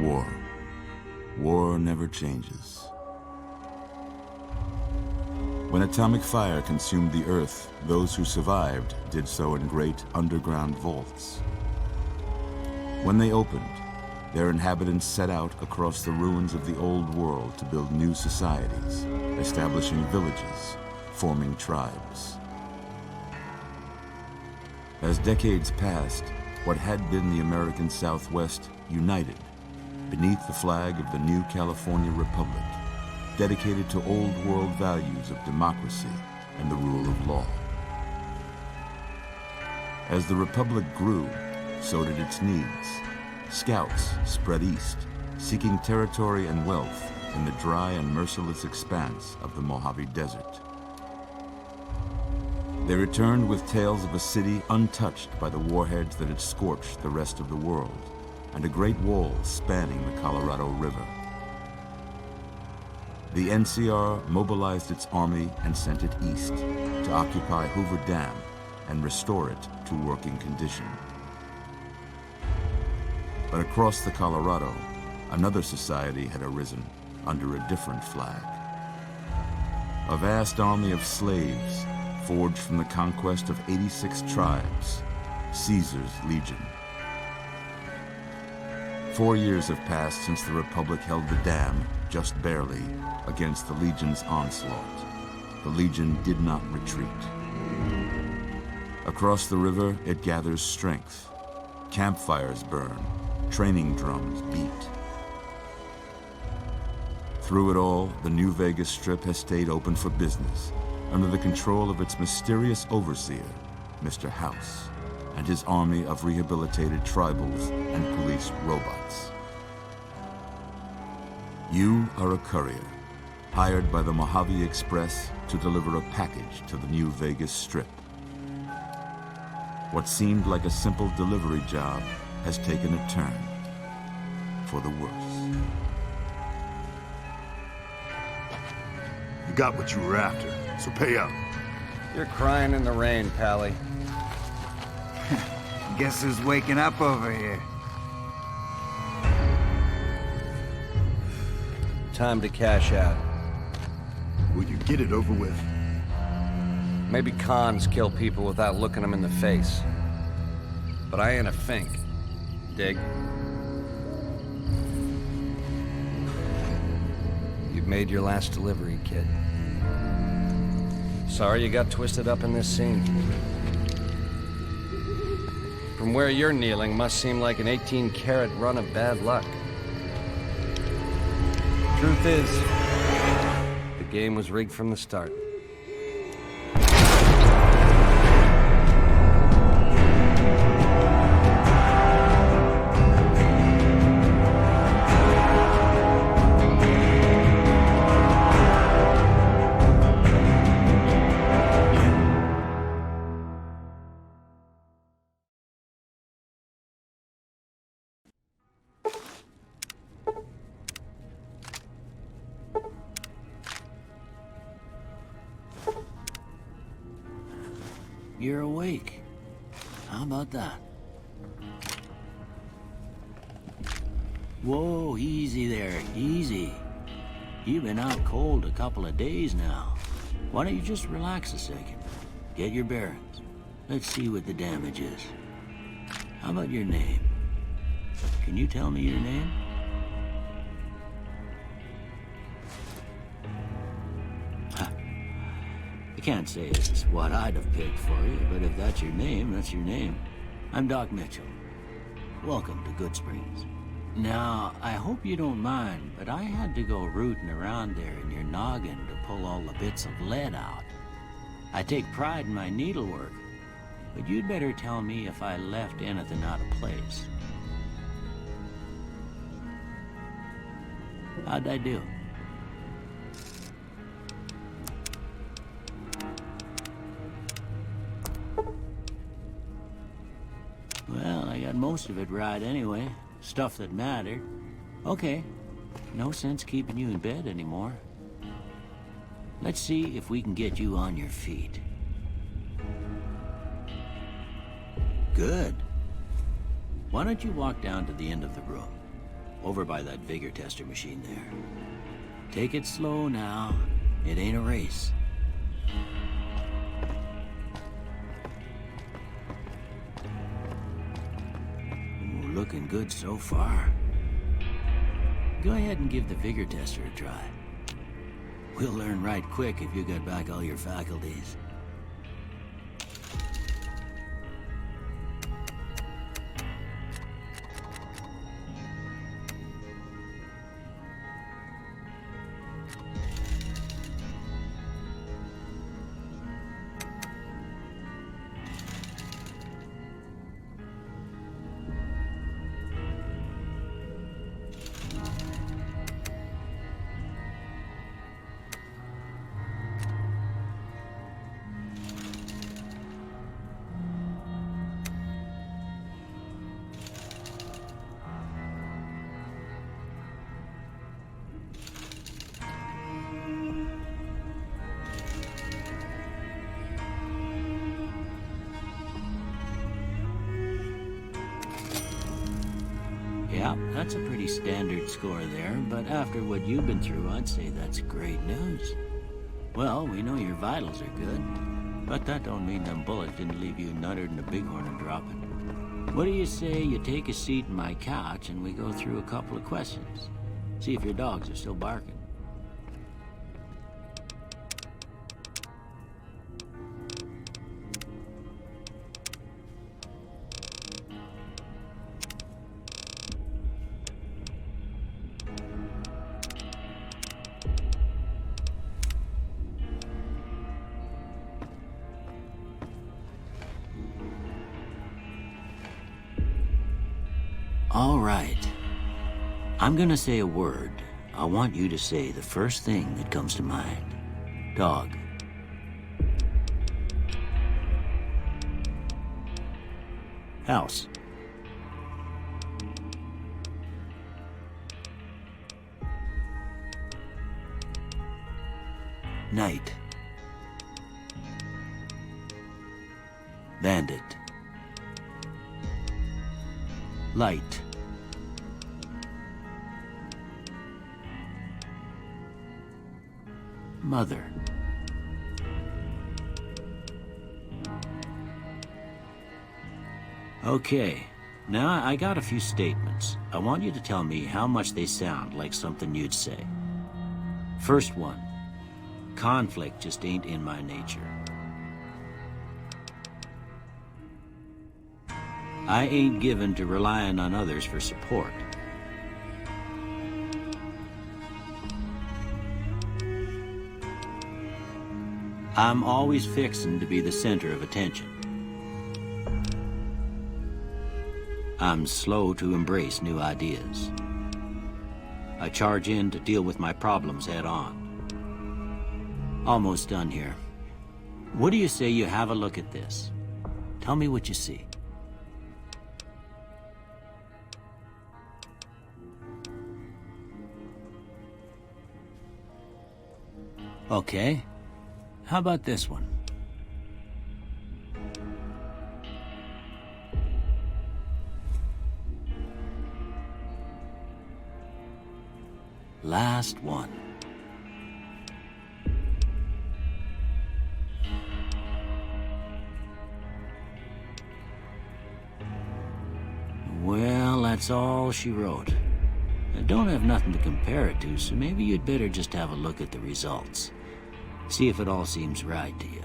War. War never changes. When atomic fire consumed the Earth, those who survived did so in great underground vaults. When they opened, their inhabitants set out across the ruins of the old world to build new societies, establishing villages, forming tribes. As decades passed, what had been the American Southwest united beneath the flag of the new California Republic, dedicated to old world values of democracy and the rule of law. As the Republic grew, so did its needs. Scouts spread east, seeking territory and wealth in the dry and merciless expanse of the Mojave Desert. They returned with tales of a city untouched by the warheads that had scorched the rest of the world, and a great wall spanning the Colorado River. The NCR mobilized its army and sent it east to occupy Hoover Dam and restore it to working condition. But across the Colorado, another society had arisen under a different flag. A vast army of slaves forged from the conquest of 86 tribes, Caesar's Legion. 4 years have passed since the Republic held the dam, just barely, against the Legion's onslaught. The Legion did not retreat. Across the river, it gathers strength. Campfires burn, training drums beat. Through it all, the New Vegas Strip has stayed open for business, under the control of its mysterious overseer, Mr. House, and his army of rehabilitated tribals and police robots. You are a courier, hired by the Mojave Express to deliver a package to the New Vegas Strip. What seemed like a simple delivery job has taken a turn for the worse. You got what you were after, so pay up. You're crying in the rain, Pally. Guess who's waking up over here? Time to cash out. Will you get it over with? Maybe cons kill people without looking them in the face. But I ain't a fink. Dig? You've made your last delivery, kid. Sorry you got twisted up in this scene. From where you're kneeling must seem like an 18-carat run of bad luck. Truth is, the game was rigged from the start. You're awake. How about that? Whoa, easy there, easy. You've been out cold a couple of days now. Why don't you just relax a second? Get your bearings. Let's see what the damage is. How about your name? Can you tell me your name? I can't say it's what I'd have picked for you, but if that's your name, that's your name. I'm Doc Mitchell. Welcome to Goodsprings. Now, I hope you don't mind, but I had to go rooting around there in your noggin to pull all the bits of lead out. I take pride in my needlework, but you'd better tell me if I left anything out of place. How'd I do? Well, I got most of it right anyway. Stuff that mattered. Okay. No sense keeping you in bed anymore. Let's see if we can get you on your feet. Good. Why don't you walk down to the end of the room? over by that vigor tester machine there. Take it slow now. It ain't a race. Ooh, looking good so far. Go ahead and give the vigor tester a try. We'll learn right quick if you got back all your faculties. Yeah, that's a pretty standard score there, but after what you've been through, I'd say that's great news. Well, we know your vitals are good, but that don't mean them bullets didn't leave you nuttered and a bighorn and dropping. What do you say you take a seat in my couch and we go through a couple of questions? See if your dogs are still barking. All right. I'm gonna say a word. I want you to say the first thing that comes to mind. Dog. House. Night. Bandit. Light. Mother. Okay, now I got a few statements. I want you to tell me how much they sound like something you'd say. First one, conflict just ain't in my nature. I ain't given to relying on others for support. I'm always fixin' to be the center of attention. I'm slow to embrace new ideas. I charge in to deal with my problems head on. Almost done here. What do you say you have a look at this? Tell me what you see. Okay. How about this one? Last one. Well, that's all she wrote. I don't have nothing to compare it to, so maybe you'd better just have a look at the results. See if it all seems right to you.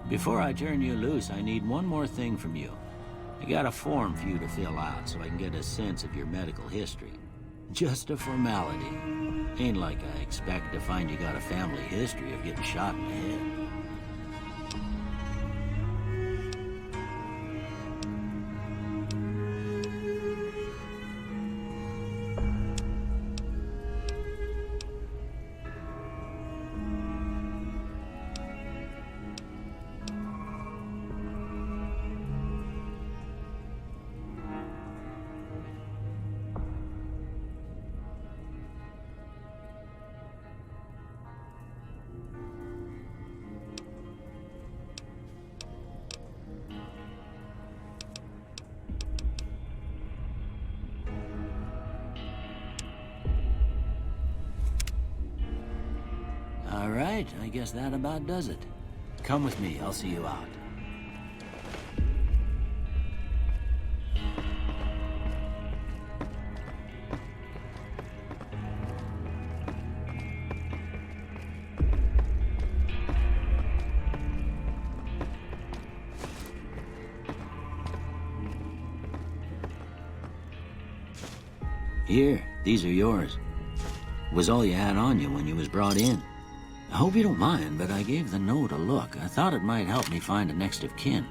Before I turn you loose, I need one more thing from you. I got a form for you to fill out so I can get a sense of your medical history. Just a formality. Ain't like I expect to find you got a family history of getting shot in the head. right, I guess that about does it. Come with me, I'll see you out. Here, these are yours. Was all you had on you when you was brought in. I hope you don't mind, but I gave the note a look. I thought it might help me find a next of kin.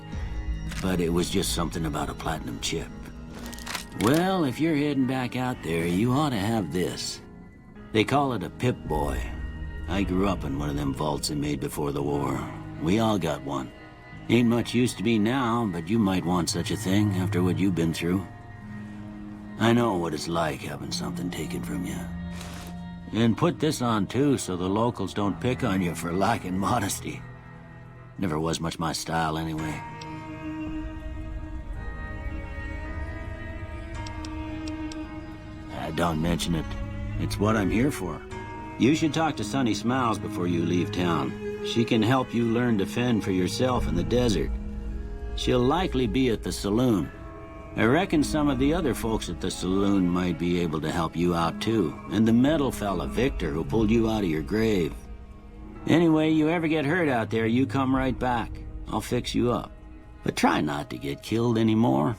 But it was just something about a platinum chip. Well, if you're heading back out there, you ought to have this. They call it a Pip-Boy. I grew up in one of them vaults they made before the war. We all got one. Ain't much use to me now, but you might want such a thing after what you've been through. I know what it's like having something taken from you. And put this on too, so the locals don't pick on you for lacking modesty. Never was much my style anyway. Don't mention it. It's what I'm here for. You should talk to Sunny Smiles before you leave town. She can help you learn to fend for yourself in the desert. She'll likely be at the saloon. I reckon some of the other folks at the saloon might be able to help you out too. And the metal fella, Victor, who pulled you out of your grave. Anyway, you ever get hurt out there, you come right back. I'll fix you up. But try not to get killed anymore.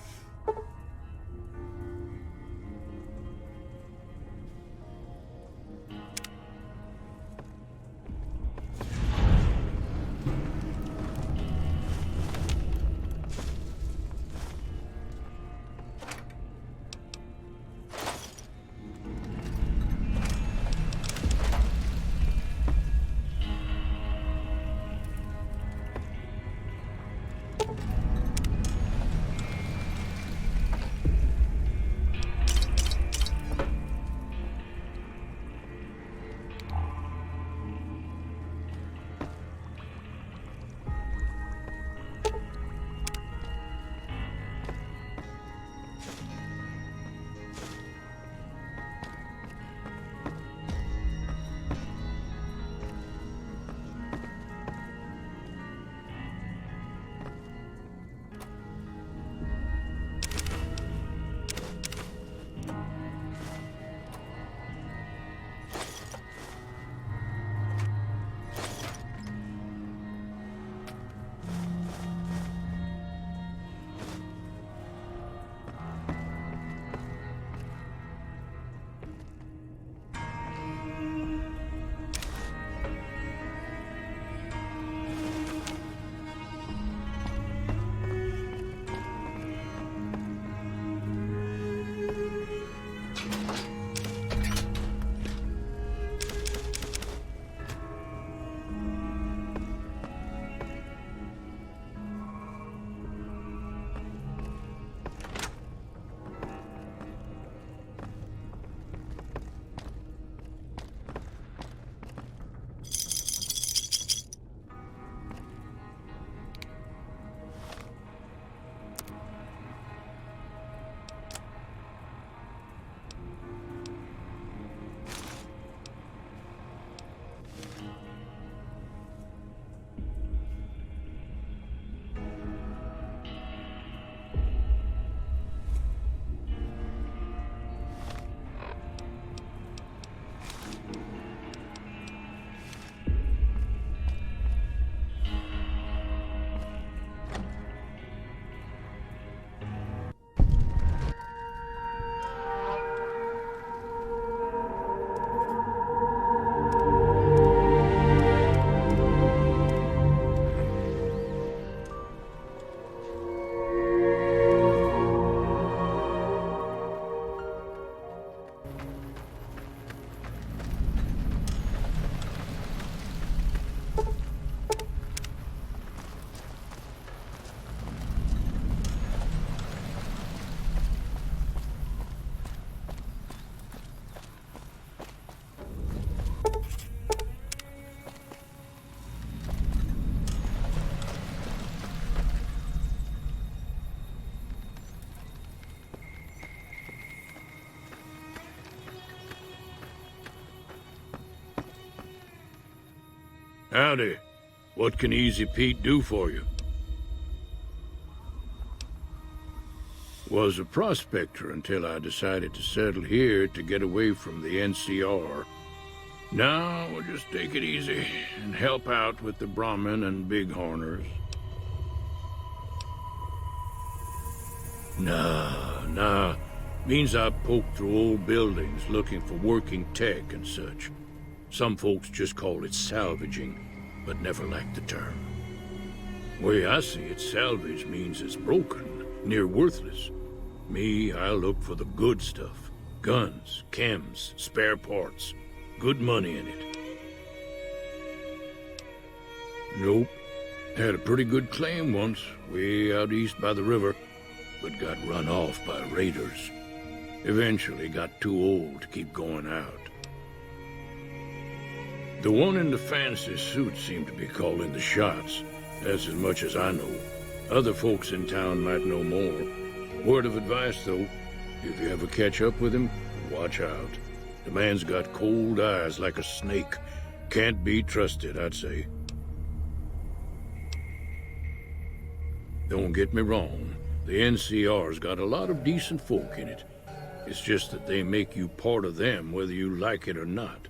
Howdy. What can Easy Pete do for you? Was a prospector until I decided to settle here to get away from the NCR. Now we'll just take it easy and help out with the Brahmin and Bighorners. Nah. Means I poke through old buildings looking for working tech and such. Some folks just call it salvaging, but never liked the term. Way I see it, salvage means it's broken, near worthless. Me, I look for the good stuff. Guns, chems, spare parts. Good money in it. Nope. Had a pretty good claim once, way out east by the river, but got run off by raiders. Eventually got too old to keep going out. The one in the fancy suit seemed to be calling the shots. That's as much as I know. Other folks in town might know more. Word of advice, though, if you ever catch up with him, watch out. The man's got cold eyes like a snake. Can't be trusted, I'd say. Don't get me wrong. The NCR's got a lot of decent folk in it. It's just that they make you part of them whether you like it or not.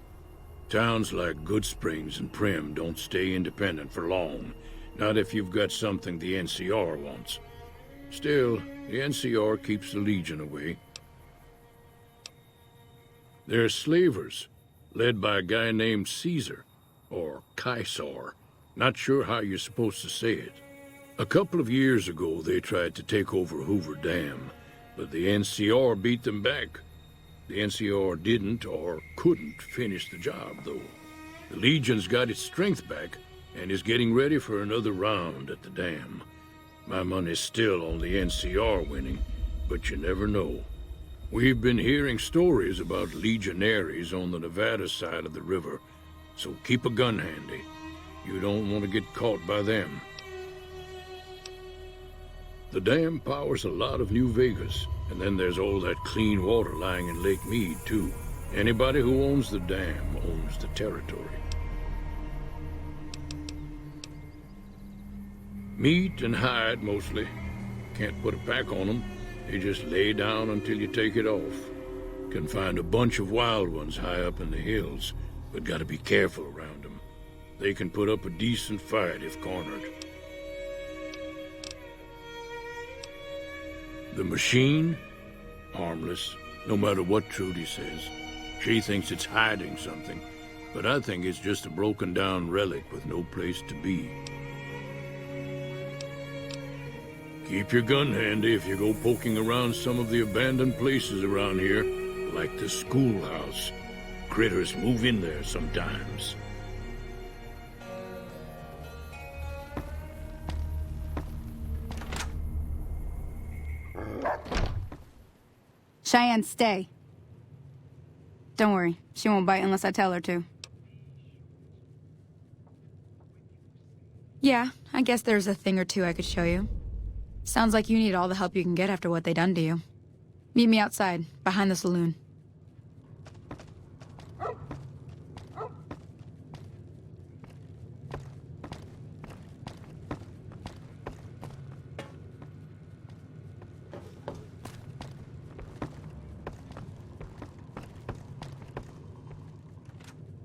Towns like Goodsprings and Prim don't stay independent for long. Not if you've got something the NCR wants. Still, the NCR keeps the Legion away. They're slavers, led by a guy named Caesar, or Caesar. Not sure how you're supposed to say it. A couple of years ago, they tried to take over Hoover Dam, but the NCR beat them back. The NCR didn't or couldn't finish the job, though. The Legion's got its strength back and is getting ready for another round at the dam. My money's still on the NCR winning, but you never know. We've been hearing stories about legionaries on the Nevada side of the river, so keep a gun handy. You don't want to get caught by them. The dam powers a lot of New Vegas, and then there's all that clean water lying in Lake Mead, too. Anybody who owns the dam owns the territory. Meat and hide, mostly. Can't put a pack on them. They just lay down until you take it off. Can find a bunch of wild ones high up in the hills, but gotta be careful around them. They can put up a decent fight if cornered. The machine? Harmless, no matter what Trudy says. She thinks it's hiding something, but I think it's just a broken down relic with no place to be. Keep your gun handy if you go poking around some of the abandoned places around here, like the schoolhouse. Critters move in there sometimes. Cheyenne, stay. Don't worry, she won't bite unless I tell her to. Yeah, I guess there's a thing or two I could show you. Sounds like you need all the help you can get after what they done to you. Meet me outside, behind the saloon.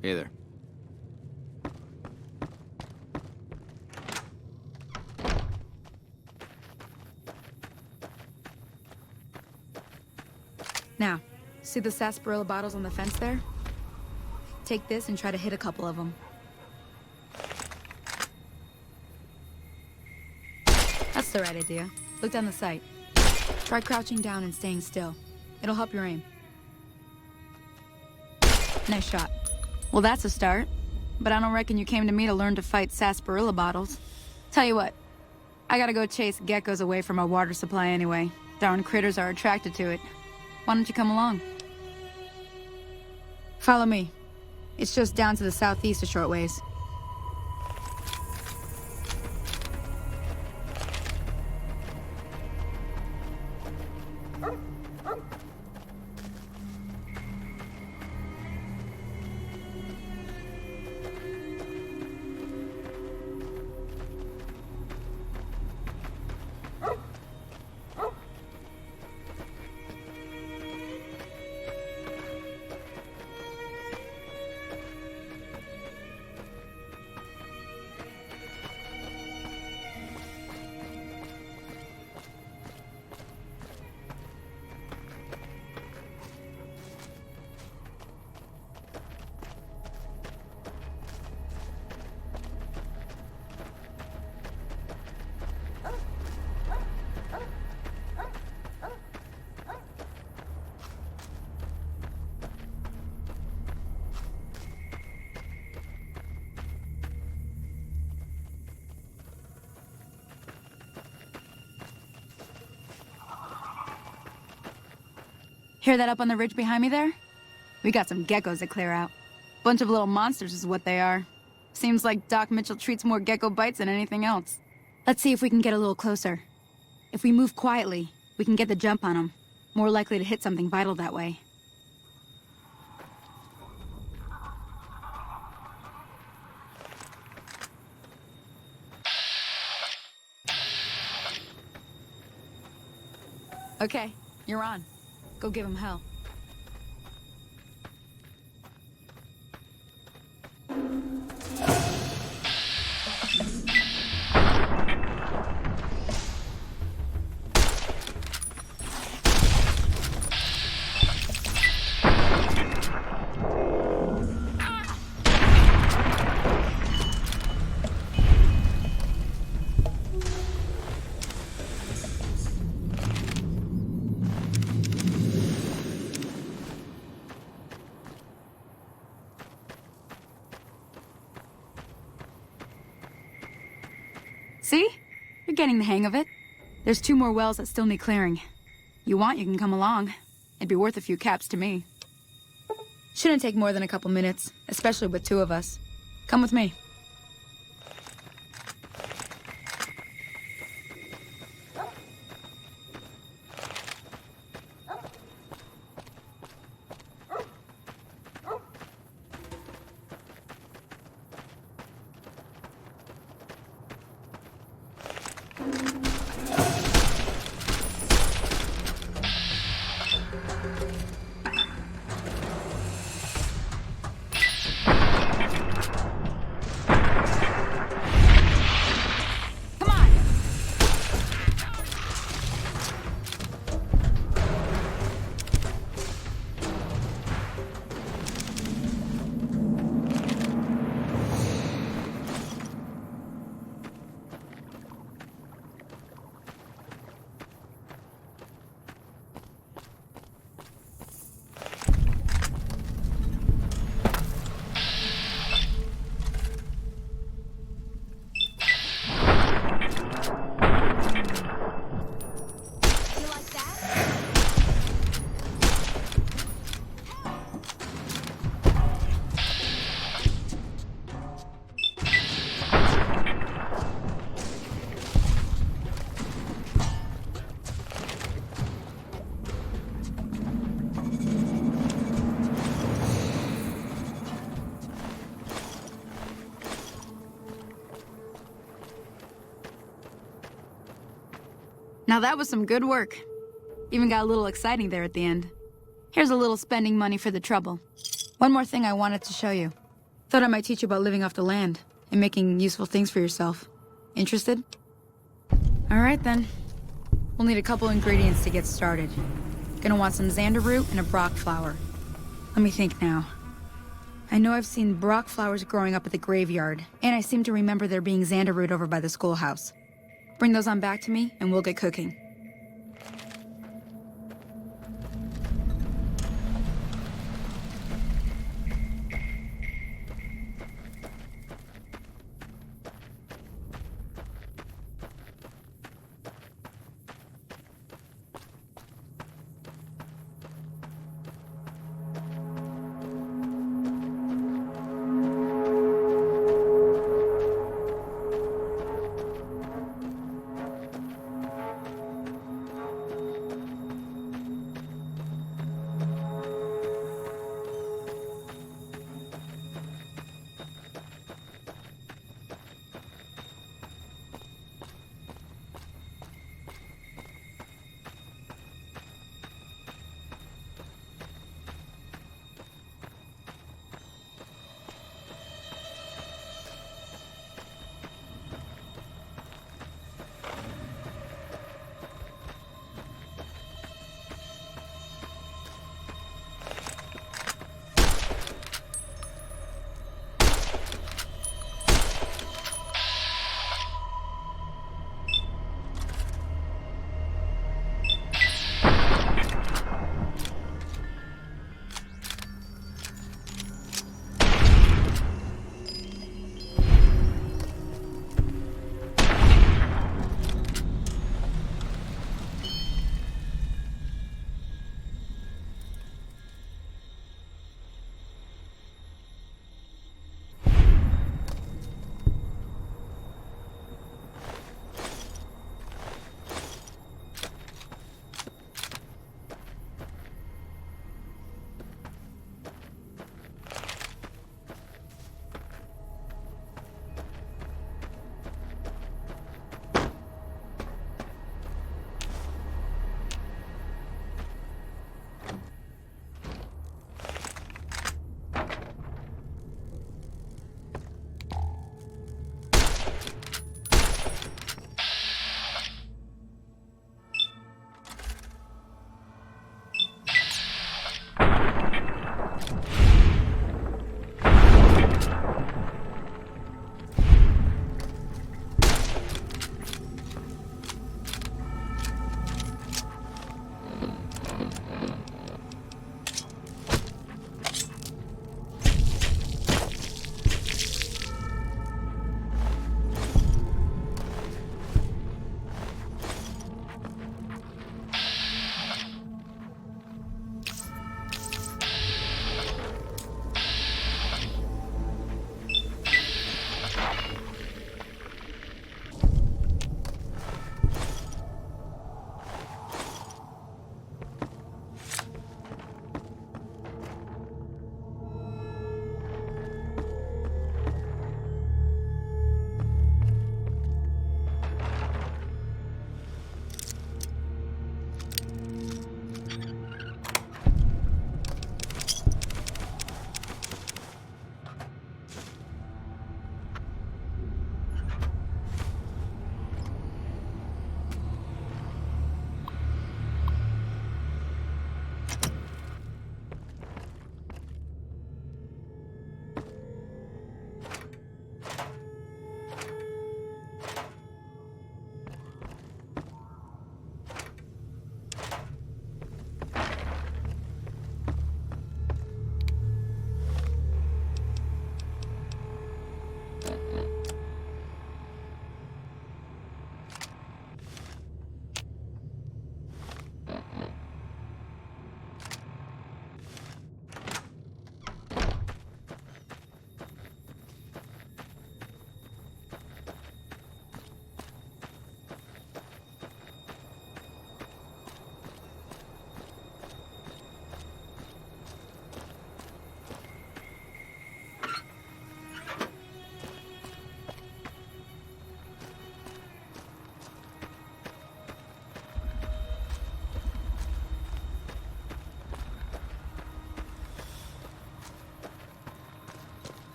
Hey there. Now, see the sarsaparilla bottles on the fence there? Take this and try to hit a couple of them. That's the right idea. Look down the sight. Try crouching down and staying still. It'll help your aim. Nice shot. Well, that's a start. But I don't reckon you came to me to learn to fight sarsaparilla bottles. Tell you what, I gotta go chase geckos away from our water supply anyway. Darn critters are attracted to it. Why don't you come along? Follow me. It's just down to the southeast a short ways. Hear that up on the ridge behind me there? We got some geckos to clear out. Bunch of little monsters is what they are. Seems like Doc Mitchell treats more gecko bites than anything else. Let's see if we can get a little closer. If we move quietly, we can get the jump on them. More likely to hit something vital that way. Okay, you're on. Go give him hell. See? You're getting the hang of it. There's 2 more wells that still need clearing. You want, you can come along. It'd be worth a few caps to me. Shouldn't take more than a couple minutes, especially with 2 of us. Come with me. Now that was some good work. Even got a little exciting there at the end. Here's a little spending money for the trouble. One more thing I wanted to show you. Thought I might teach you about living off the land and making useful things for yourself. Interested? All right then. We'll need a couple ingredients to get started. Gonna want some xander root and a brock flower. Let me think now. I know I've seen brock flowers growing up at the graveyard, and I seem to remember there being xander root over by the schoolhouse. Bring those on back to me, and we'll get cooking.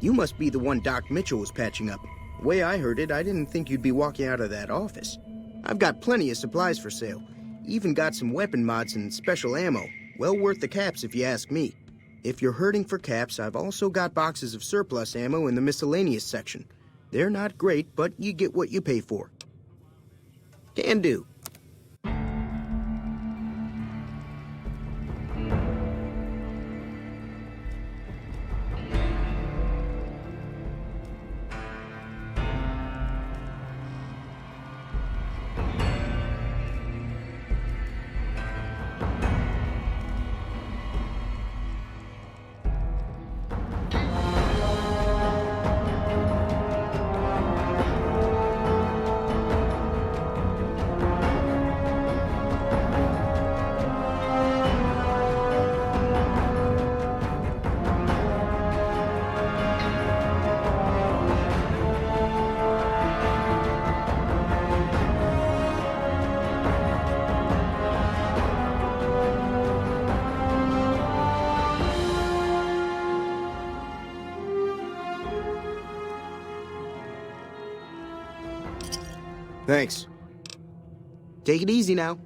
You must be the one Doc Mitchell was patching up. The way I heard it, I didn't think you'd be walking out of that office. I've got plenty of supplies for sale. Even got some weapon mods and special ammo. Well worth the caps if you ask me. If you're hurting for caps, I've also got boxes of surplus ammo in the miscellaneous section. They're not great, but you get what you pay for. Can do. Thanks. Take it easy now.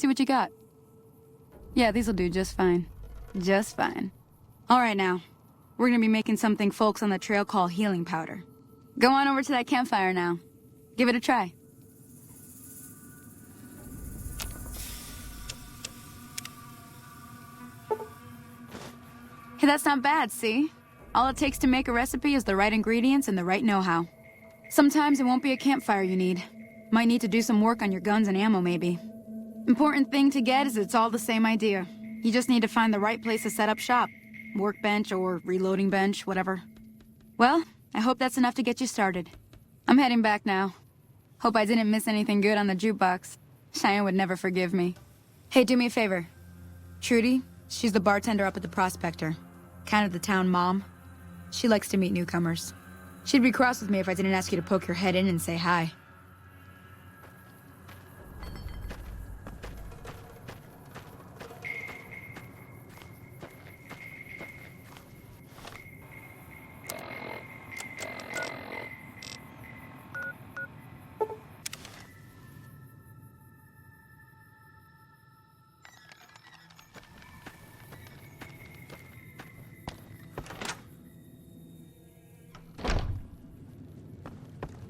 see what you got. Yeah, these'll do just fine. Just fine. All right now. We're gonna be making something folks on the trail call healing powder. Go on over to that campfire now. Give it a try. Hey, that's not bad, see? All it takes to make a recipe is the right ingredients and the right know-how. Sometimes it won't be a campfire you need. Might need to do some work on your guns and ammo, maybe. Important thing to get is it's all the same idea. You just need to find the right place to set up shop. Workbench or reloading bench, whatever. Well, I hope that's enough to get you started. I'm heading back now. Hope I didn't miss anything good on the jukebox. Cheyenne would never forgive me. Hey, do me a favor. Trudy, she's the bartender up at the Prospector. Kind of the town mom. She likes to meet newcomers. She'd be cross with me if I didn't ask you to poke your head in and say hi.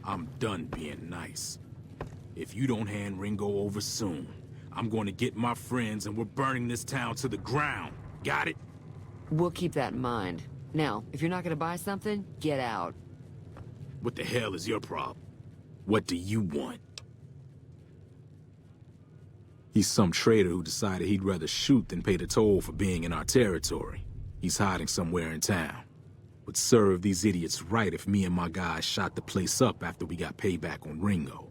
I'm done being nice. If you don't hand Ringo over soon, I'm going to get my friends and we're burning this town to the ground. Got it? We'll keep that in mind. Now, if you're not gonna buy something, get out. What the hell is your problem? What do you want? He's some traitor who decided he'd rather shoot than pay the toll for being in our territory. He's hiding somewhere in town. Would serve these idiots right if me and my guys shot the place up after we got payback on Ringo.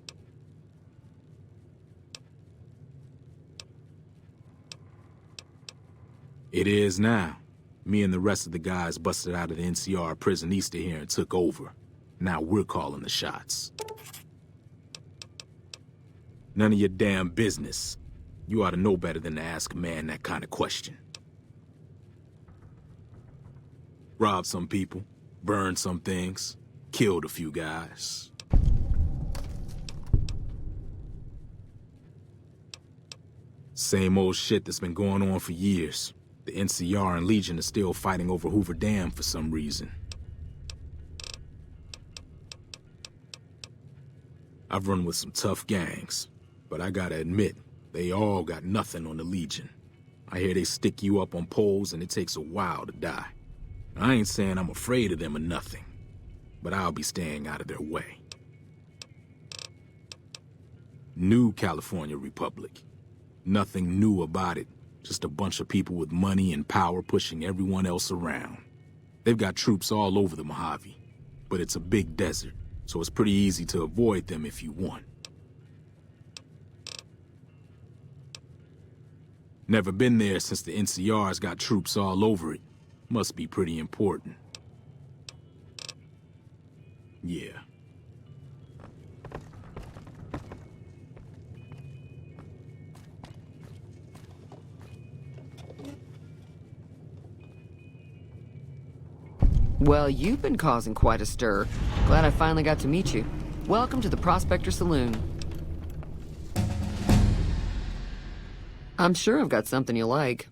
It is now. Me and the rest of the guys busted out of the NCR prison east of here and took over. Now we're calling the shots. None of your damn business. You ought to know better than to ask a man that kind of question. Robbed some people, burned some things, killed a few guys. Same old shit that's been going on for years. The NCR and Legion are still fighting over Hoover Dam for some reason. I've run with some tough gangs, but I gotta admit, they all got nothing on the Legion. I hear they stick you up on poles and it takes a while to die. I ain't saying I'm afraid of them or nothing, but I'll be staying out of their way. New California Republic. Nothing new about it. Just a bunch of people with money and power pushing everyone else around. They've got troops all over the Mojave, but it's a big desert, so it's pretty easy to avoid them if you want. Never been there since the NCR's got troops all over it. Must be pretty important. Yeah. Well, you've been causing quite a stir. Glad I finally got to meet you. Welcome to the Prospector Saloon. I'm sure I've got something you like.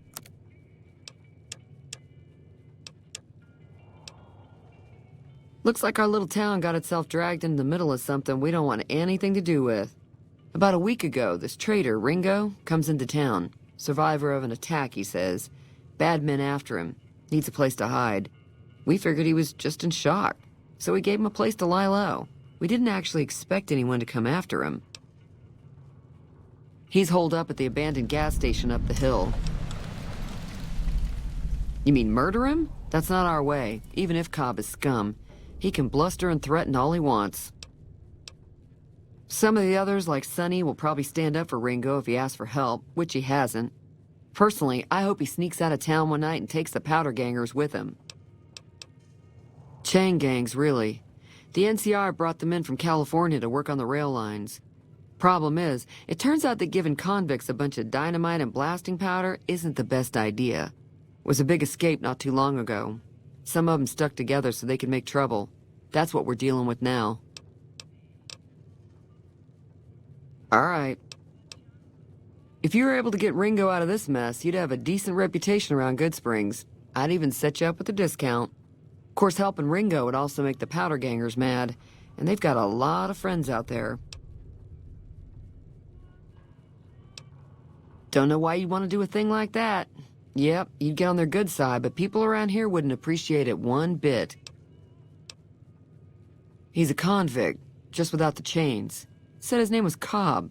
Looks like our little town got itself dragged into the middle of something we don't want anything to do with. About a week ago, this traitor, Ringo, comes into town. Survivor of an attack, he says. Bad men after him. Needs a place to hide. We figured he was just in shock, so we gave him a place to lie low. We didn't actually expect anyone to come after him. He's holed up at the abandoned gas station up the hill. You mean murder him? That's not our way, even if Cobb is scum. He can bluster and threaten all he wants. Some of the others, like Sonny, will probably stand up for Ringo if he asks for help, which he hasn't. Personally, I hope he sneaks out of town one night and takes the powder gangers with him. Chain gangs, really. The NCR brought them in from California to work on the rail lines. Problem is, it turns out that giving convicts a bunch of dynamite and blasting powder isn't the best idea. It was a big escape not too long ago. Some of them stuck together so they could make trouble. That's what we're dealing with now. All right. If you were able to get Ringo out of this mess, you'd have a decent reputation around Goodsprings. I'd even set you up with a discount. Of course, helping Ringo would also make the powder gangers mad, and they've got a lot of friends out there. Don't know why you'd want to do a thing like that. Yep, you'd get on their good side, but people around here wouldn't appreciate it one bit. He's a convict, just without the chains. Said his name was Cobb.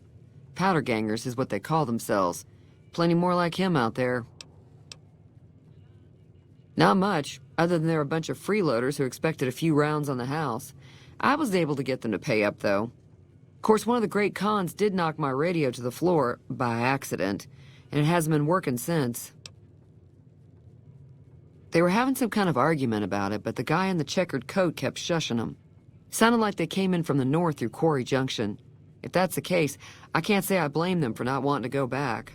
Powder gangers is what they call themselves. Plenty more like him out there. Not much, other than they're a bunch of freeloaders who expected a few rounds on the house. I was able to get them to pay up, though. Of course, one of the great cons did knock my radio to the floor, by accident, and it hasn't been working since. They were having some kind of argument about it, but the guy in the checkered coat kept shushing them. Sounded like they came in from the north through Quarry Junction. If that's the case, I can't say I blame them for not wanting to go back.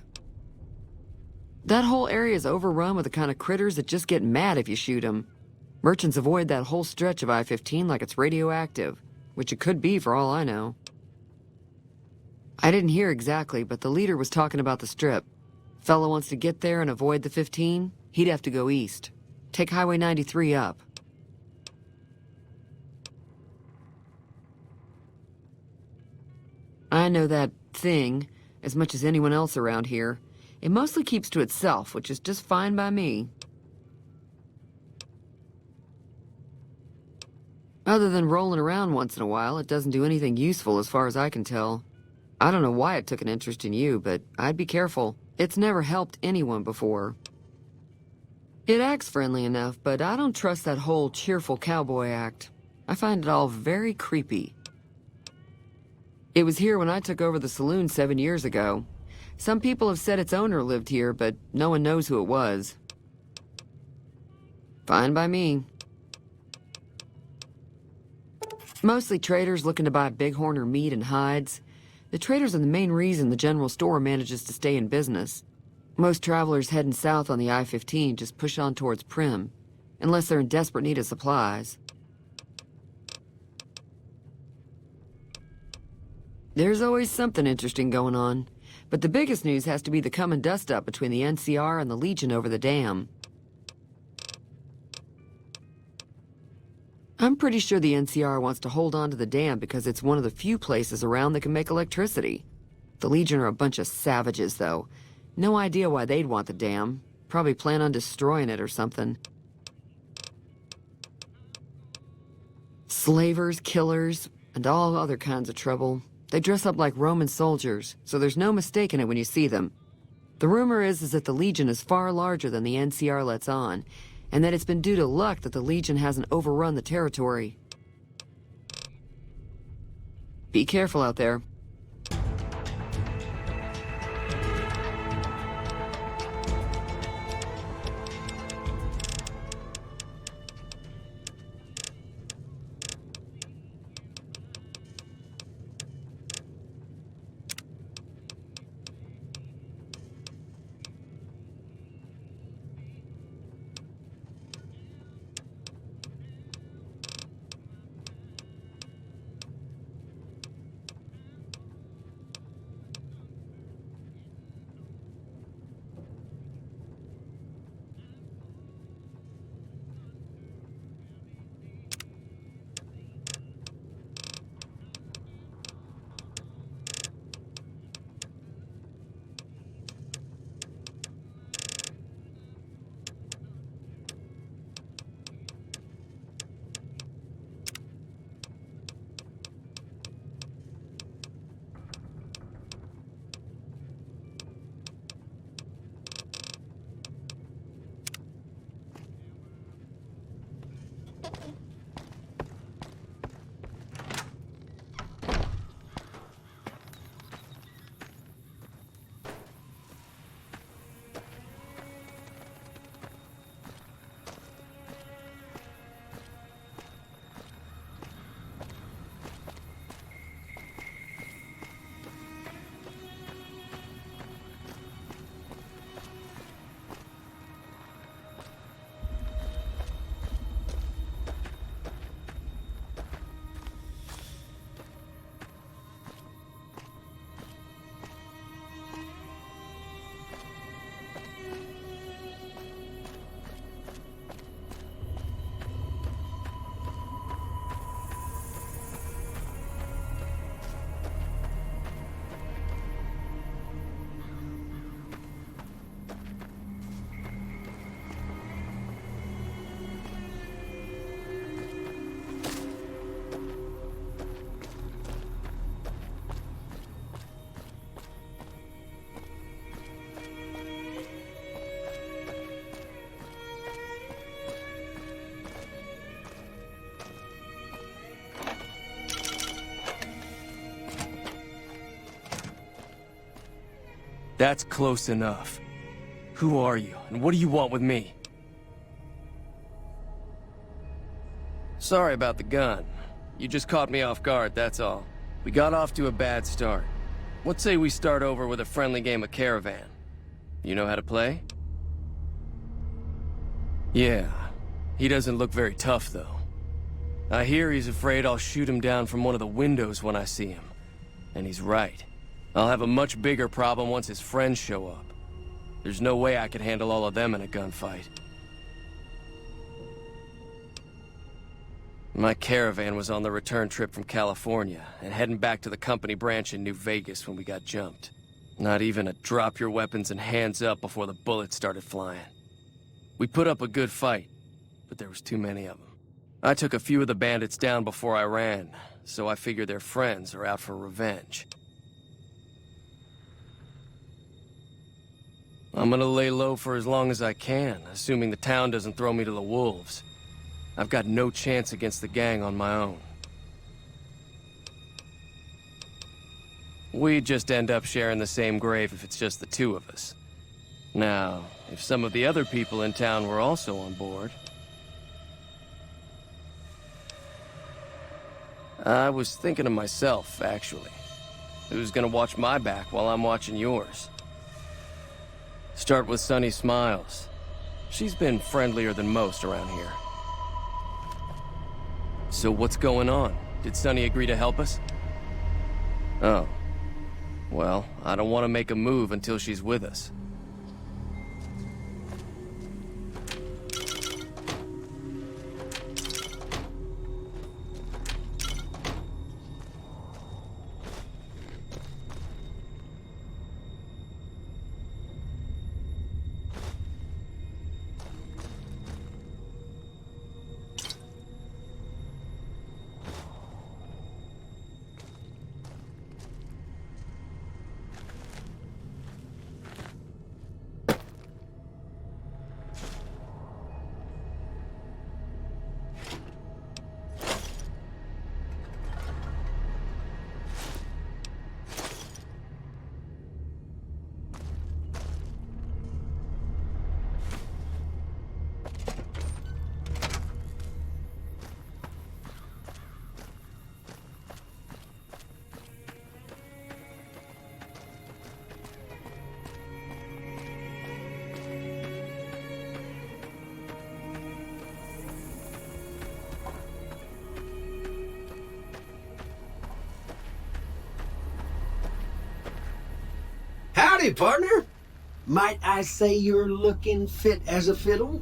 That whole area is overrun with the kind of critters that just get mad if you shoot them. Merchants avoid that whole stretch of I-15 like it's radioactive, which it could be for all I know. I didn't hear exactly, but the leader was talking about the strip. Fellow wants to get there and avoid the 15, he'd have to go east. Take Highway 93 up. I know that thing as much as anyone else around here. It mostly keeps to itself, which is just fine by me. Other than rolling around once in a while, it doesn't do anything useful as far as I can tell. I don't know why it took an interest in you, but I'd be careful. It's never helped anyone before. It acts friendly enough, but I don't trust that whole cheerful cowboy act. I find it all very creepy. It was here when I took over the saloon 7 years ago. Some people have said its owner lived here, but no one knows who it was. Fine by me. Mostly traders looking to buy bighorn or meat and hides. The traders are the main reason the general store manages to stay in business. Most travelers heading south on the I-15 just push on towards Prim, unless they're in desperate need of supplies. There's always something interesting going on, but the biggest news has to be the come and dust up between the NCR and the Legion over the dam. I'm pretty sure the NCR wants to hold on to the dam because it's one of the few places around that can make electricity. The Legion are a bunch of savages, though. No idea why they'd want the dam. Probably plan on destroying it or something. Slavers, killers, and all other kinds of trouble. They dress up like Roman soldiers, so there's no mistaking it when you see them. The rumor is that the Legion is far larger than the NCR lets on, and that it's been due to luck that the Legion hasn't overrun the territory. Be careful out there. That's close enough. Who are you, and what do you want with me? Sorry about the gun. You just caught me off guard, that's all. We got off to a bad start. Let's say we start over with a friendly game of Caravan. You know how to play? Yeah. He doesn't look very tough, though. I hear he's afraid I'll shoot him down from one of the windows when I see him. And he's right. I'll have a much bigger problem once his friends show up. There's no way I could handle all of them in a gunfight. My Caravan was on the return trip from California, and heading back to the company branch in New Vegas when we got jumped. Not even a drop your weapons and hands up before the bullets started flying. We put up a good fight, but there was too many of them. I took a few of the bandits down before I ran, so I figure their friends are out for revenge. I'm gonna lay low for as long as I can, assuming the town doesn't throw me to the wolves. I've got no chance against the gang on my own. We'd just end up sharing the same grave if it's just the two of us. Now, if some of the other people in town were also on board... I was thinking of myself, actually. Who's gonna watch my back while I'm watching yours? Start with Sunny Smiles. She's been friendlier than most around here. So what's going on? Did Sunny agree to help us? Oh. Well, I don't want to make a move until she's with us. Howdy, partner. Might I say you're looking fit as a fiddle?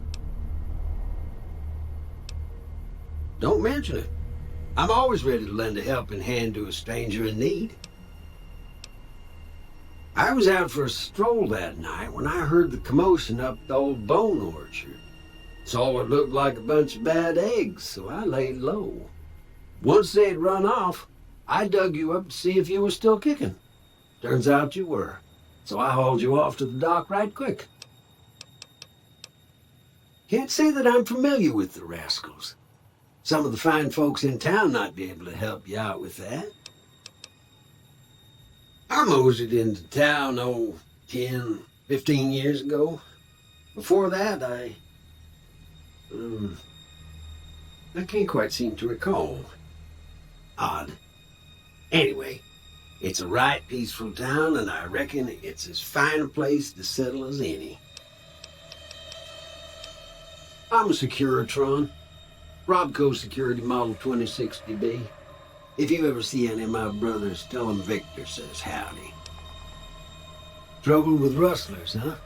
Don't mention it. I'm always ready to lend a helping hand to a stranger in need. I was out for a stroll that night when I heard the commotion up the old bone orchard. Saw what looked like a bunch of bad eggs, so I laid low. Once they'd run off, I dug you up to see if you were still kicking. Turns out you were. So I hauled you off to the dock right quick. Can't say that I'm familiar with the rascals. Some of the fine folks in town might be able to help you out with that. I moseyed into town, 10, 15 years ago. Before that, I can't quite seem to recall. Odd. Anyway, it's a right peaceful town, and I reckon it's as fine a place to settle as any. I'm a Securitron. Robco Security Model 2060B. If you ever see any of my brothers, tell them Victor says howdy. Trouble with rustlers, huh?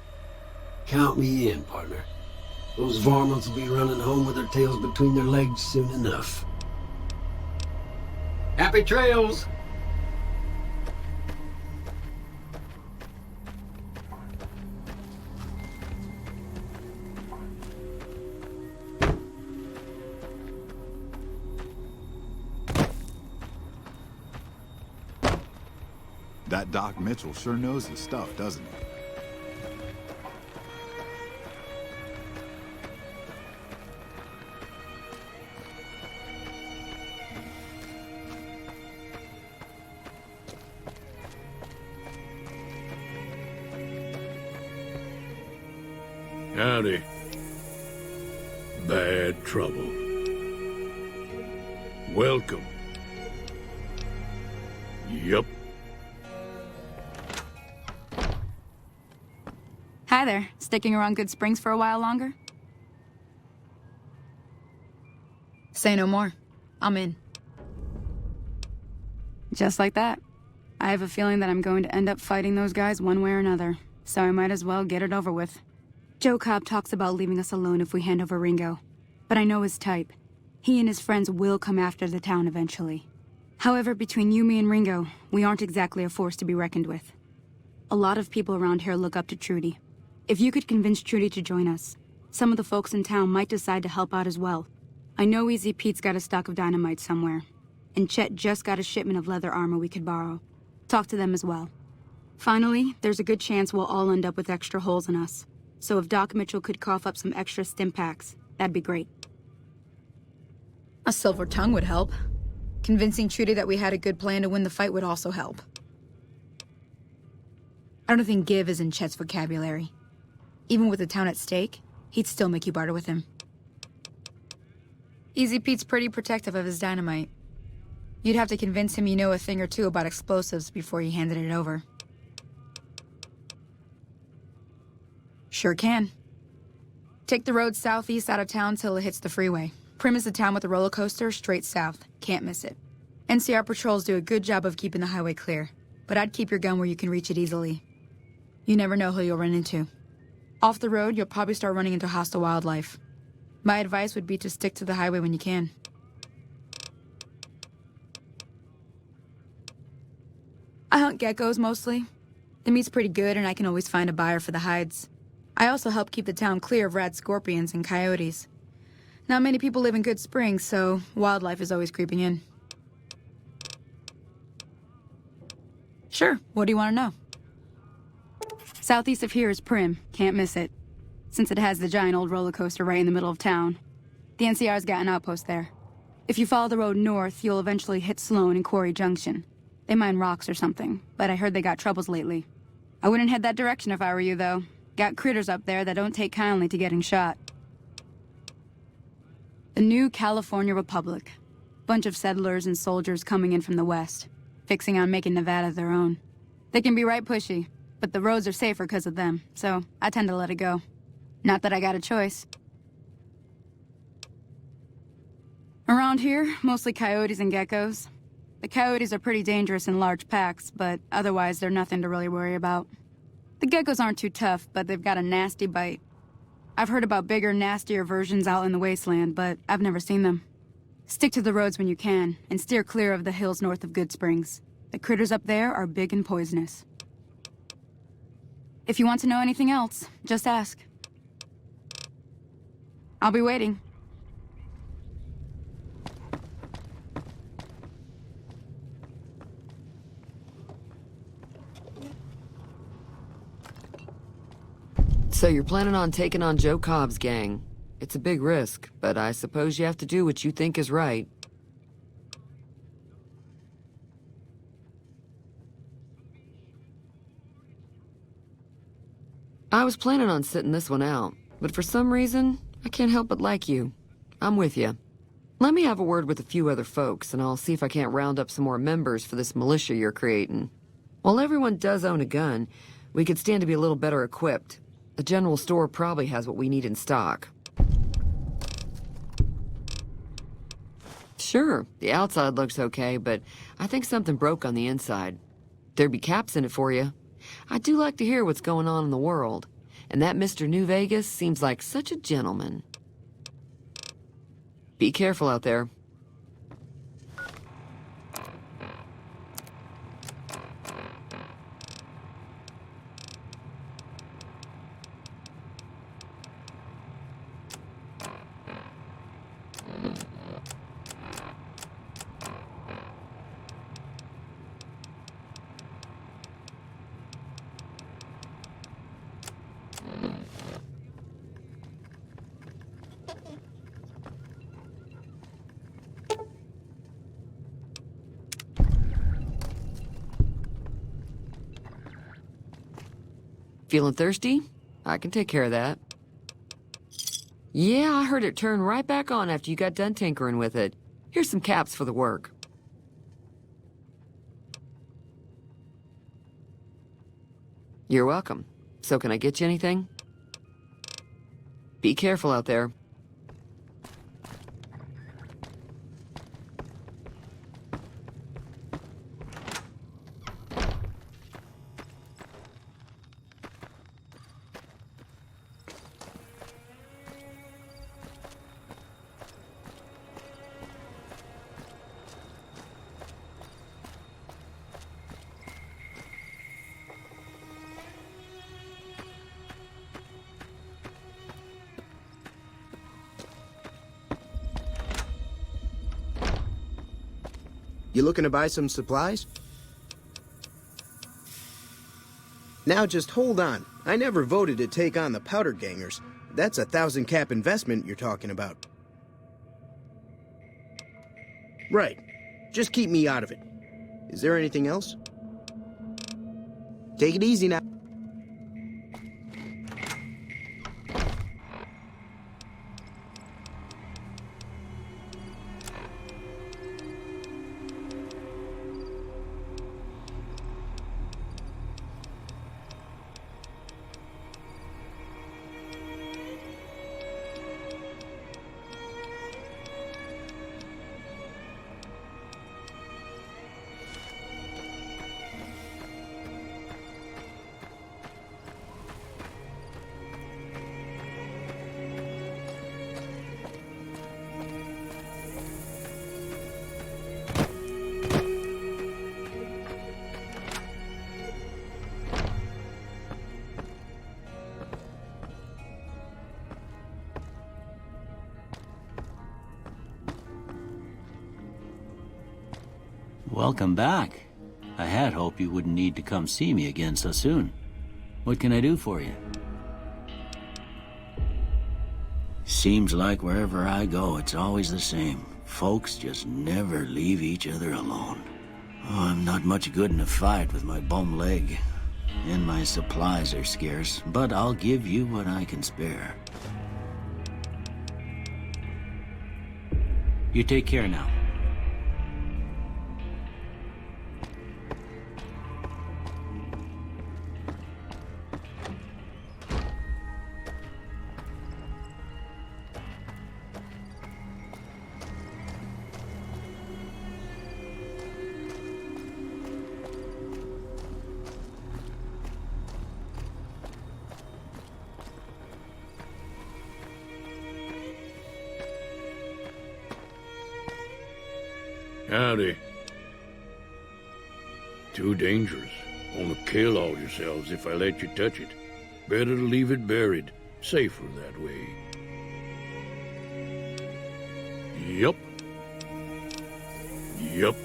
Count me in, partner. Those varmints will be running home with their tails between their legs soon enough. Happy trails! That Doc Mitchell sure knows his stuff, doesn't he? Howdy. Bad trouble. Welcome. Yup. Hi there. Sticking around Goodsprings for a while longer? Say no more. I'm in. Just like that. I have a feeling that I'm going to end up fighting those guys one way or another, so I might as well get it over with. Joe Cobb talks about leaving us alone if we hand over Ringo, but I know his type. He and his friends will come after the town eventually. However, between you, me, and Ringo, we aren't exactly a force to be reckoned with. A lot of people around here look up to Trudy. If you could convince Trudy to join us, some of the folks in town might decide to help out as well. I know Easy Pete's got a stock of dynamite somewhere, and Chet just got a shipment of leather armor we could borrow. Talk to them as well. Finally, there's a good chance we'll all end up with extra holes in us. So if Doc Mitchell could cough up some extra stim packs, that'd be great. A silver tongue would help. Convincing Trudy that we had a good plan to win the fight would also help. I don't think give is in Chet's vocabulary. Even with the town at stake, he'd still make you barter with him. Easy Pete's pretty protective of his dynamite. You'd have to convince him you know a thing or two about explosives before you handed it over. Sure can. Take the road southeast out of town till it hits the freeway. Prim is the town with the roller coaster straight south. Can't miss it. NCR patrols do a good job of keeping the highway clear, but I'd keep your gun where you can reach it easily. You never know who you'll run into. Off the road, you'll probably start running into hostile wildlife. My advice would be to stick to the highway when you can. I hunt geckos mostly. The meat's pretty good and I can always find a buyer for the hides. I also help keep the town clear of rad scorpions and coyotes. Not many people live in Goodsprings, so wildlife is always creeping in. Sure, what do you want to know? Southeast of here is Prim, can't miss it. Since it has the giant old roller coaster right in the middle of town. The NCR's got an outpost there. If you follow the road north, you'll eventually hit Sloan and Quarry Junction. They mine rocks or something, but I heard they got troubles lately. I wouldn't head that direction if I were you, though. Got critters up there that don't take kindly to getting shot. The new California Republic. Bunch of settlers and soldiers coming in from the west, fixing on making Nevada their own. They can be right pushy, but the roads are safer because of them, so I tend to let it go. Not that I got a choice. Around here, mostly coyotes and geckos. The coyotes are pretty dangerous in large packs, but otherwise they're nothing to really worry about. The geckos aren't too tough, but they've got a nasty bite. I've heard about bigger, nastier versions out in the wasteland, but I've never seen them. Stick to the roads when you can, and steer clear of the hills north of Goodsprings. The critters up there are big and poisonous. If you want to know anything else, just ask. I'll be waiting. So you're planning on taking on Joe Cobb's gang. It's a big risk, but I suppose you have to do what you think is right. I was planning on sitting this one out, but for some reason, I can't help but like you. I'm with you. Let me have a word with a few other folks, and I'll see if I can't round up some more members for this militia you're creating. While everyone does own a gun, we could stand to be a little better equipped. The general store probably has what we need in stock. Sure, the outside looks okay, but I think something broke on the inside. There'd be caps in it for you. I do like to hear what's going on in the world, and that Mr. New Vegas seems like such a gentleman. Be careful out there. Feeling thirsty? I can take care of that. Yeah, I heard it turn right back on after you got done tinkering with it. Here's some caps for the work. You're welcome. So can I get you anything? Be careful out there. You looking to buy some supplies? Now just hold on. I never voted to take on the powder gangers. That's a 1,000 cap investment you're talking about. Right. Just keep me out of it. Is there anything else? Take it easy now. Welcome back. I had hoped you wouldn't need to come see me again so soon. What can I do for you? Seems like wherever I go, it's always the same. Folks just never leave each other alone. Oh, I'm not much good in a fight with my bum leg. And my supplies are scarce, but I'll give you what I can spare. You take care now. Howdy. Too dangerous. Wanna kill all yourselves if I let you touch it. Better to leave it buried. Safer that way. Yup. Yup.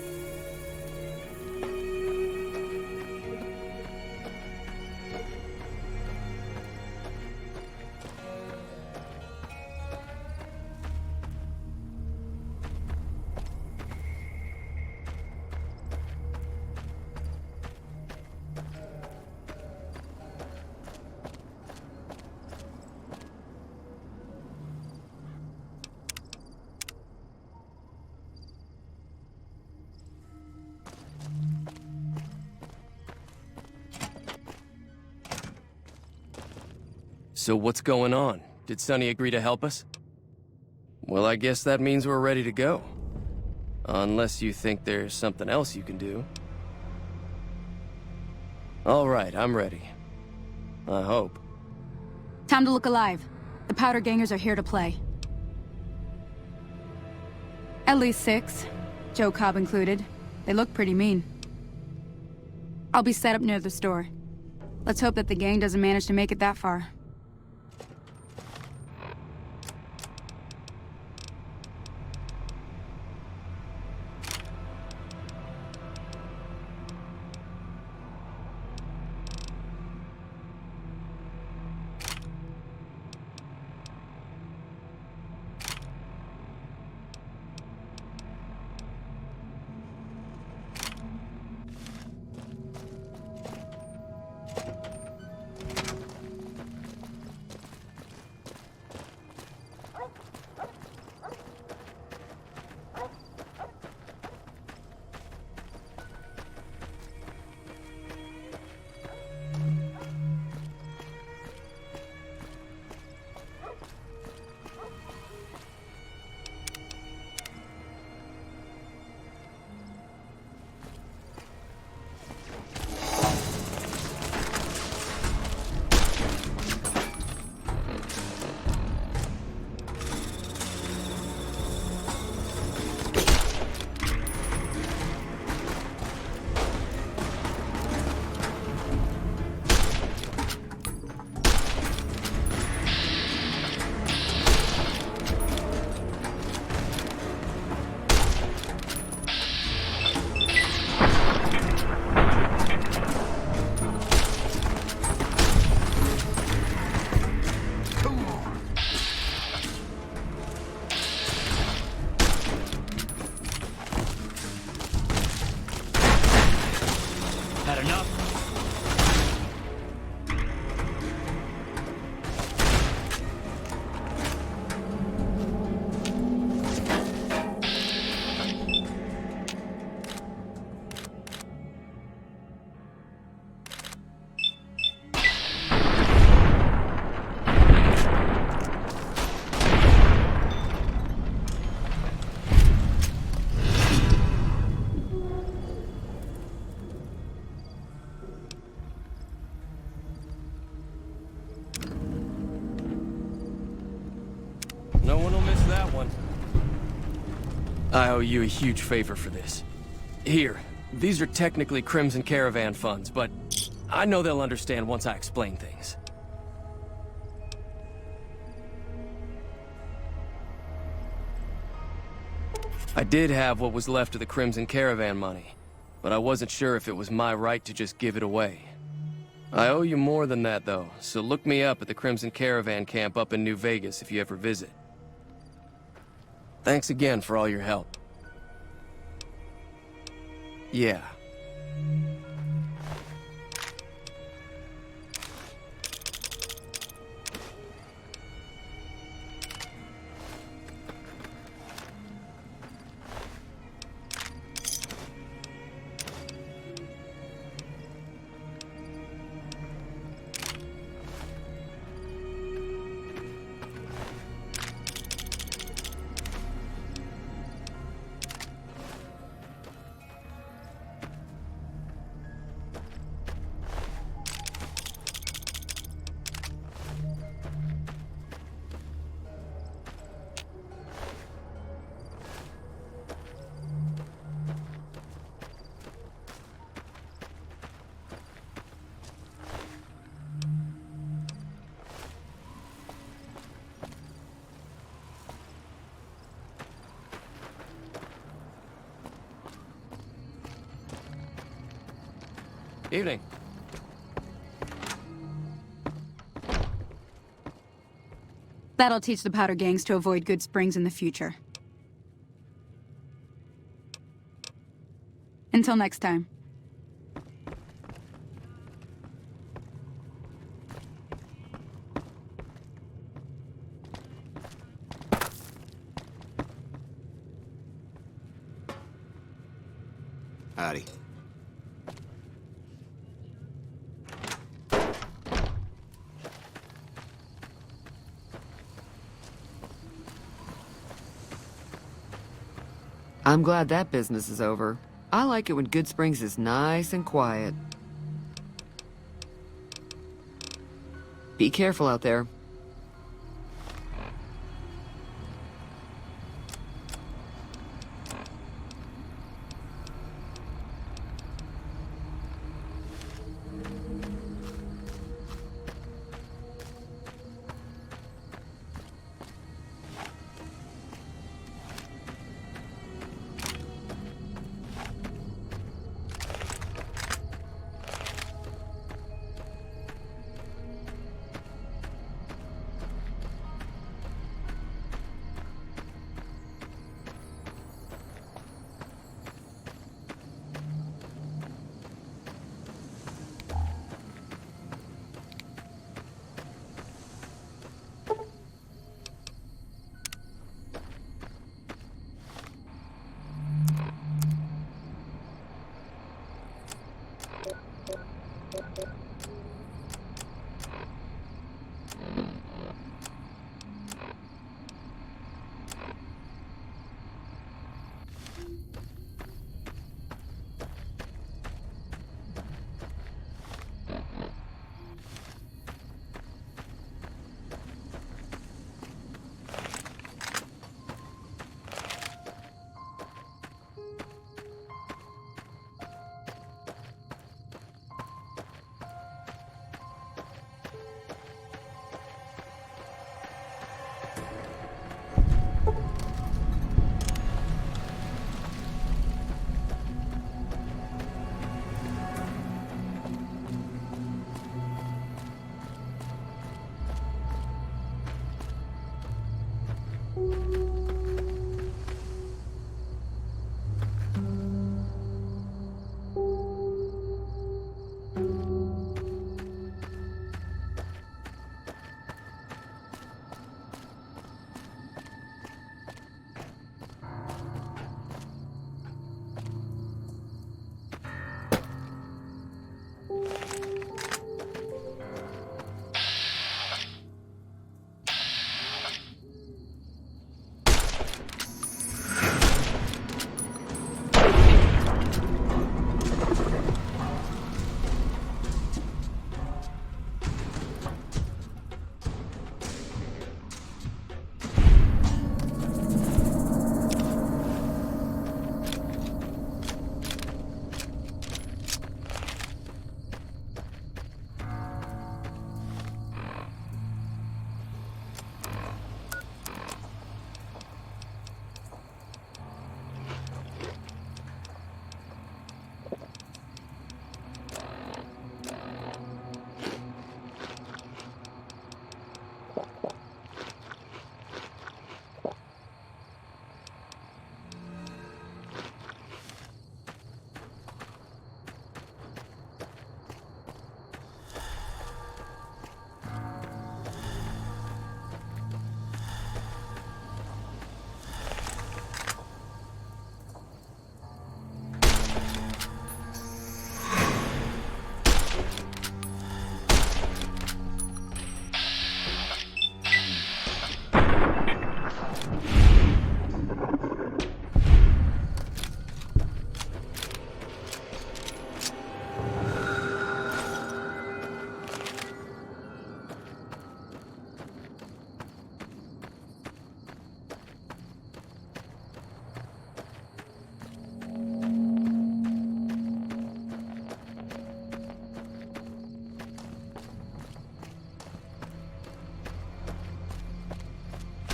So what's going on? Did Sonny agree to help us? Well, I guess that means we're ready to go. Unless you think there's something else you can do. All right, I'm ready. I hope. Time to look alive. The powder gangers are here to play. At least 6, Joe Cobb included. They look pretty mean. I'll be set up near the store. Let's hope that the gang doesn't manage to make it that far. got one. I owe you a huge favor for this. Here, these are technically Crimson Caravan funds, but I know they'll understand once I explain things. I did have what was left of the Crimson Caravan money, but I wasn't sure if it was my right to just give it away. I owe you more than that, though, so look me up at the Crimson Caravan camp up in New Vegas if you ever visit. Thanks again for all your help. Yeah. Evening. That'll teach the powder gangs to avoid Goodsprings in the future. Until next time. Howdy. I'm glad that business is over. I like it when Goodsprings is nice and quiet. Be careful out there.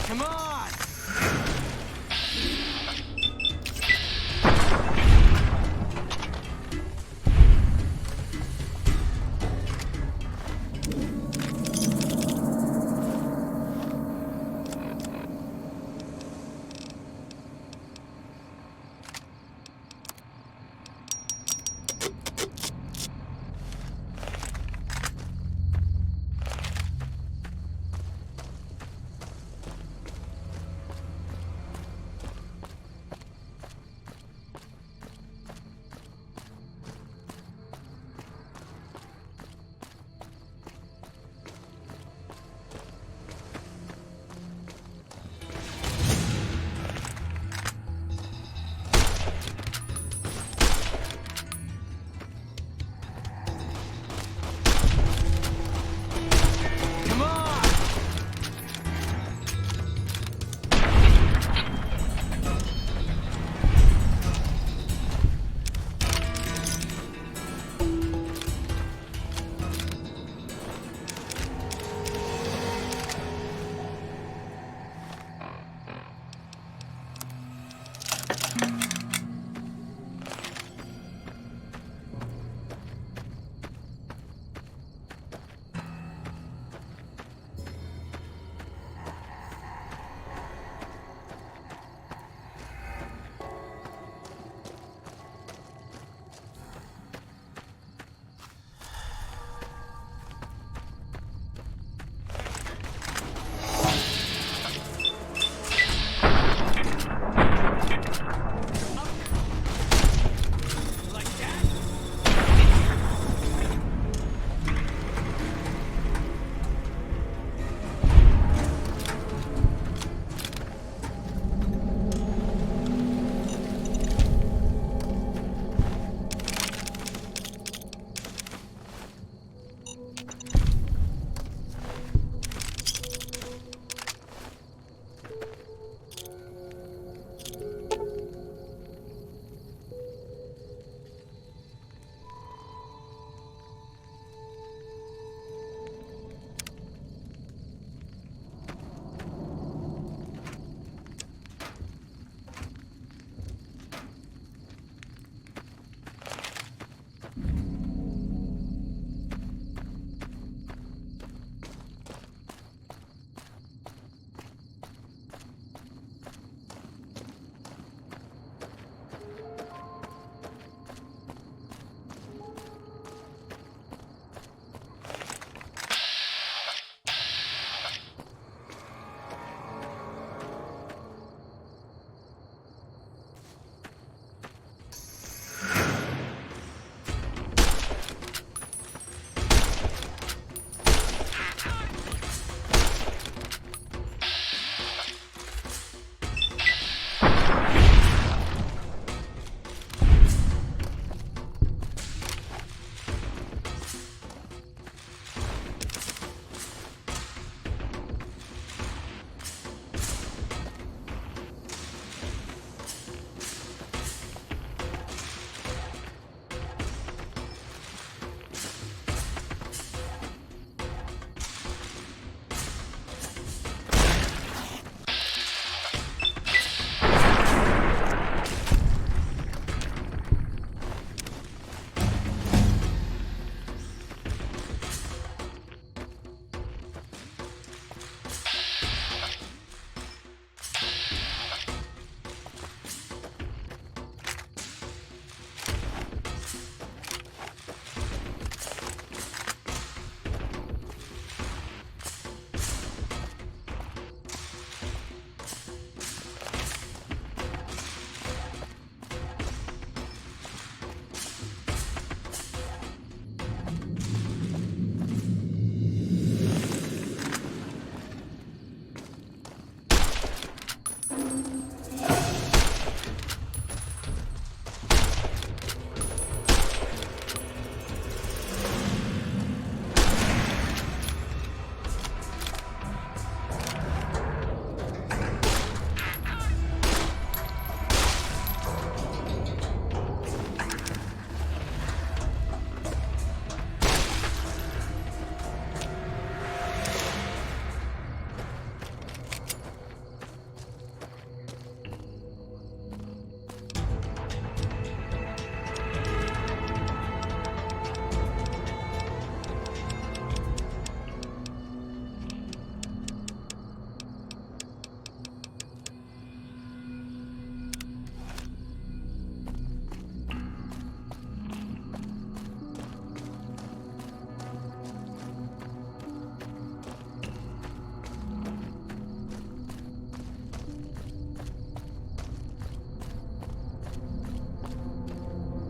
Come on!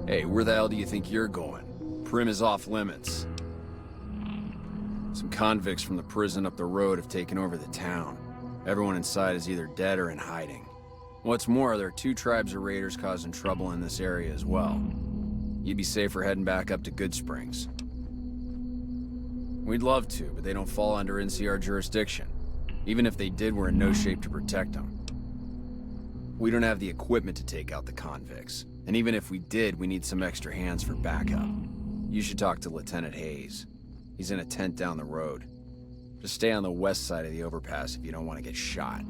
Hey, where the hell do you think you're going? Prim is off limits. Some convicts from the prison up the road have taken over the town. Everyone inside is either dead or in hiding. What's more, there are 2 tribes of raiders causing trouble in this area as well. You'd be safer heading back up to Goodsprings. We'd love to, but they don't fall under NCR jurisdiction. Even if they did, we're in no shape to protect them. We don't have the equipment to take out the convicts. And even if we did, we need some extra hands for backup. You should talk to Lieutenant Hayes. He's in a tent down the road. Just stay on the west side of the overpass if you don't want to get shot.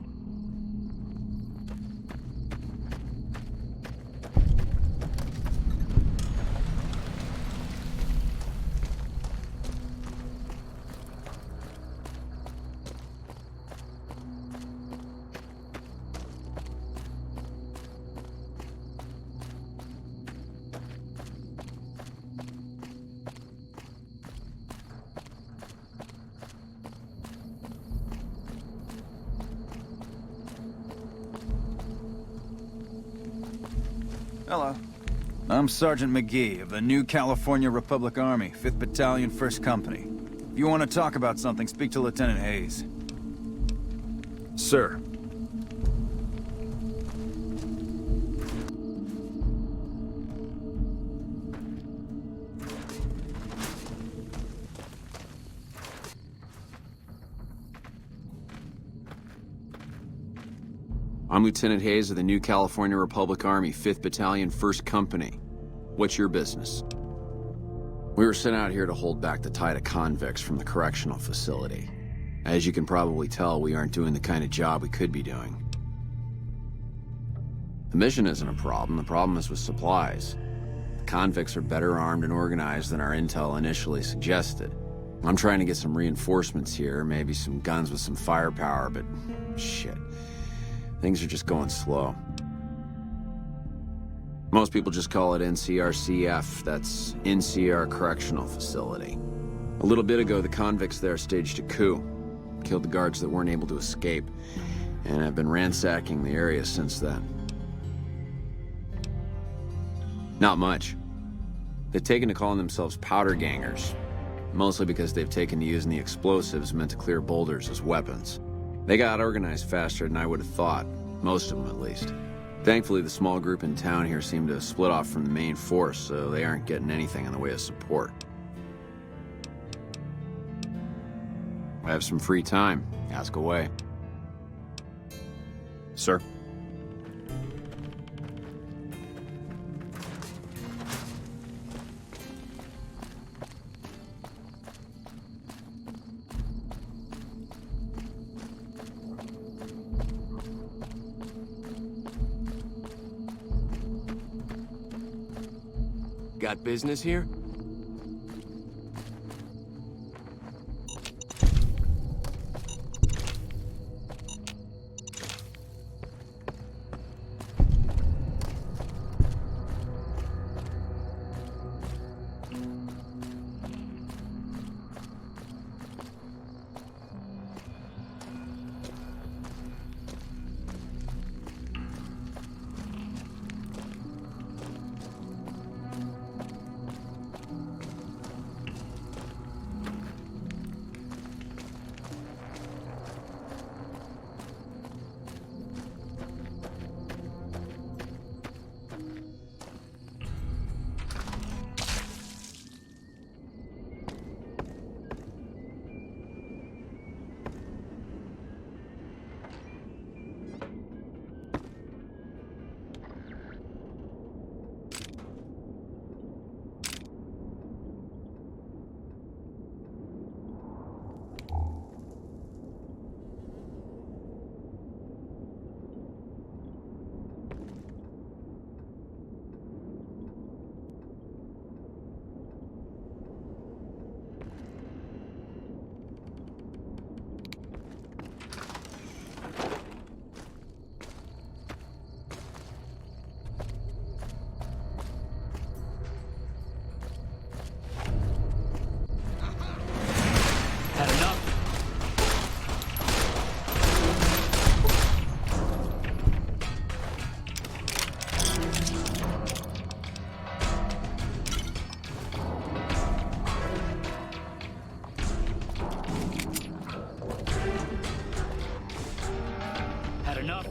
Hello. I'm Sergeant McGee of the New California Republic Army, 5th Battalion, 1st Company. If you want to talk about something, speak to Lieutenant Hayes. Sir. I'm Lieutenant Hayes of the New California Republic Army, 5th Battalion, 1st Company. What's your business? We were sent out here to hold back the tide of convicts from the correctional facility. As you can probably tell, we aren't doing the kind of job we could be doing. The mission isn't a problem. The problem is with supplies. The convicts are better armed and organized than our intel initially suggested. I'm trying to get some reinforcements here, maybe some guns with some firepower, but shit. Things are just going slow. Most people just call it NCRCF, that's NCR Correctional Facility. A little bit ago, the convicts there staged a coup, killed the guards that weren't able to escape, and have been ransacking the area since then. Not much. They've taken to calling themselves powder gangers, mostly because they've taken to using the explosives meant to clear boulders as weapons. They got organized faster than I would have thought, most of them at least. Thankfully, the small group in town here seem to have split off from the main force, so they aren't getting anything in the way of support. I have some free time. Ask away. Sir? Got business here? enough.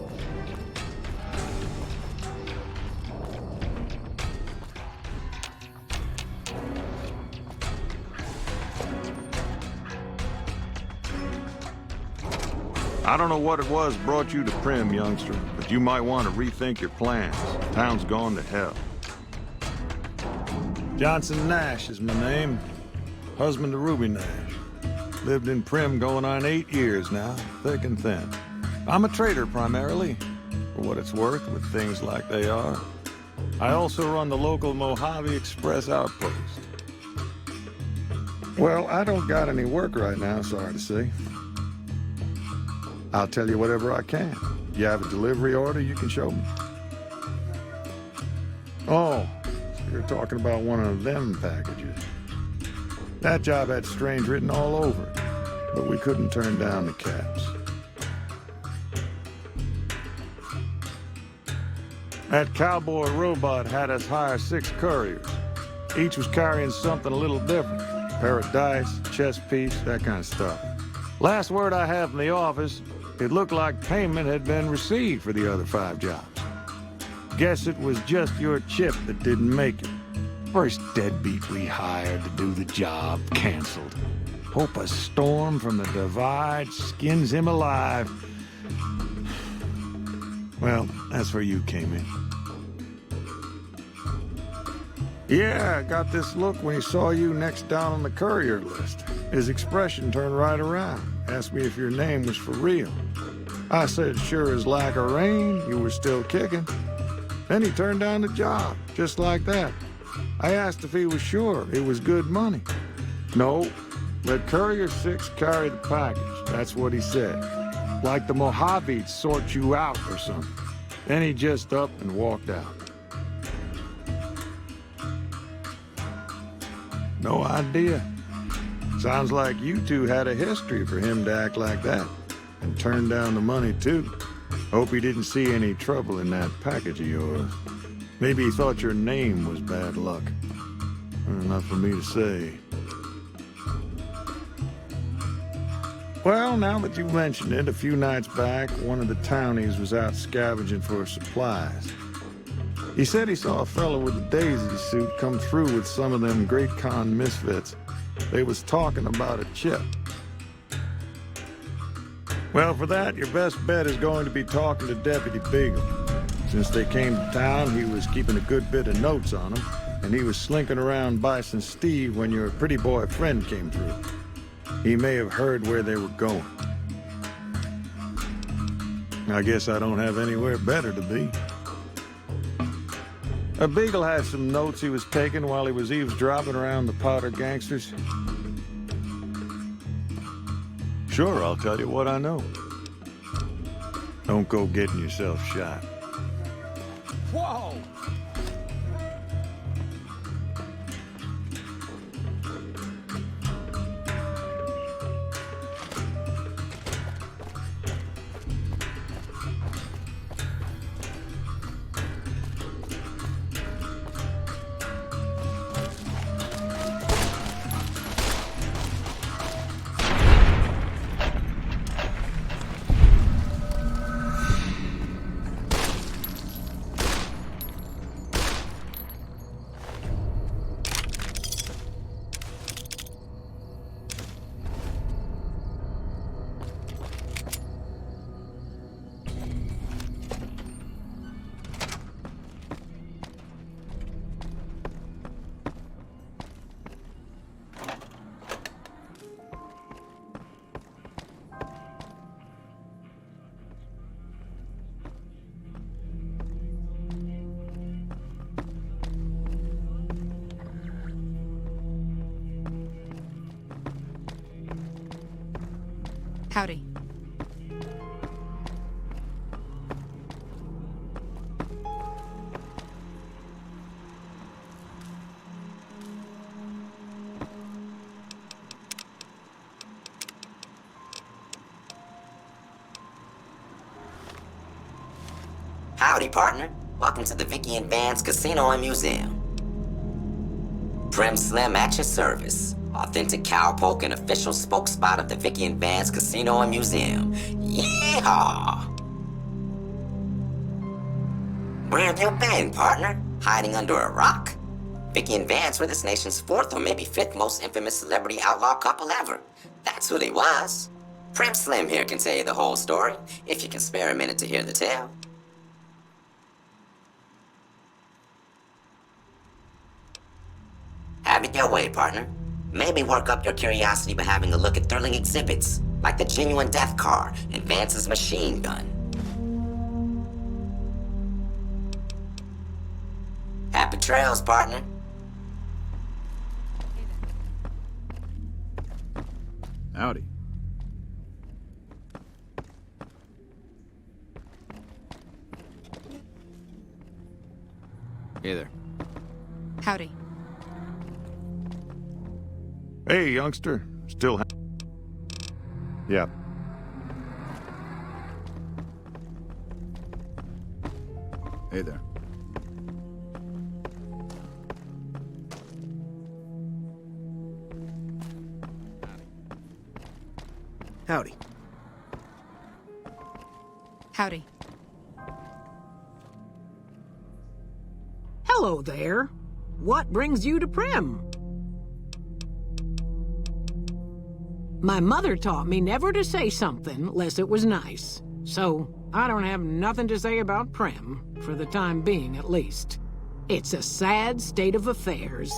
I don't know what it was brought you to Prim, youngster, but you might want to rethink your plans. Town's gone to hell. Johnson Nash is my name. Husband to Ruby Nash. Lived in Prim going on 8 years now, thick and thin. I'm a trader primarily, for what it's worth with things like they are. I also run the local Mojave Express outpost. Well, I don't got any work right now, sorry to say. I'll tell you whatever I can. You have a delivery order you can show me? Oh, so you're talking about one of them packages. That job had strange written all over it, but we couldn't turn down the caps. That cowboy robot had us hire 6 couriers. Each was carrying something a little different. Pair of dice, chess piece, that kind of stuff. Last word I have from the office, it looked like payment had been received for the other 5 jobs. Guess it was just your chip that didn't make it. First deadbeat we hired to do the job canceled. Hope a storm from the divide skins him alive. Well, that's where you came in. Yeah, I got this look when he saw you next down on the courier list. His expression turned right around. Asked me if your name was for real. I said, sure as lack of rain, you were still kicking. Then he turned down the job, just like that. I asked if he was sure it was good money. No, let Courier 6 carry the package. That's what he said. Like the Mojave'd sort you out or something. Then he just up and walked out. No idea. Sounds like you two had a history for him to act like that. And turn down the money, too. Hope he didn't see any trouble in that package of yours. Maybe he thought your name was bad luck. Enough for me to say. Well, now that you mentioned it, a few nights back, one of the townies was out scavenging for supplies. He said he saw a fellow with a daisy suit come through with some of them Great Con misfits. They was talking about a chip. Well, for that, your best bet is going to be talking to Deputy Beagle. Since they came to town, he was keeping a good bit of notes on them, and he was slinking around Bison Steve when your pretty boy friend came through. He may have heard where they were going. I guess I don't have anywhere better to be. Beagle had some notes he was taking while he was eavesdropping around the powder gangsters. Sure, I'll tell you what I know. Don't go getting yourself shot. Whoa! Howdy. Howdy, partner. Welcome to the Vicky and Vance Casino and Museum. Prim Slim at your service. Authentic cowpoke and official spokesspot of the Vicky and Vance Casino and Museum. Yeehaw! Where have you been, partner? Hiding under a rock? Vicky and Vance were this nation's fourth or maybe fifth most infamous celebrity outlaw couple ever. That's who they was. Prim Slim here can tell you the whole story, if you can spare a minute to hear the tale. Have it your way, partner. Maybe work up your curiosity by having a look at thrilling exhibits, like the genuine death car and Vance's machine gun. Happy trails, partner. Howdy. Hey there. Howdy. Hey, youngster. Still Yeah. Hey there. Howdy. Howdy. Hello there. What brings you to Prim? My mother taught me never to say something unless it was nice. So, I don't have nothing to say about Prim, for the time being at least. It's a sad state of affairs.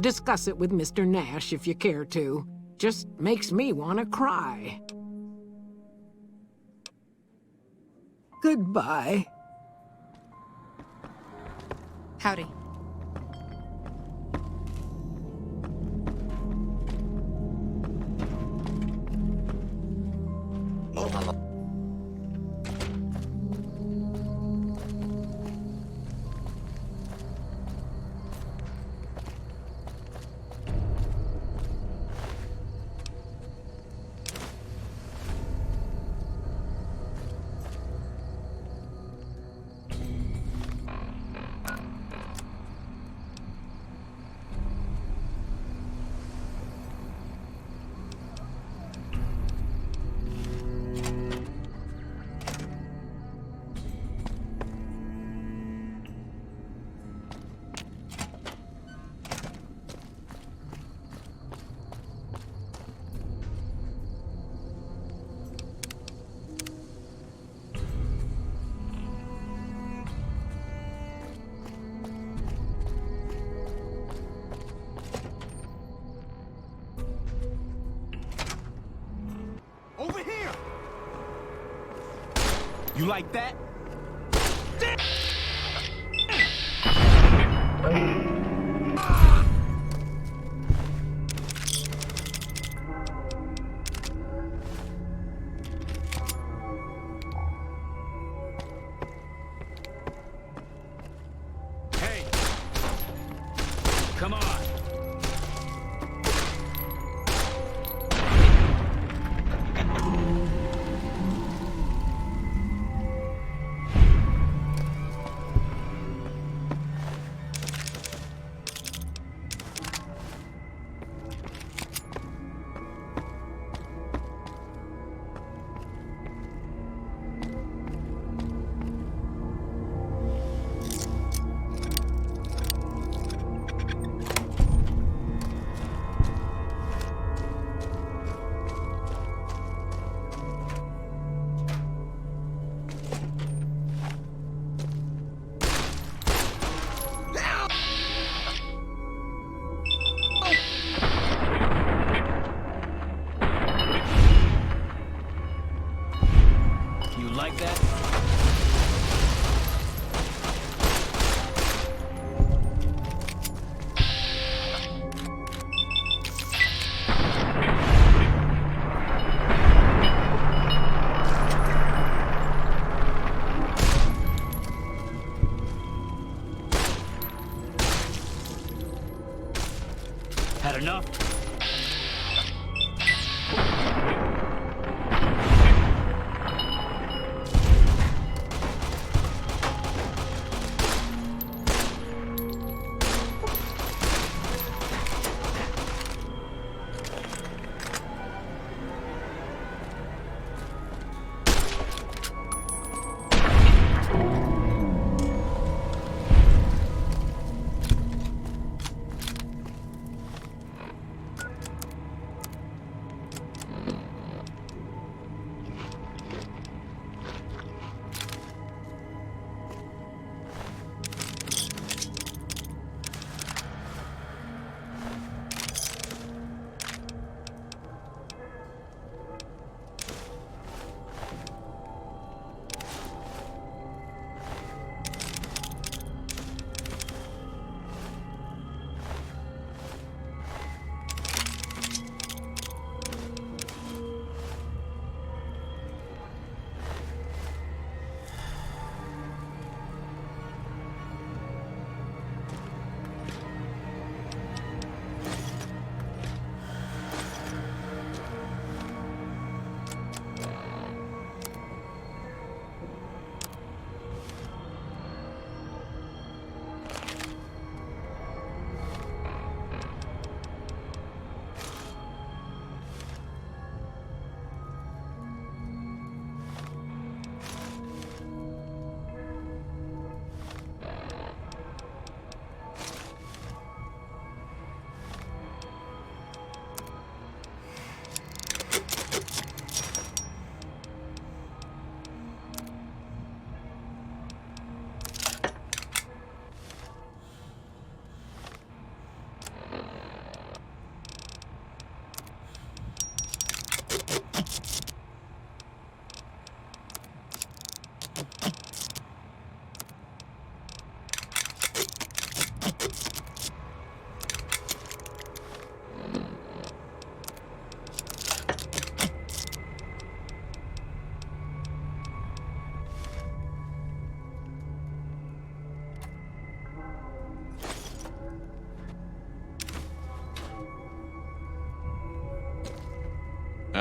Discuss it with Mr. Nash if you care to. Just makes me want to cry. Goodbye. Howdy. Over here! You like that? Hey! Come on! Like that? Had enough?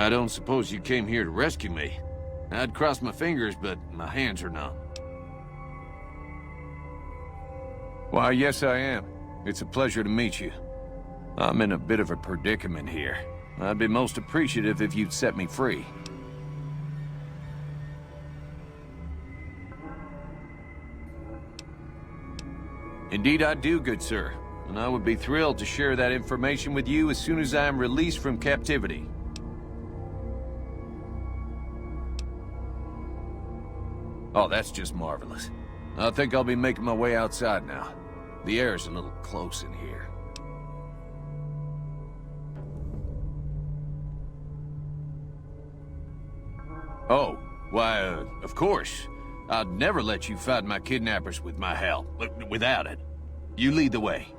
I don't suppose you came here to rescue me. I'd cross my fingers, but my hands are numb. Why, yes I am. It's a pleasure to meet you. I'm in a bit of a predicament here. I'd be most appreciative if you'd set me free. Indeed I do, good sir. And I would be thrilled to share that information with you as soon as I am released from captivity. Oh, that's just marvelous. I think I'll be making my way outside now. The air's a little close in here. Oh, why, of course. I'd never let you fight my kidnappers with my help, but without it. You lead the way.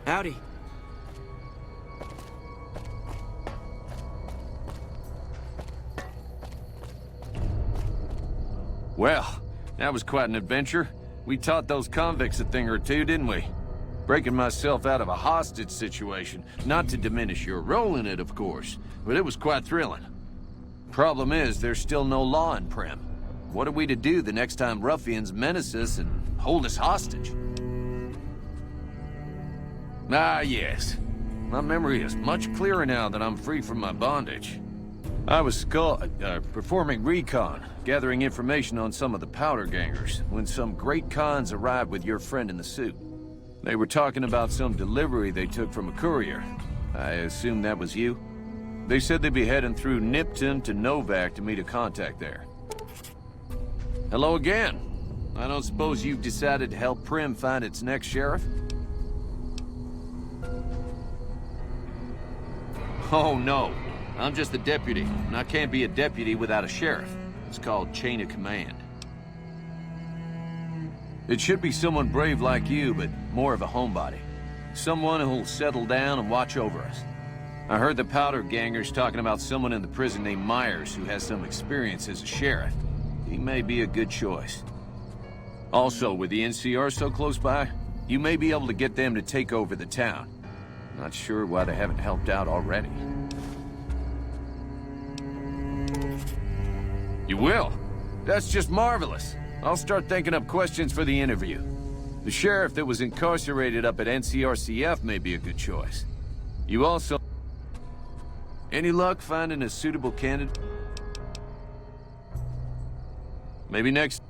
Howdy. Well, that was quite an adventure. We taught those convicts a thing or two, didn't we? Breaking myself out of a hostage situation. Not to diminish your role in it, of course, but it was quite thrilling. Problem is, there's still no law in Prim. What are we to do the next time ruffians menace us and hold us hostage? Ah, yes. My memory is much clearer now that I'm free from my bondage. I was performing recon, gathering information on some of the powder gangers, when some great cons arrived with your friend in the suit. They were talking about some delivery they took from a courier. I assume that was you? They said they'd be heading through Nipton to Novac to meet a contact there. Hello again. I don't suppose you've decided to help Prim find its next sheriff? Oh, no. I'm just the deputy, and I can't be a deputy without a sheriff. It's called chain of command. It should be someone brave like you, but more of a homebody. Someone who'll settle down and watch over us. I heard the powder gangers talking about someone in the prison named Myers who has some experience as a sheriff. He may be a good choice. Also, with the NCR so close by, you may be able to get them to take over the town. Not sure why they haven't helped out already. You will? That's just marvelous. I'll start thinking up questions for the interview. The sheriff that was incarcerated up at NCRCF may be a good choice. You also... Any luck finding a suitable candidate? Maybe next...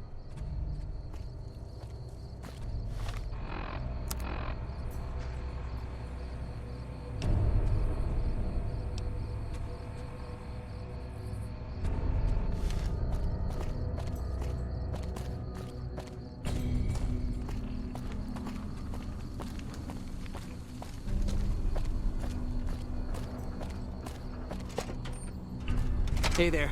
Hey there.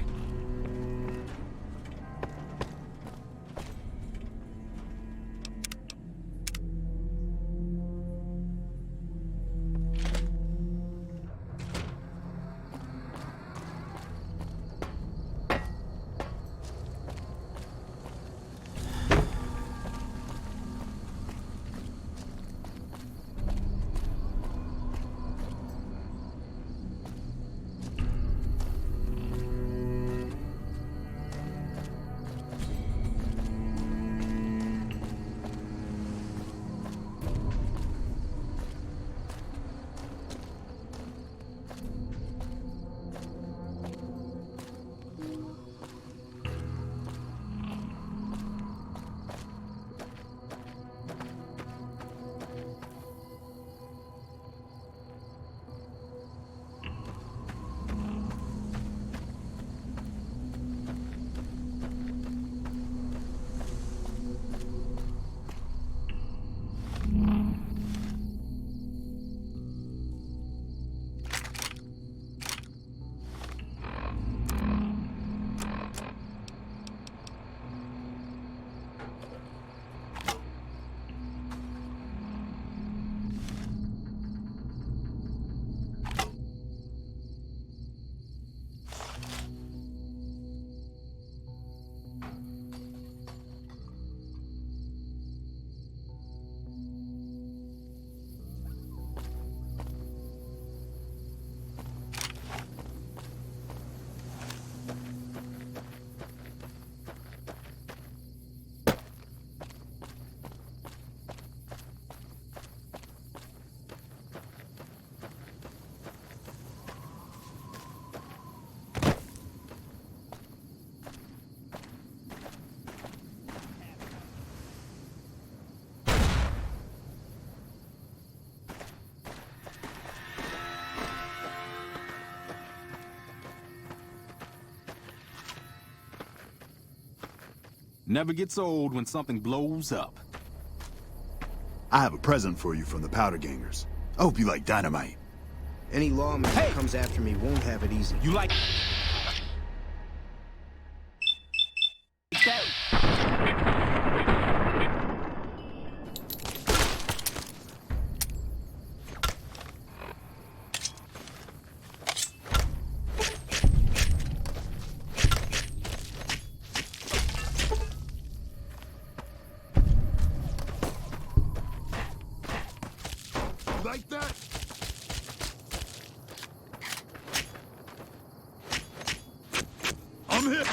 Never gets old when something blows up. I have a present for you from the Powder Gangers. I hope you like dynamite. Any lawman who comes after me won't have it easy. You like that? Like that? I'm hit.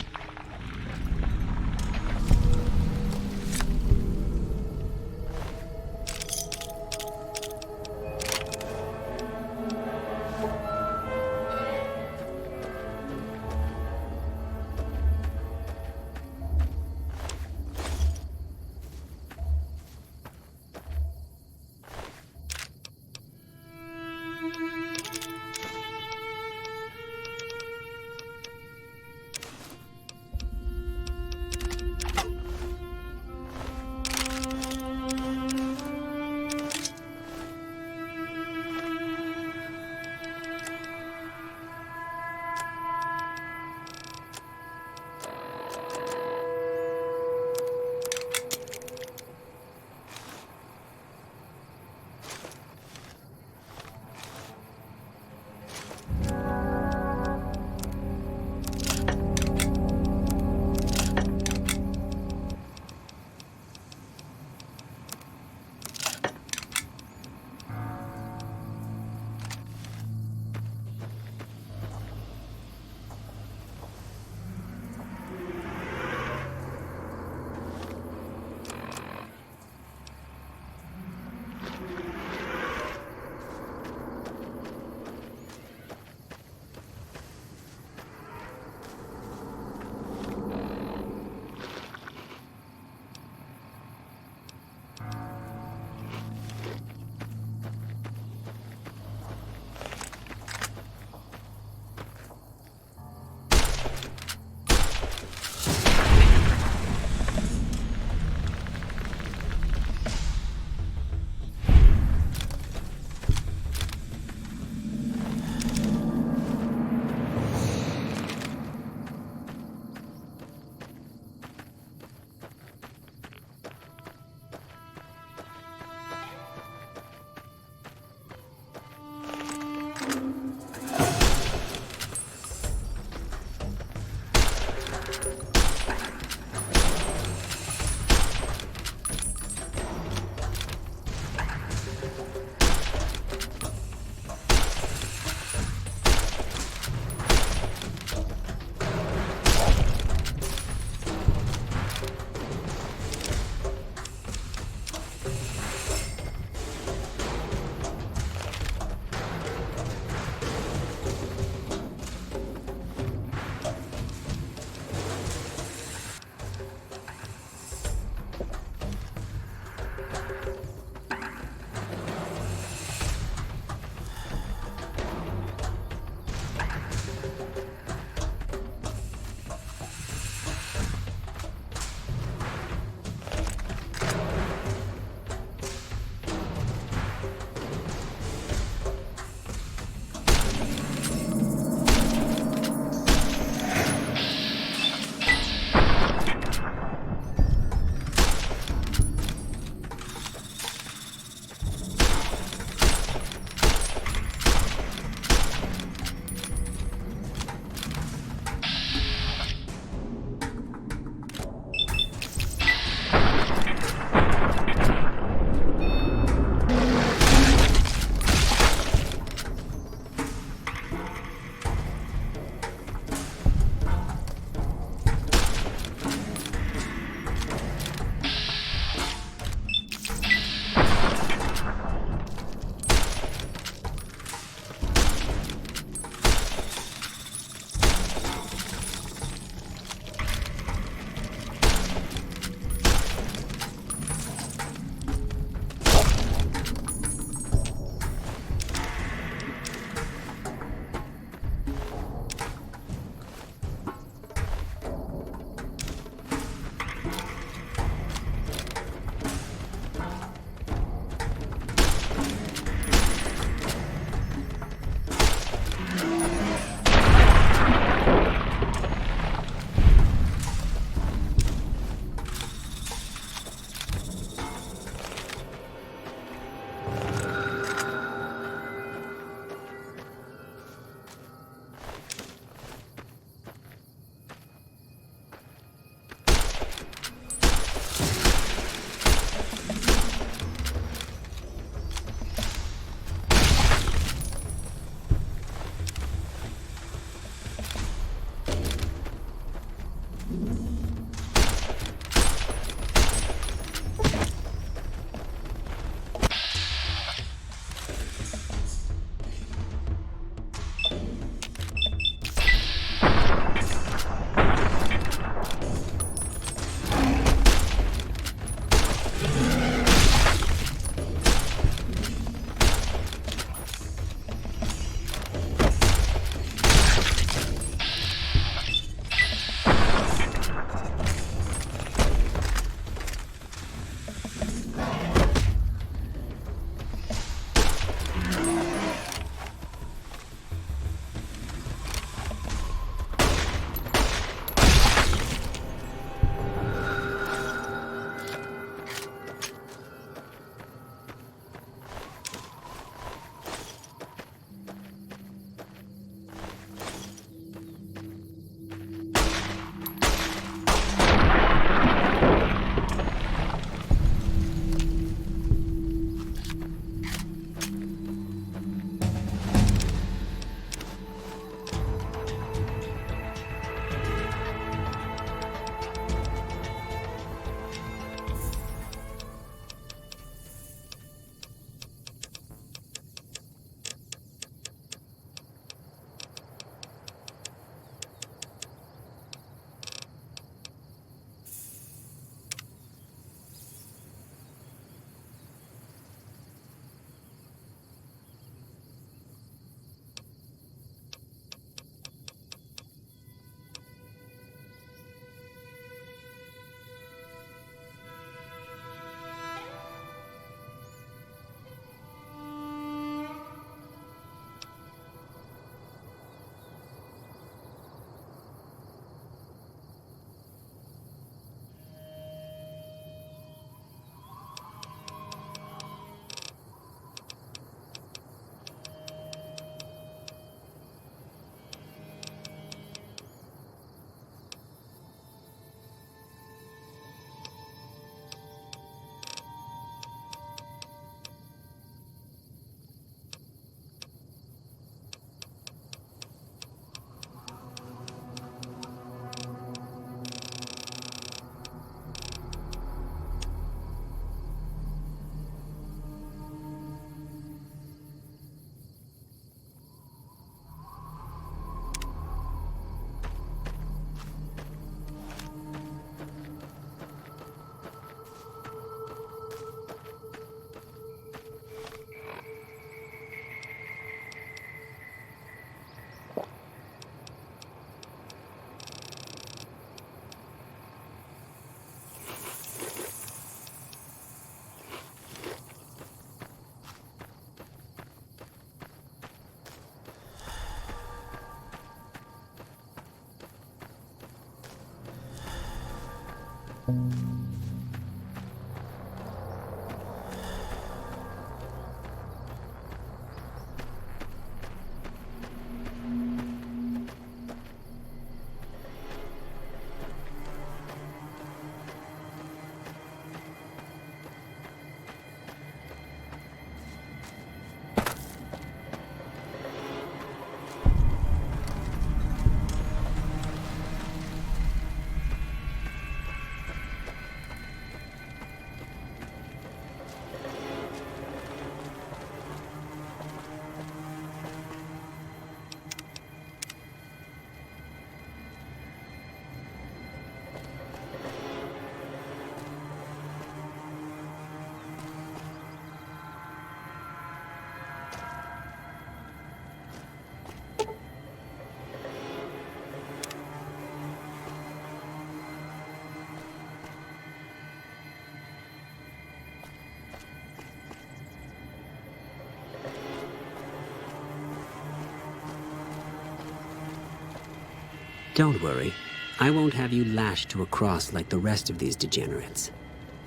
Don't worry. I won't have you lashed to a cross like the rest of these degenerates.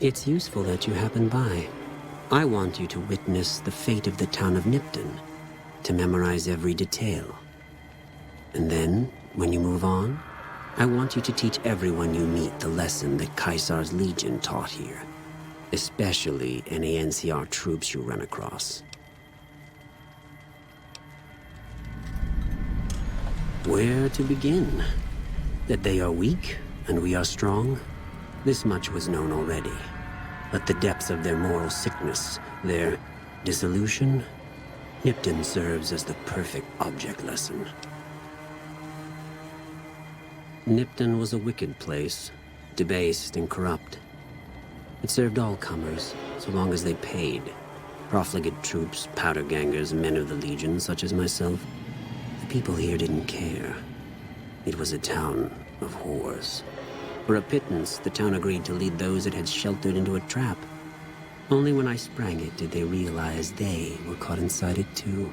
It's useful that you happen by. I want you to witness the fate of the town of Nipton, to memorize every detail. And then, when you move on, I want you to teach everyone you meet the lesson that Caesar's Legion taught here, especially any NCR troops you run across. Where to begin? That they are weak and we are strong? This much was known already. But the depths of their moral sickness, their dissolution, Nipton serves as the perfect object lesson. Nipton was a wicked place, debased and corrupt. It served all comers, so long as they paid. Profligate troops, powder gangers, men of the Legion, such as myself. The people here didn't care. It was a town of whores. For a pittance, the town agreed to lead those it had sheltered into a trap. Only when I sprang it did they realize they were caught inside it too.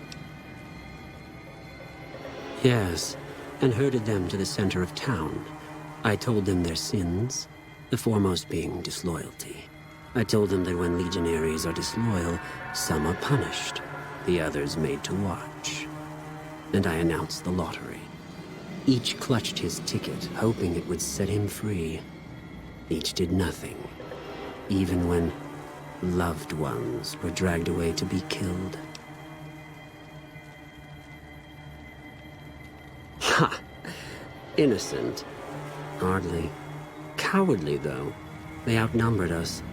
Yes, and herded them to the center of town. I told them their sins, the foremost being disloyalty. I told them that when legionaries are disloyal, some are punished, the others made to watch. And I announced the lottery. Each clutched his ticket, hoping it would set him free. Each did nothing, even when loved ones were dragged away to be killed. Ha! Innocent. Hardly. Cowardly, though. They outnumbered us,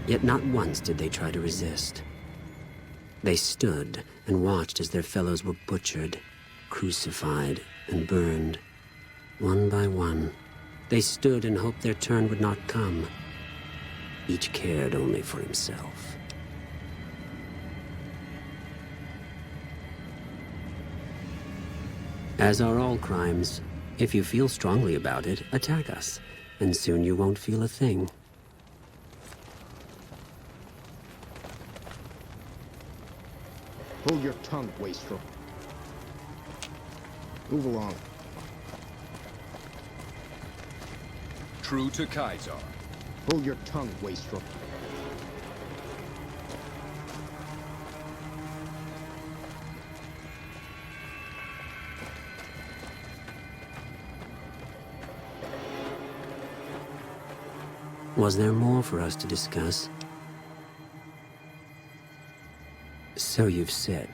yet not once did they try to resist. They stood and watched as their fellows were butchered, crucified, and burned. One by one, they stood and hoped their turn would not come. Each cared only for himself. As are all crimes, if you feel strongly about it, attack us, and soon you won't feel a thing. Hold your tongue, wastrel. Move along. True to Kaiser. Hold your tongue, wastrel. Was there more for us to discuss? So you've said.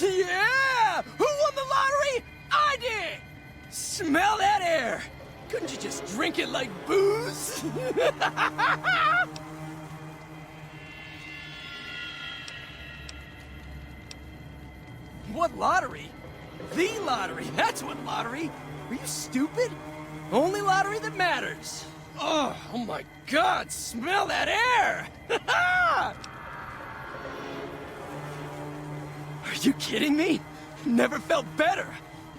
Yeah! Who won the lottery? I did! Smell that air! Couldn't you just drink it like booze? What lottery? The lottery, that's what lottery! Are you stupid? Only lottery that matters. Oh my God, smell that air! Are you kidding me? Never felt better.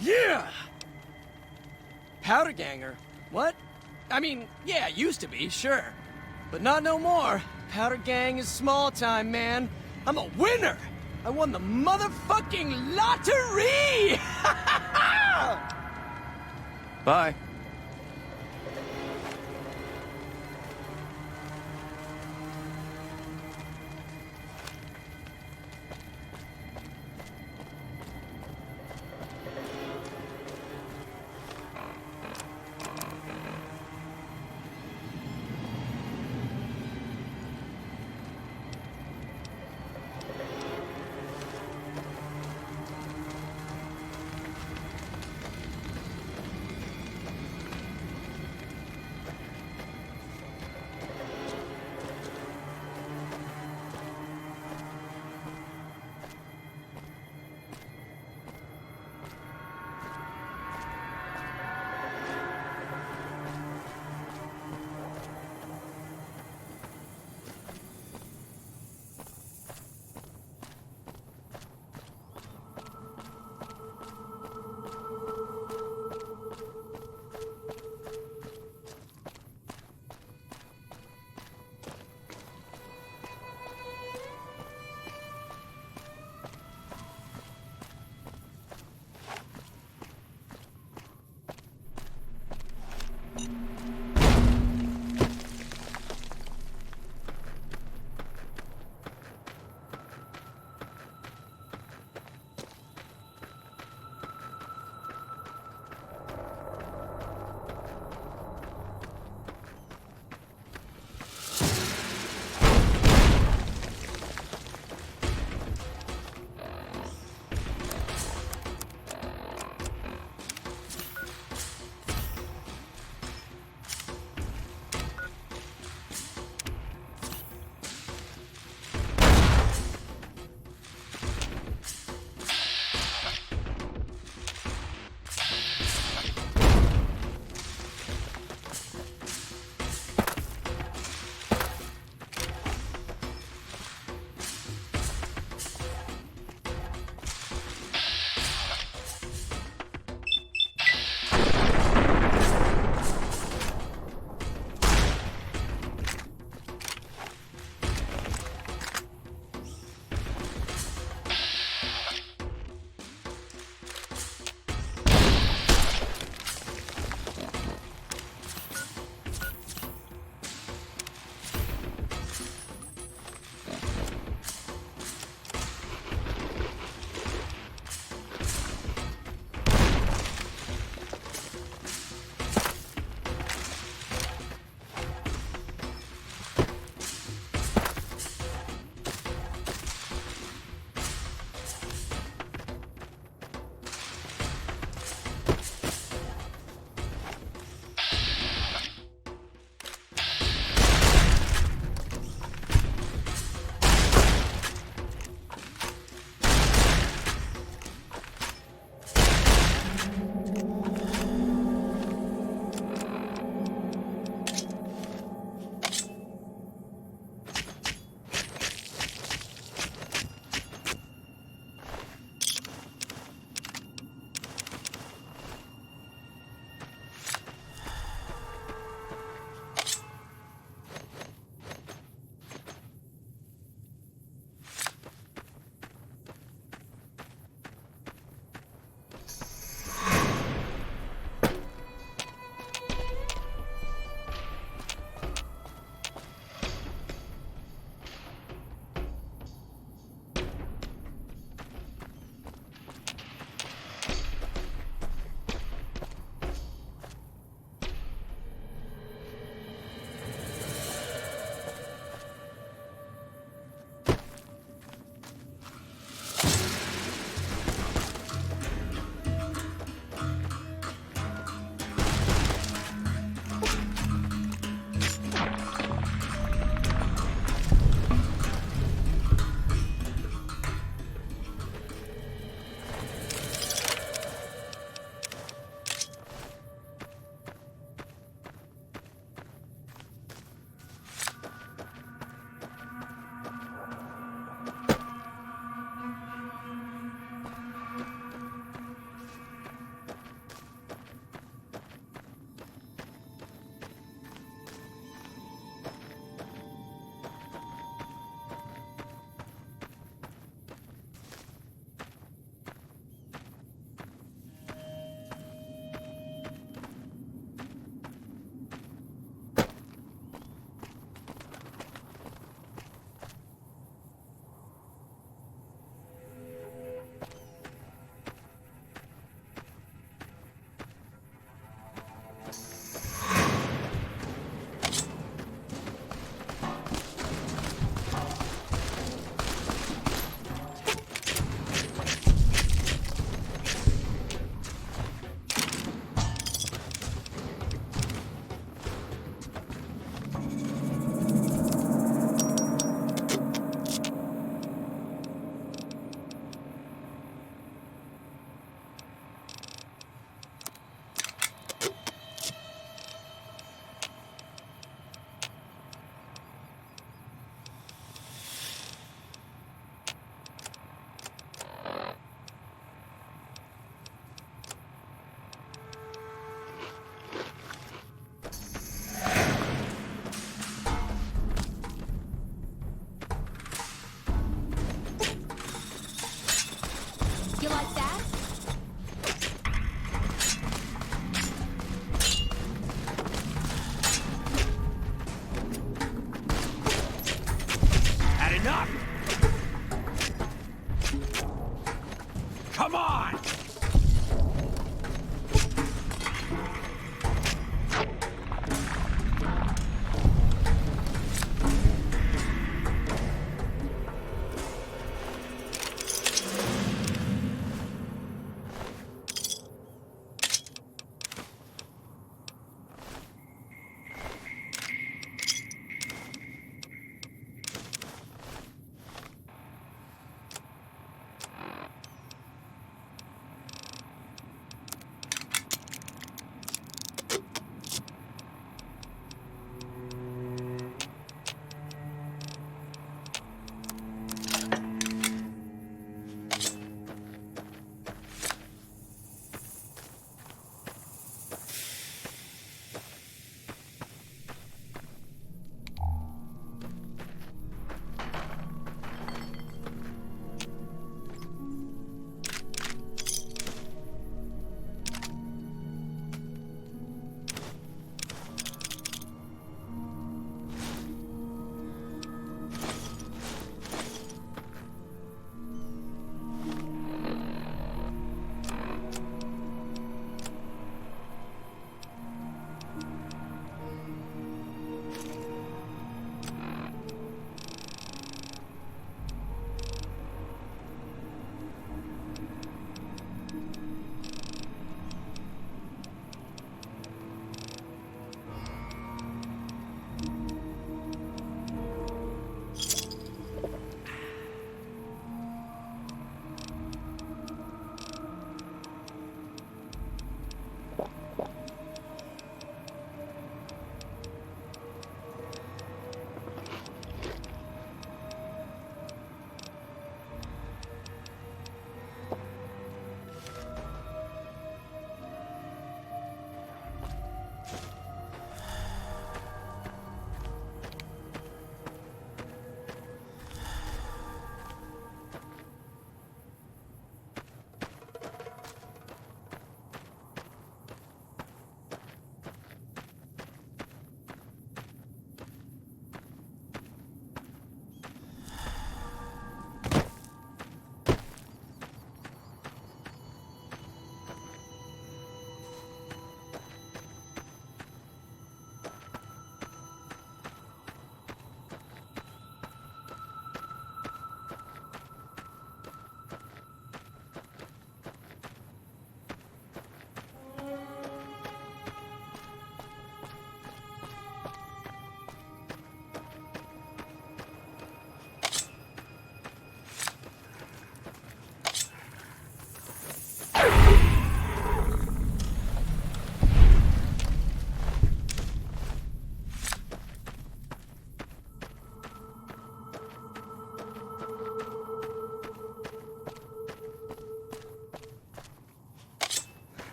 Yeah! Powder ganger? What? I mean, yeah, used to be, sure. But not no more. Powder gang is small time, man. I'm a winner! I won the motherfucking lottery! Bye. enough! Come on!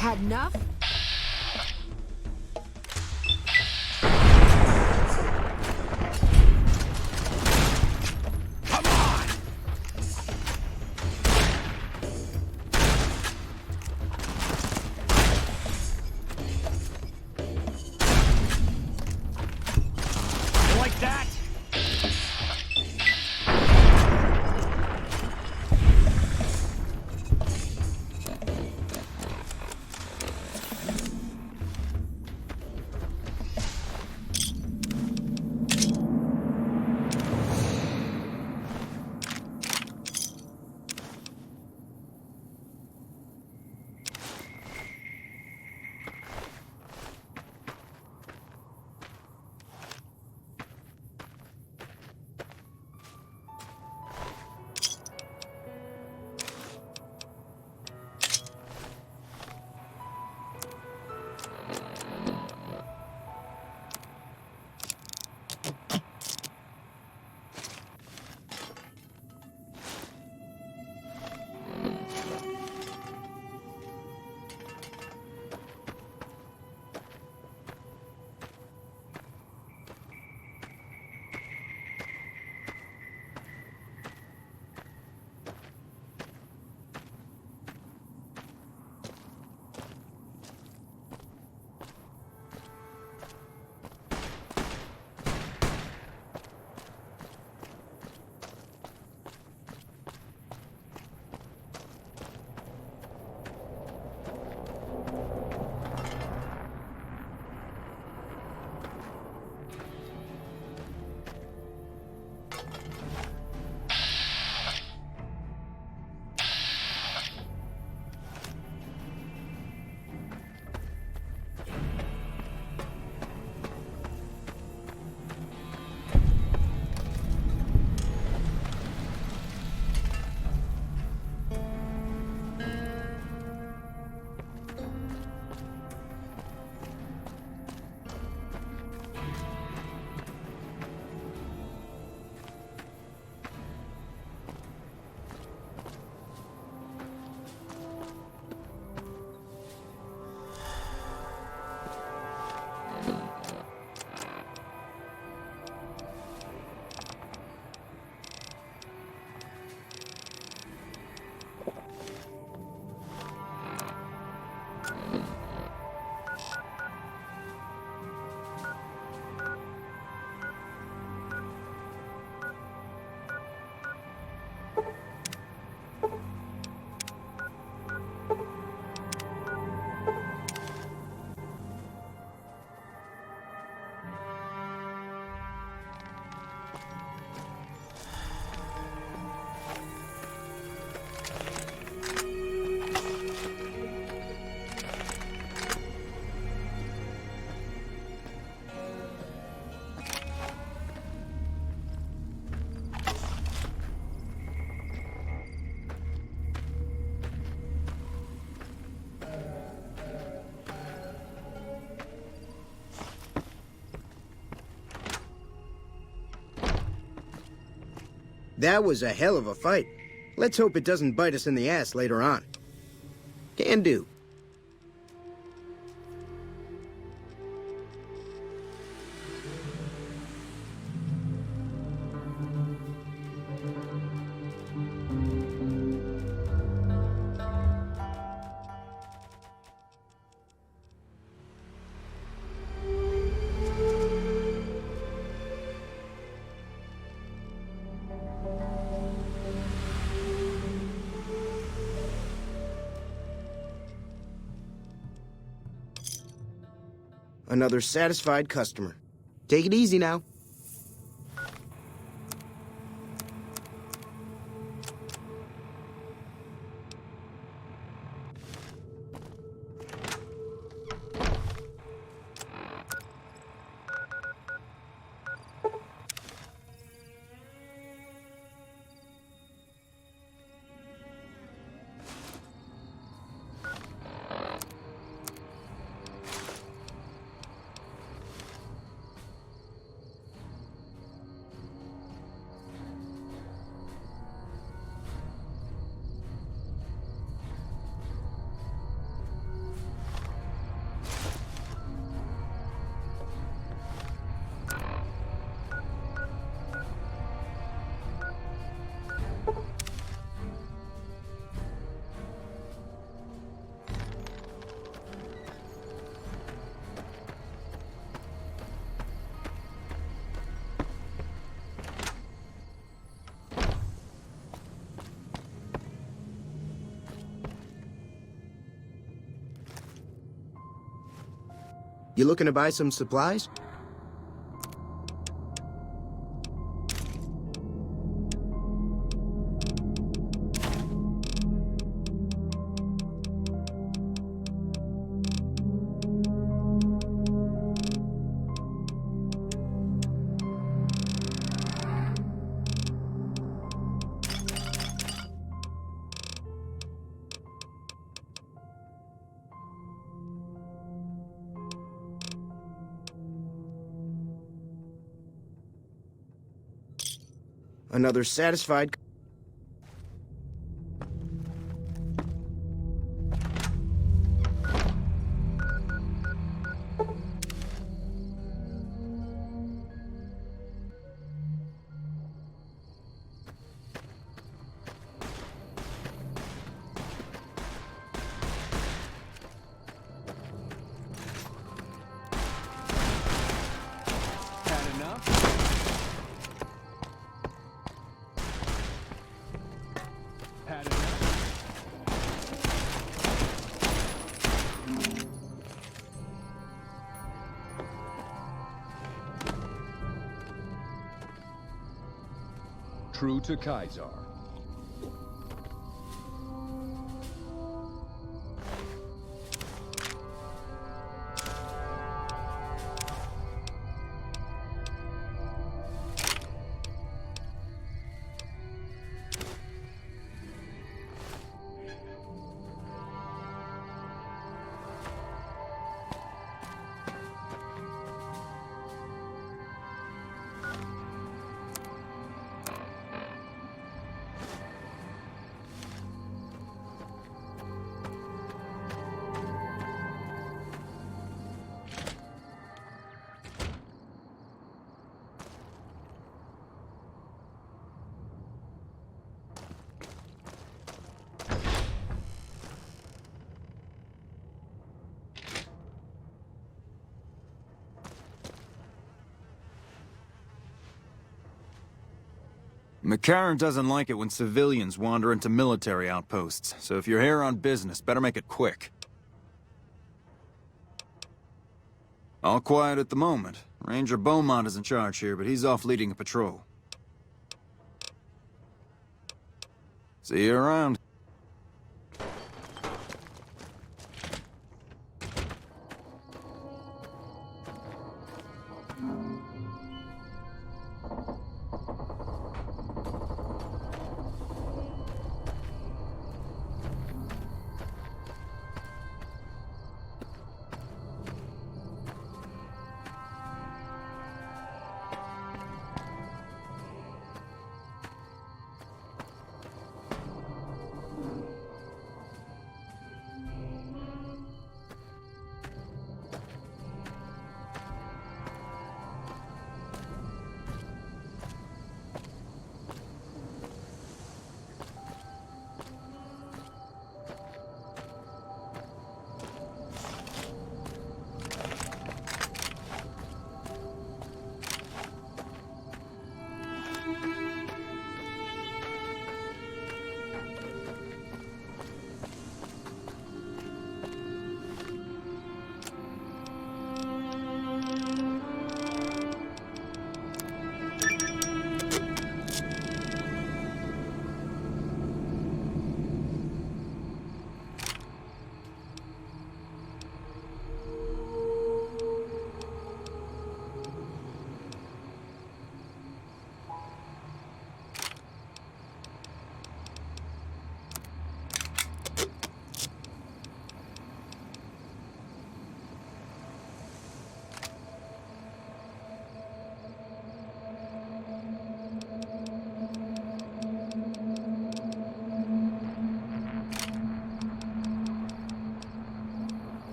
Had enough? That was a hell of a fight. Let's hope it doesn't bite us in the ass later on. Can do. Another satisfied customer. Take it easy now. You looking to buy some supplies? Another satisfied... True to Kaiser. McCarran doesn't like it when civilians wander into military outposts, so if you're here on business, better make it quick. All quiet at the moment. Ranger Beaumont is in charge here, but he's off leading a patrol. See you around.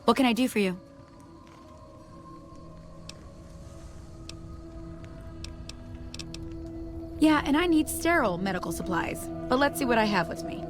What can I do for you? Yeah, and I need sterile medical supplies. But let's see what I have with me.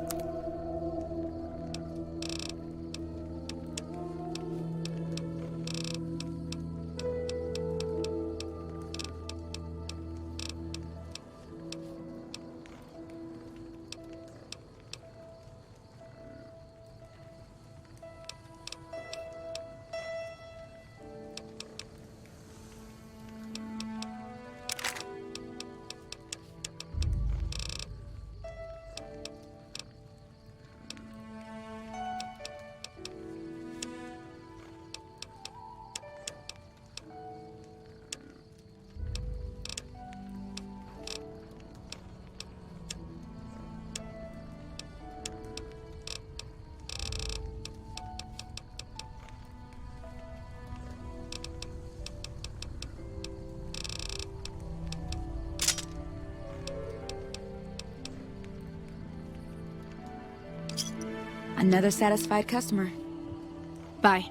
Another satisfied customer. Bye.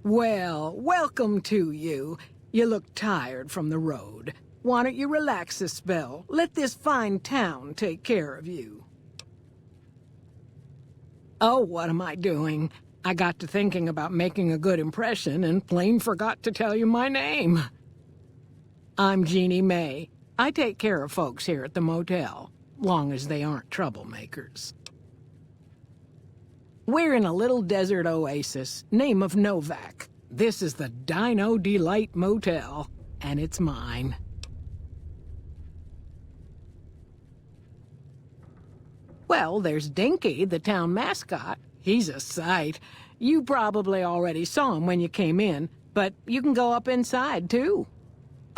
Well, welcome to you. You look tired from the road. Why don't you relax a spell? Let this fine town take care of you. Oh, what am I doing? I got to thinking about making a good impression and plain forgot to tell you my name. I'm Jeannie May. I take care of folks here at the motel, long as they aren't troublemakers. We're in a little desert oasis, name of Novac. This is the Dino Delight Motel, and it's mine. Well, there's Dinky, the town mascot. He's a sight. You probably already saw him when you came in, but you can go up inside, too.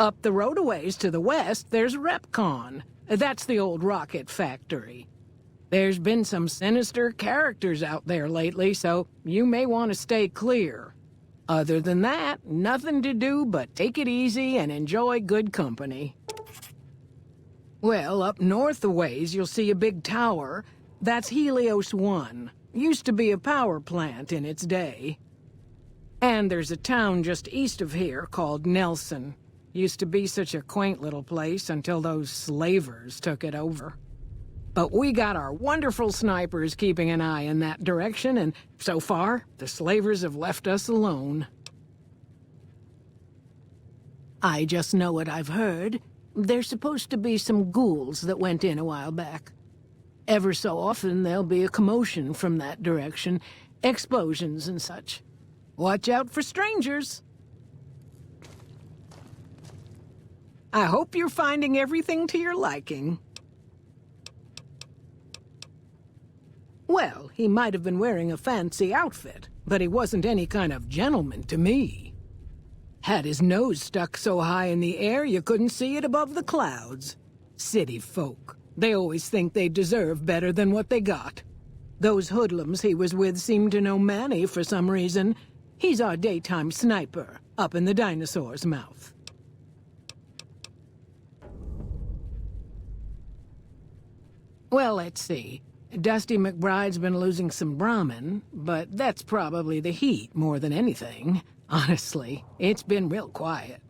Up the road a ways to the west, there's Repcon. That's the old rocket factory. There's been some sinister characters out there lately, so you may want to stay clear. Other than that, nothing to do but take it easy and enjoy good company. Well, up north a ways, you'll see a big tower. That's Helios 1. Used to be a power plant in its day. And there's a town just east of here called Nelson. Used to be such a quaint little place until those slavers took it over. But we got our wonderful snipers keeping an eye in that direction, and so far, the slavers have left us alone. I just know what I've heard. There's supposed to be some ghouls that went in a while back. Ever so often, there'll be a commotion from that direction, explosions and such. Watch out for strangers. I hope you're finding everything to your liking. Well, he might have been wearing a fancy outfit, but he wasn't any kind of gentleman to me. Had his nose stuck so high in the air you couldn't see it above the clouds. City folk. They always think they deserve better than what they got. Those hoodlums he was with seemed to know Manny for some reason. He's our daytime sniper, up in the dinosaur's mouth. Well, let's see. Dusty McBride's been losing some Brahmin, but that's probably the heat more than anything. Honestly, it's been real quiet.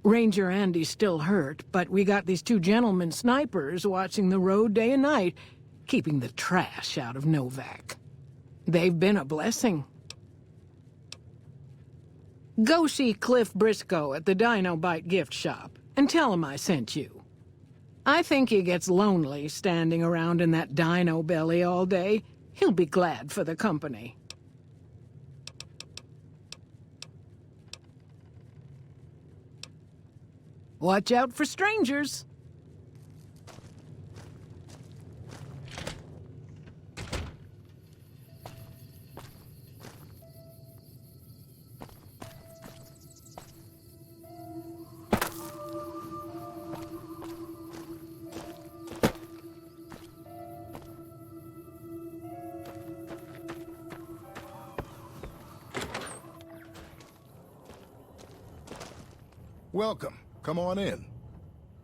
Ranger Andy's still hurt, but we got these two gentlemen snipers watching the road day and night, keeping the trash out of Novac. They've been a blessing. Go see Cliff Briscoe at the Dino Bite gift shop, and tell him I sent you. I think he gets lonely standing around in that dino belly all day. He'll be glad for the company. Watch out for strangers. Welcome. Come on in.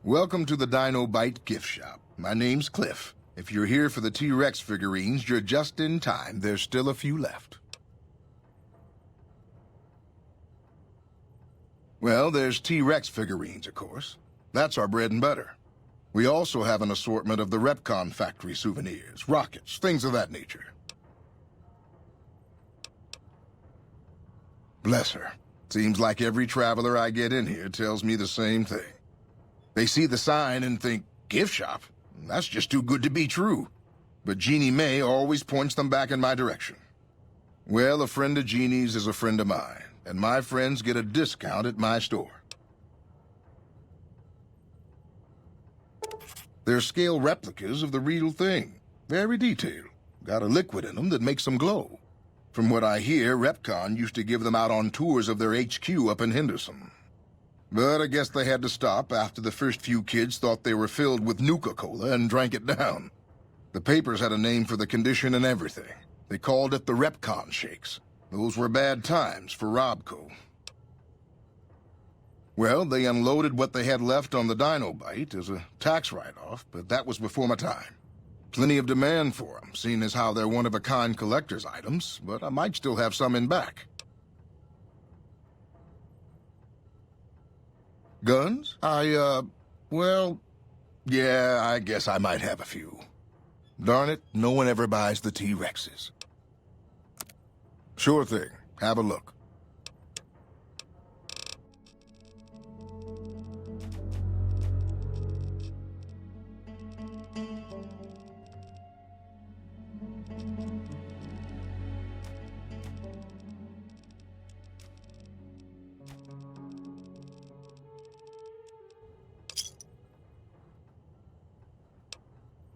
Welcome to the Dino Bite gift shop. My name's Cliff. If you're here for the T-Rex figurines, you're just in time. There's still a few left. Well, there's T-Rex figurines, of course. That's our bread and butter. We also have an assortment of the Repcon factory souvenirs, rockets, things of that nature. Bless her. Seems like every traveler I get in here tells me the same thing. They see the sign and think, gift shop? That's just too good to be true. But Jeannie May always points them back in my direction. Well, a friend of Jeannie's is a friend of mine, and my friends get a discount at my store. They're scale replicas of the real thing. Very detailed. Got a liquid in them that makes them glow. From what I hear, Repcon used to give them out on tours of their HQ up in Henderson. But I guess they had to stop after the first few kids thought they were filled with Nuka-Cola and drank it down. The papers had a name for the condition and everything. They called it the Repcon shakes. Those were bad times for Robco. Well, they unloaded what they had left on the Dino Bite as a tax write-off, but that was before my time. Plenty of demand for them, seeing as how they're one-of-a-kind collector's items, but I might still have some in back. Guns? Well, yeah, I guess I might have a few. Darn it, no one ever buys the T-Rexes. Sure thing. Have a look.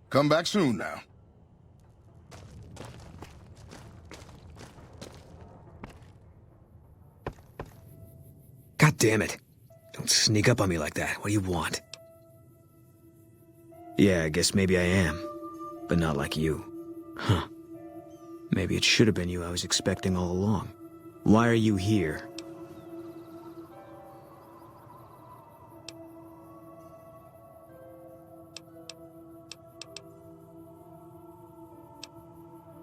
Come back soon now. God damn it. Don't sneak up on me like that. What do you want? Yeah, I guess maybe I am. But not like you. Huh. Maybe it should have been you I was expecting all along. Why are you here?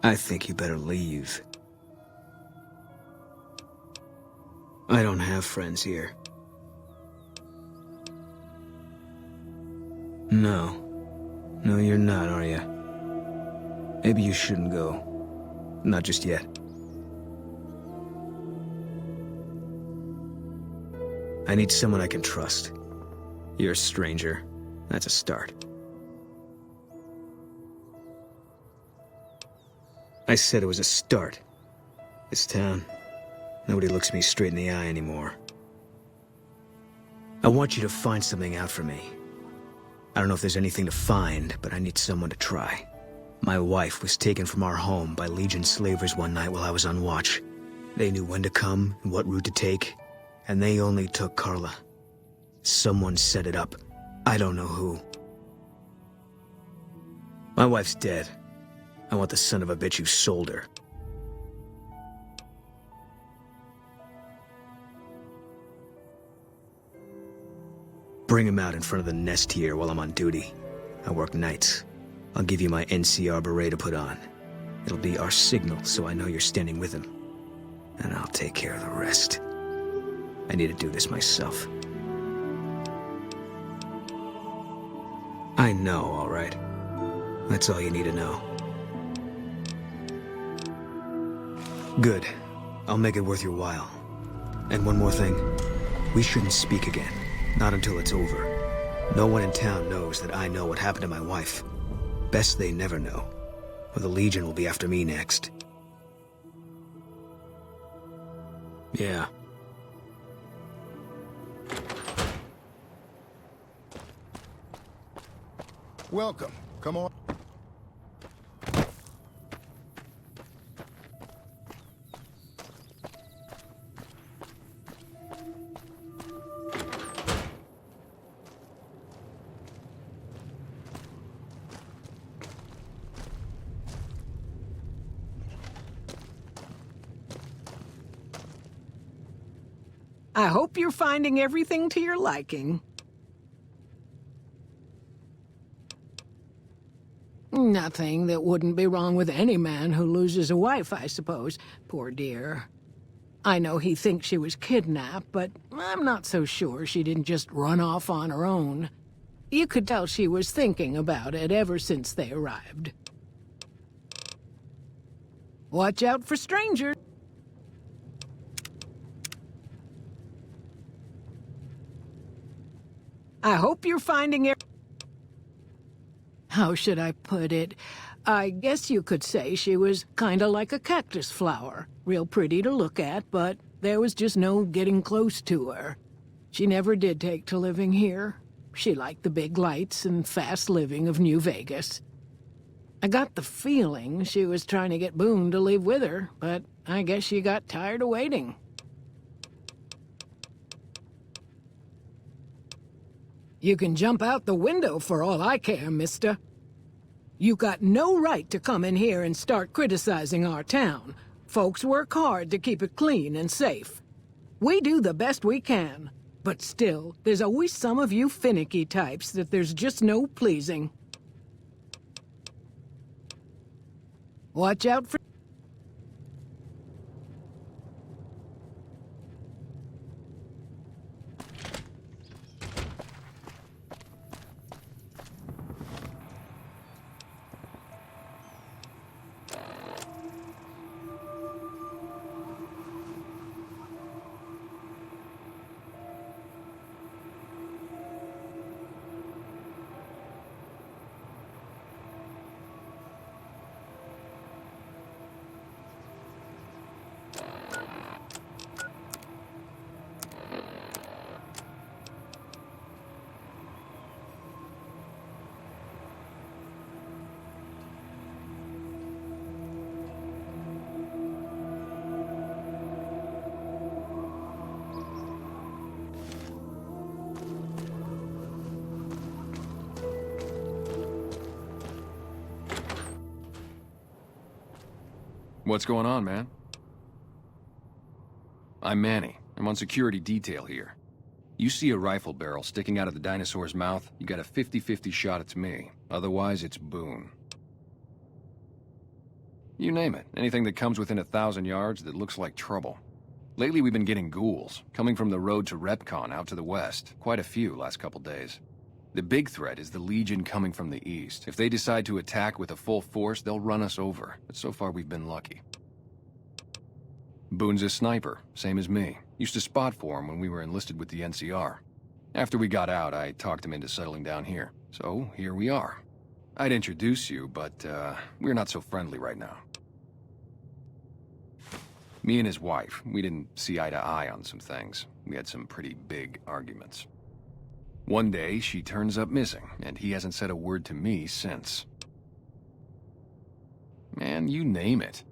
I think you better leave. I don't have friends here. No. No, you're not, are you? Maybe you shouldn't go. Not just yet. I need someone I can trust. You're a stranger. That's a start. I said it was a start. This town, nobody looks me straight in the eye anymore. I want you to find something out for me. I don't know if there's anything to find, but I need someone to try. My wife was taken from our home by Legion slavers one night while I was on watch. They knew when to come and what route to take, and they only took Carla. Someone set it up. I don't know who. My wife's dead. I want the son of a bitch who sold her. Bring him out in front of the nest here while I'm on duty. I work nights. I'll give you my NCR beret to put on. It'll be our signal so I know you're standing with him. And I'll take care of the rest. I need to do this myself. I know, all right. That's all you need to know. Good. I'll make it worth your while. And one more thing. We shouldn't speak again. Not until it's over. No one in town knows that I know what happened to my wife. Best they never know. Or the Legion will be after me next. Yeah. Welcome. Come on. I hope you're finding everything to your liking. Nothing that wouldn't be wrong with any man who loses a wife, I suppose. Poor dear. I know he thinks she was kidnapped, but I'm not so sure she didn't just run off on her own. You could tell she was thinking about it ever since they arrived. Watch out for strangers. I hope you're finding it. How should I put it? I guess you could say she was kinda like a cactus flower. Real pretty to look at, but there was just no getting close to her. She never did take to living here. She liked the big lights and fast living of New Vegas. I got the feeling she was trying to get Boone to leave with her, but I guess she got tired of waiting. You can jump out the window for all I care, mister. You got no right to come in here and start criticizing our town. Folks work hard to keep it clean and safe. We do the best we can, but still, there's always some of you finicky types that there's just no pleasing. Watch out for... What's going on, man? I'm Manny. I'm on security detail here. You see a rifle barrel sticking out of the dinosaur's mouth, you got a 50-50 shot it's me. Otherwise, it's Boone. You name it. Anything that comes within 1,000 yards that looks like trouble. Lately, we've been getting ghouls, coming from the road to Repcon out to the west. Quite a few last couple days. The big threat is the Legion coming from the east. If they decide to attack with a full force, they'll run us over. But so far, we've been lucky. Boone's a sniper, same as me. Used to spot for him when we were enlisted with the NCR. After we got out, I talked him into settling down here. So, here we are. I'd introduce you, but, we're not so friendly right now. Me and his wife, we didn't see eye to eye on some things. We had some pretty big arguments. One day, she turns up missing, and he hasn't said a word to me since. Man, you name it.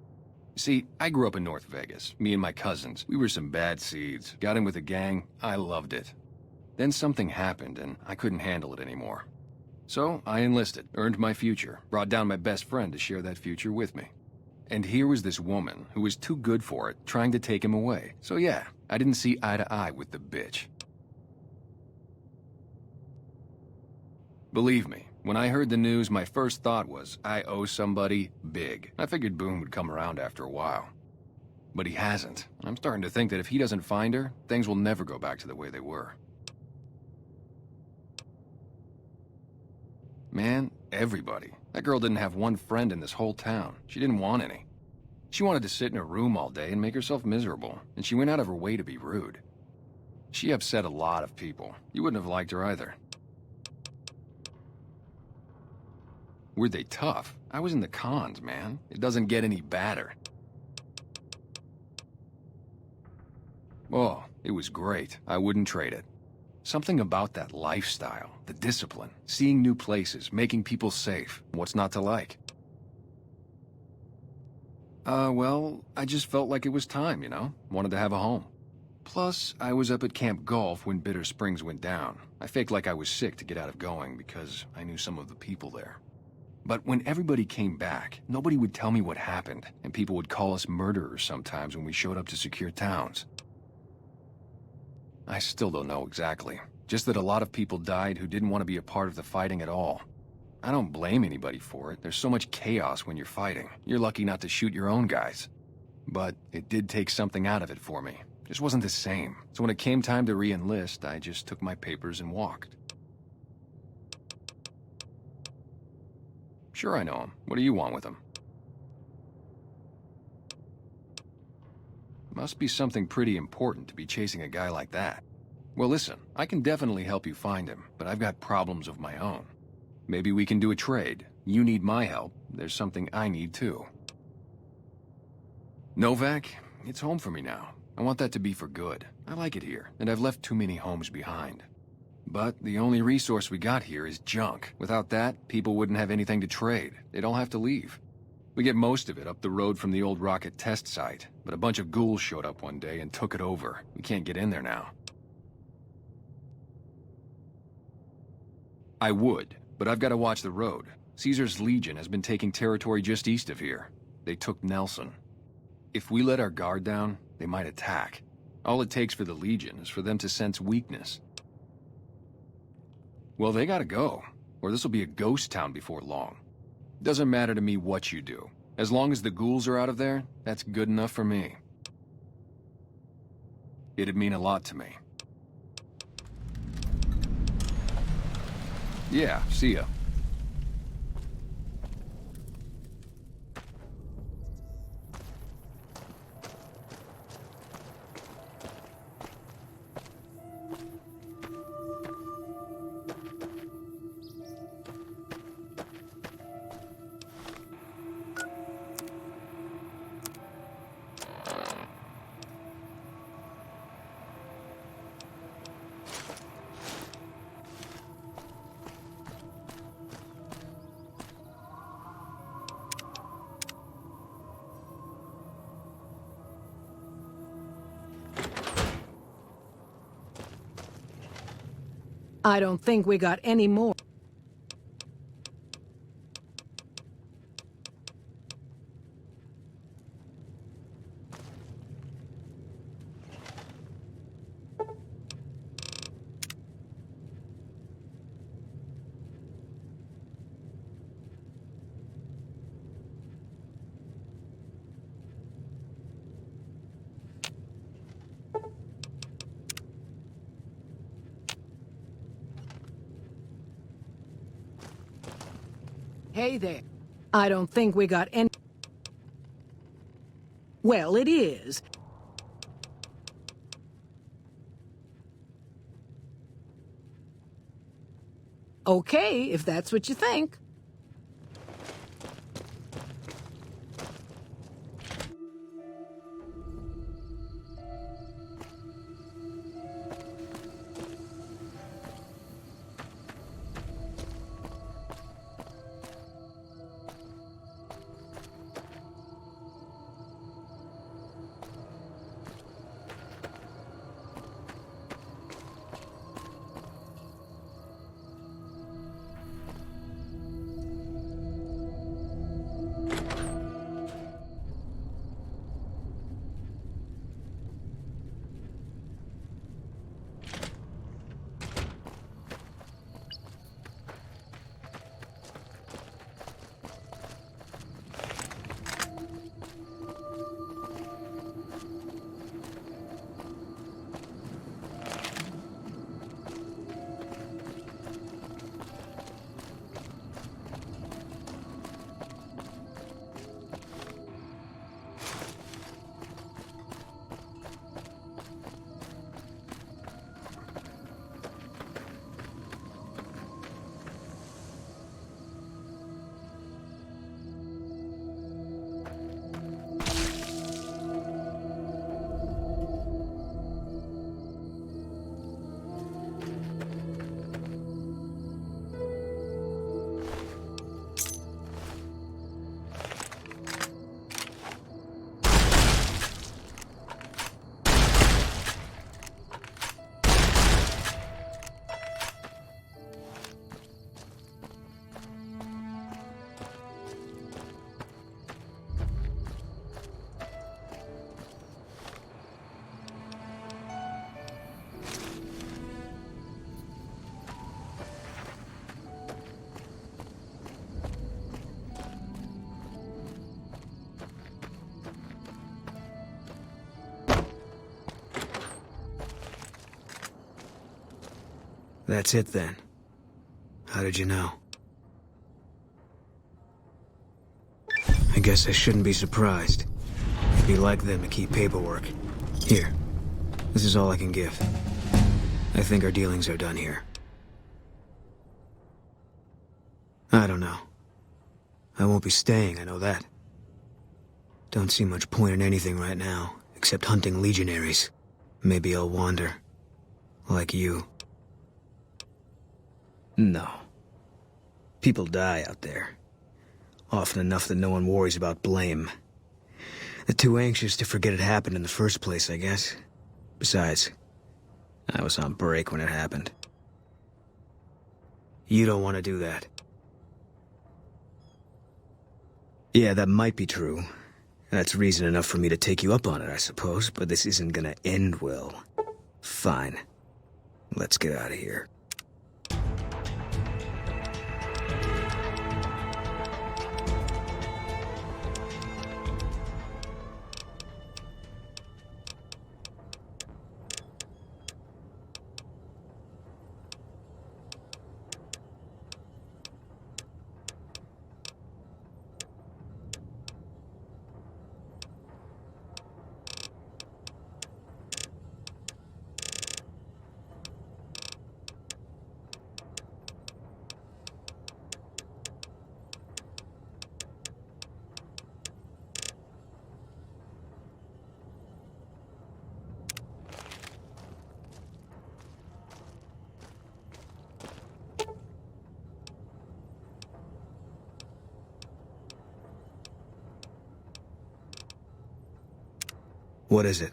See, I grew up in North Vegas, me and my cousins. We were some bad seeds. Got in with a gang, I loved it. Then something happened, and I couldn't handle it anymore. So, I enlisted, earned my future, brought down my best friend to share that future with me. And here was this woman, who was too good for it, trying to take him away. So yeah, I didn't see eye to eye with the bitch. Believe me, when I heard the news, my first thought was, I owe somebody big. I figured Boone would come around after a while. But he hasn't. I'm starting to think that if he doesn't find her, things will never go back to the way they were. Man, everybody. That girl didn't have one friend in this whole town. She didn't want any. She wanted to sit in her room all day and make herself miserable, and she went out of her way to be rude. She upset a lot of people. You wouldn't have liked her either. Were they tough? I was in the cons, man. It doesn't get any badder. Oh, it was great. I wouldn't trade it. Something about that lifestyle, the discipline, seeing new places, making people safe. What's not to like? Well, I just felt like it was time, you know? Wanted to have a home. Plus, I was up at Camp Golf when Bitter Springs went down. I faked like I was sick to get out of going because I knew some of the people there. But when everybody came back, nobody would tell me what happened, and people would call us murderers sometimes when we showed up to secure towns. I still don't know exactly. Just that a lot of people died who didn't want to be a part of the fighting at all. I don't blame anybody for it. There's so much chaos when you're fighting. You're lucky not to shoot your own guys. But it did take something out of it for me. Just wasn't the same. So when it came time to re-enlist, I just took my papers and walked. Sure, I know him. What do you want with him? Must be something pretty important to be chasing a guy like that. Well, listen, I can definitely help you find him, but I've got problems of my own. Maybe we can do a trade. You need my help. There's something I need too. Novac, it's home for me now. I want that to be for good. I like it here, and I've left too many homes behind. But the only resource we got here is junk. Without that, people wouldn't have anything to trade. They'd all have to leave. We get most of it up the road from the old rocket test site, but a bunch of ghouls showed up one day and took it over. We can't get in there now. I would, but I've got to watch the road. Caesar's Legion has been taking territory just east of here. They took Nelson. If we let our guard down, they might attack. All it takes for the Legion is for them to sense weakness. Well, they gotta go, or this will be a ghost town before long. Doesn't matter to me what you do. As long as the ghouls are out of there, that's good enough for me. It'd mean a lot to me. Yeah, see ya. I don't think we got any more. Hey there. I don't think we got any... Well, it is. Okay, if that's what you think. That's it then. How did you know? I guess I shouldn't be surprised. It'd be like them to keep paperwork. Here. This is all I can give. I think our dealings are done here. I don't know. I won't be staying, I know that. Don't see much point in anything right now, except hunting legionaries. Maybe I'll wander. Like you. No. People die out there. Often enough that no one worries about blame. They're too anxious to forget it happened in the first place, I guess. Besides, I was on break when it happened. You don't want to do that. Yeah, that might be true. That's reason enough for me to take you up on it, I suppose, but this isn't gonna end well. Fine. Let's get out of here. What is it?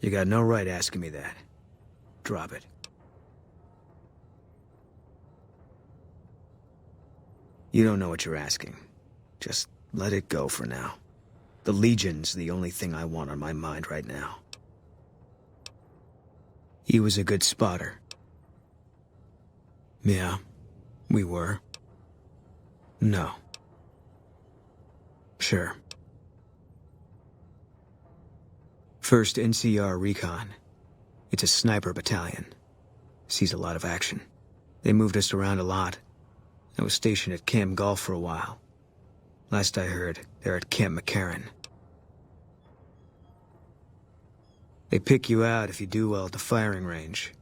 You got no right asking me that. Drop it. You don't know what you're asking. Just let it go for now. The Legion's the only thing I want on my mind right now. He was a good spotter. Yeah, we were. No. Sure. First NCR Recon. It's a sniper battalion. sees a lot of action. They moved us around a lot. I was stationed at Camp Golf for a while. Last I heard, they're at Camp McCarran. They pick you out if you do well at the firing range.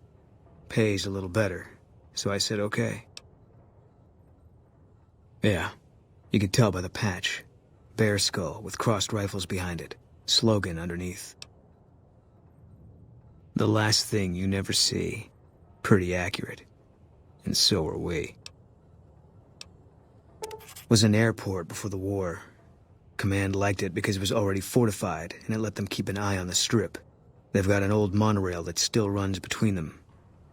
Pays a little better, so I said okay. Yeah, you could tell by the patch. Bear skull with crossed rifles behind it. Slogan underneath. The last thing you never see. Pretty accurate. And so are we. Was an airport before the war. Command liked it because it was already fortified, and it let them keep an eye on the strip. They've got an old monorail that still runs between them.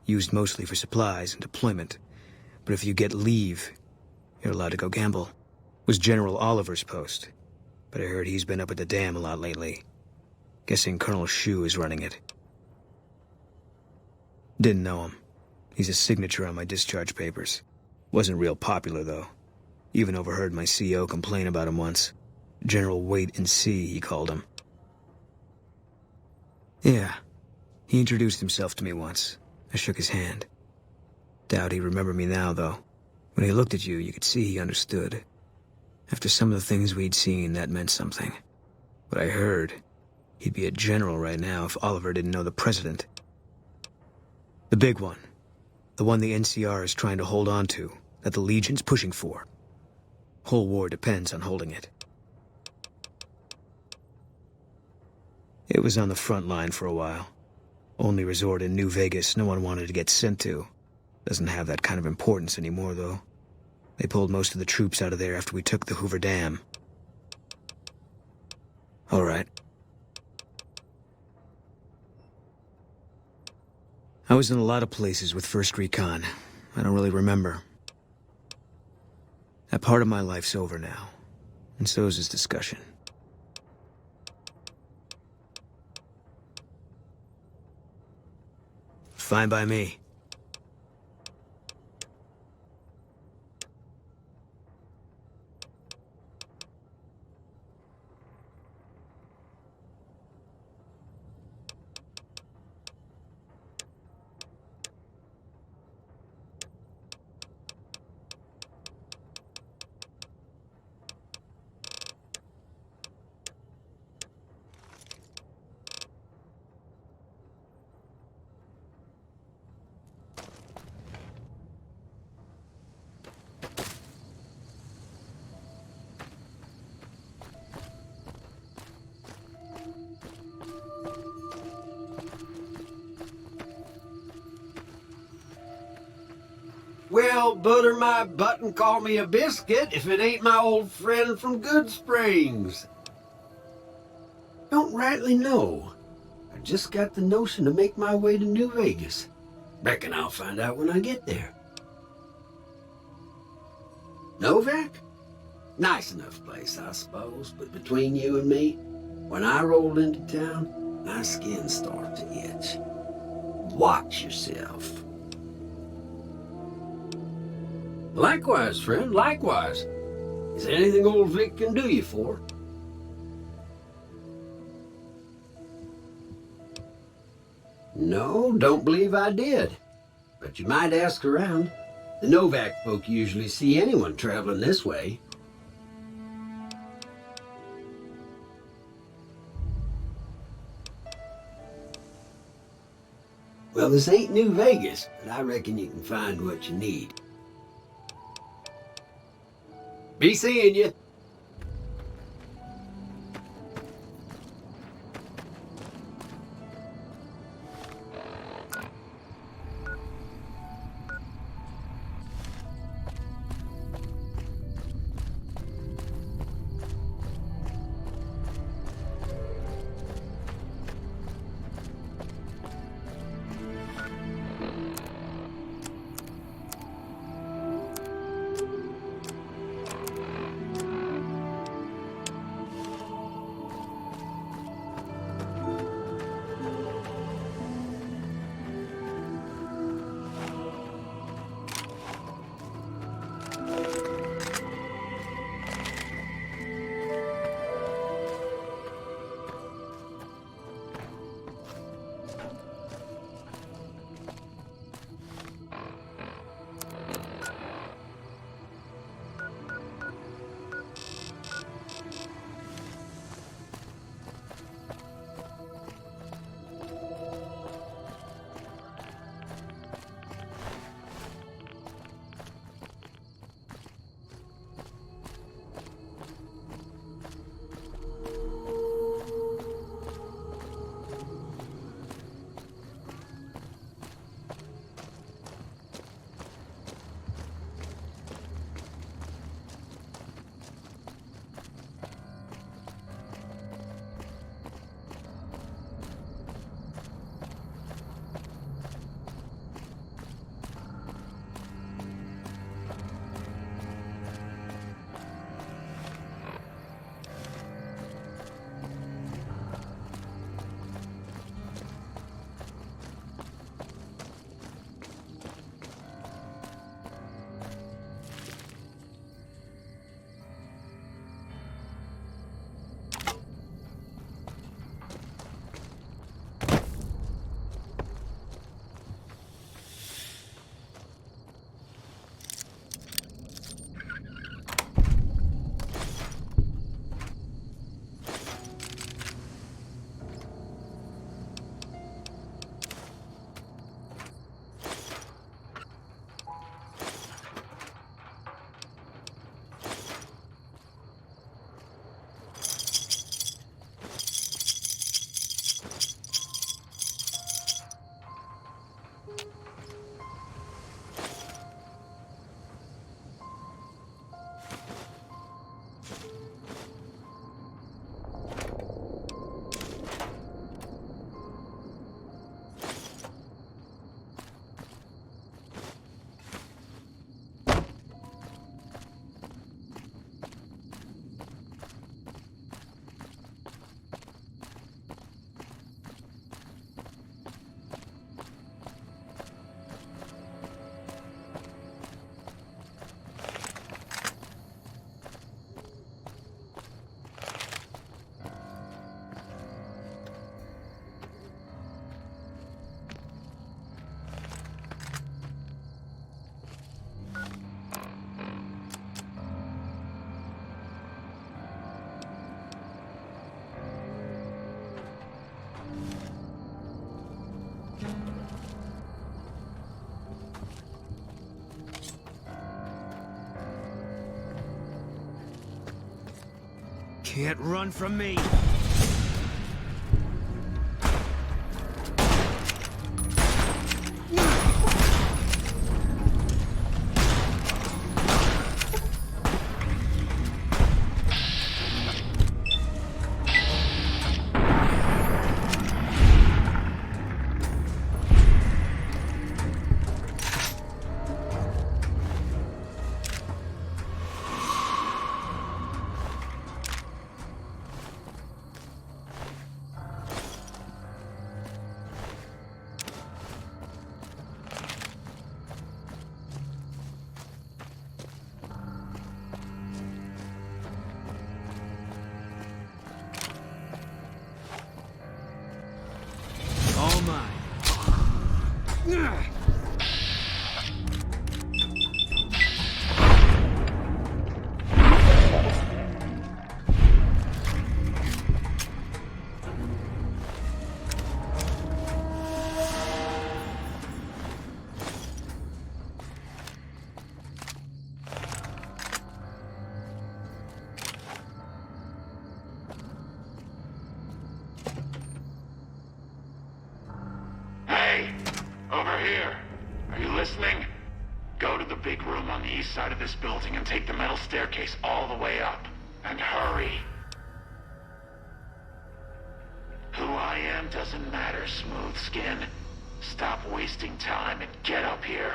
Used mostly for supplies and deployment. But if you get leave, you're allowed to go gamble. Was General Oliver's post. But I heard he's been up at the dam a lot lately. Guessing Colonel Shu is running it. Didn't know him. He's a signature on my discharge papers. Wasn't real popular, though. Even overheard my CO complain about him once. General Wait and See, he called him. Yeah. He introduced himself to me once. I shook his hand. Doubt he'd remember me now, though. When he looked at you, you could see he understood. After some of the things we'd seen, that meant something. But I heard he'd be a general right now if Oliver didn't know the president. The big one. The one the NCR is trying to hold on to, that the Legion's pushing for. Whole war depends on holding it. It was on the front line for a while. Only resort in New Vegas no one wanted to get sent to. Doesn't have that kind of importance anymore, though. They pulled most of the troops out of there after we took the Hoover Dam. All right. I was in a lot of places with 1st Recon. I don't really remember. That part of my life's over now. And so is this discussion. Fine by me. Well, butter my butt and call me a biscuit if it ain't my old friend from Goodsprings. Don't rightly know. I just got the notion to make my way to New Vegas. Reckon I'll find out when I get there. Novac? Nice enough place, I suppose, but between you and me, when I rolled into town, my skin started to itch. Watch yourself. Likewise, friend, likewise. Is there anything old Vic can do you for? No, don't believe I did. But you might ask around. The Novac folk usually see anyone traveling this way. Well, this ain't New Vegas, but I reckon you can find what you need. Be seeing you. can't run from me. All mine. Hey, over here. Are you listening? Go to the big room on the east side of this building and take the metal staircase all the way up. And hurry. Who I am doesn't matter, Smooth Skin. Stop wasting time and get up here.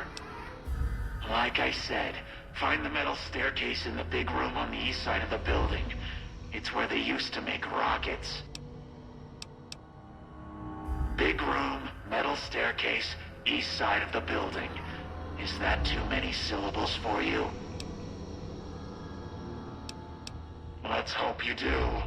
Like I said, find the metal staircase in the big room on the east side of the building. It's where they used to make rockets. Big room, metal staircase, east side of the building. Is that too many syllables for you? Let's hope you do.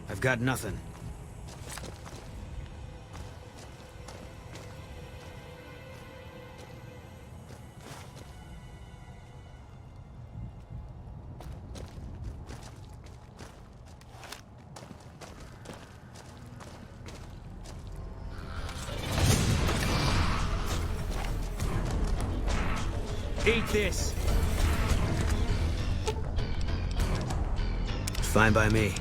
I've got nothing. Eat this! Fine by me.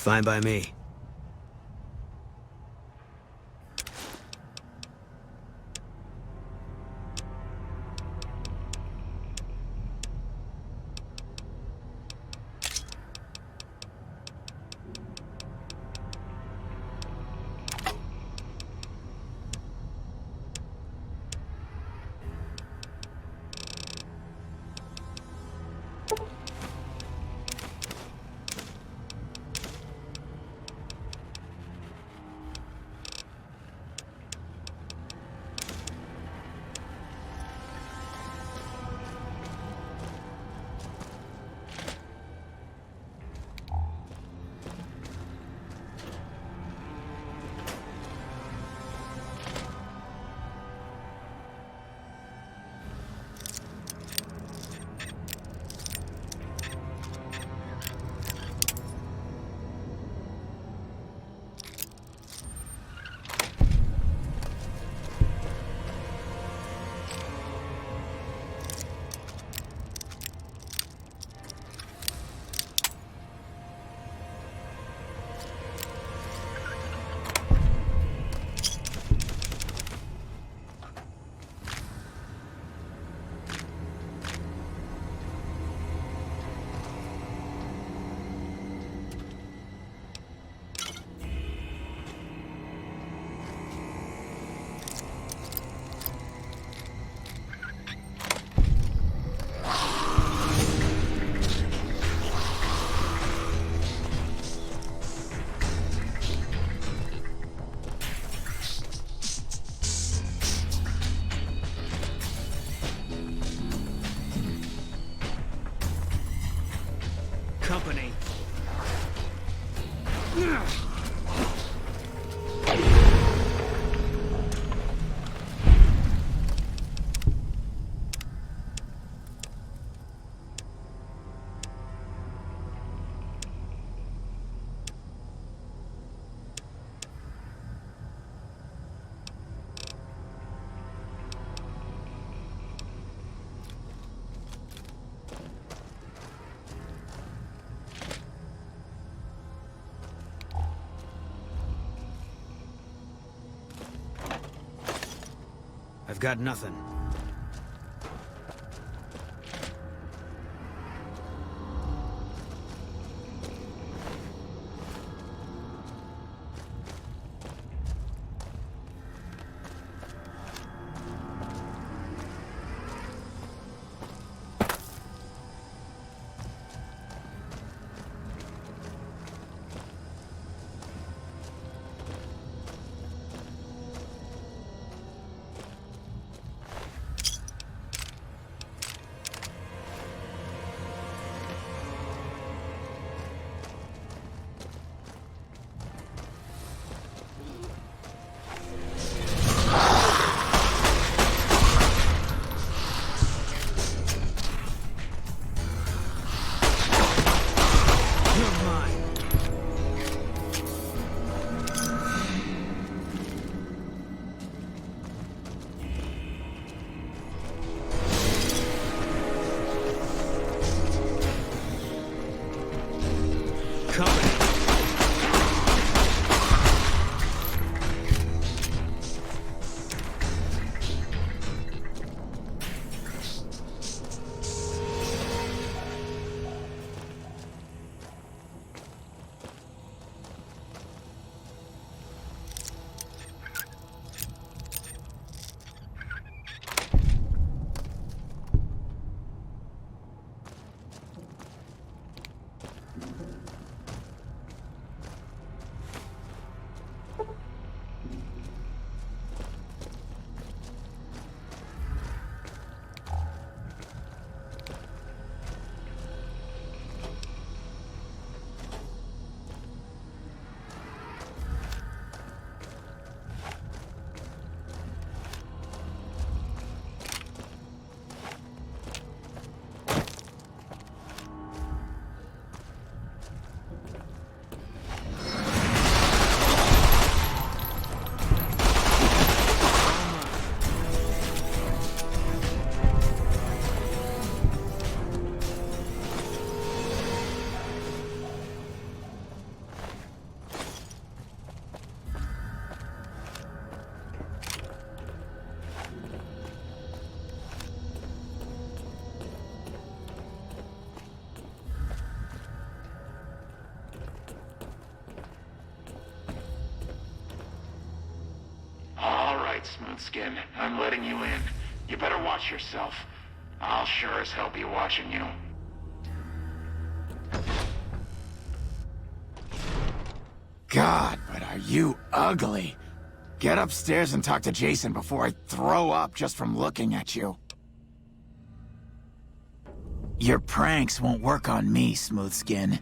Fine by me. Company. I've got nothing. Smoothskin. I'm letting you in. You better watch yourself. I'll sure as hell be watching you. God, but are you ugly. Get upstairs and talk to Jason before I throw up just from looking at you. Your pranks won't work on me, Smoothskin.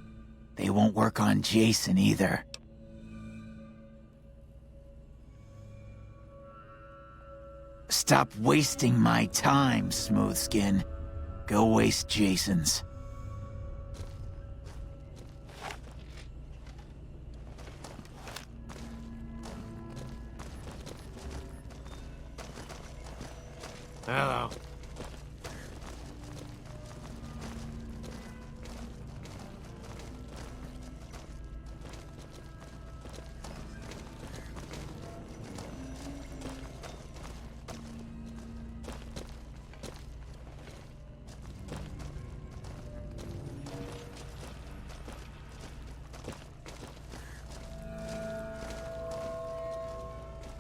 They won't work on Jason either. Stop wasting my time, Smoothskin. Go waste Jason's. Hello.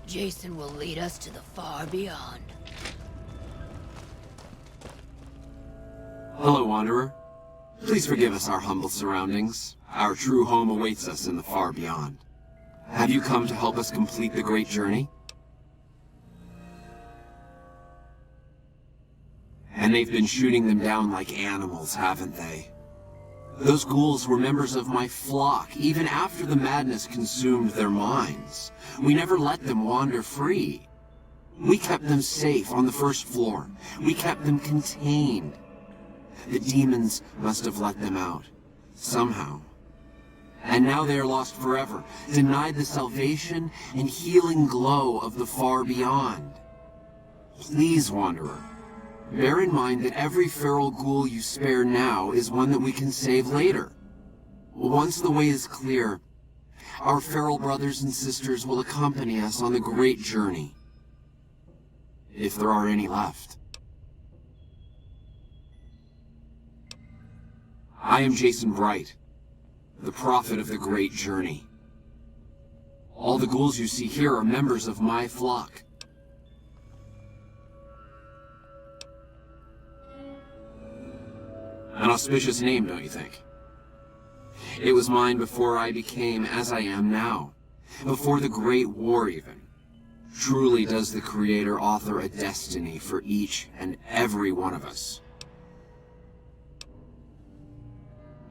Jason will lead us to the far beyond. Hello, Wanderer. Please forgive us our humble surroundings. Our true home awaits us in the far beyond. Have you come to help us complete the great journey? And they've been shooting them down like animals, haven't they? Those ghouls were members of my flock, even after the madness consumed their minds. We never let them wander free. We kept them safe on the first floor. We kept them contained. The demons must have let them out, somehow. And now they are lost forever, denied the salvation and healing glow of the far beyond. Please, Wanderer, bear in mind that every feral ghoul you spare now is one that we can save later. Once the way is clear, our feral brothers and sisters will accompany us on the great journey. If there are any left. I am Jason Bright, the prophet of the great journey. All the ghouls you see here are members of my flock. An auspicious name, don't you think? It was mine before I became as I am now, before the Great War even. Truly does the Creator author a destiny for each and every one of us.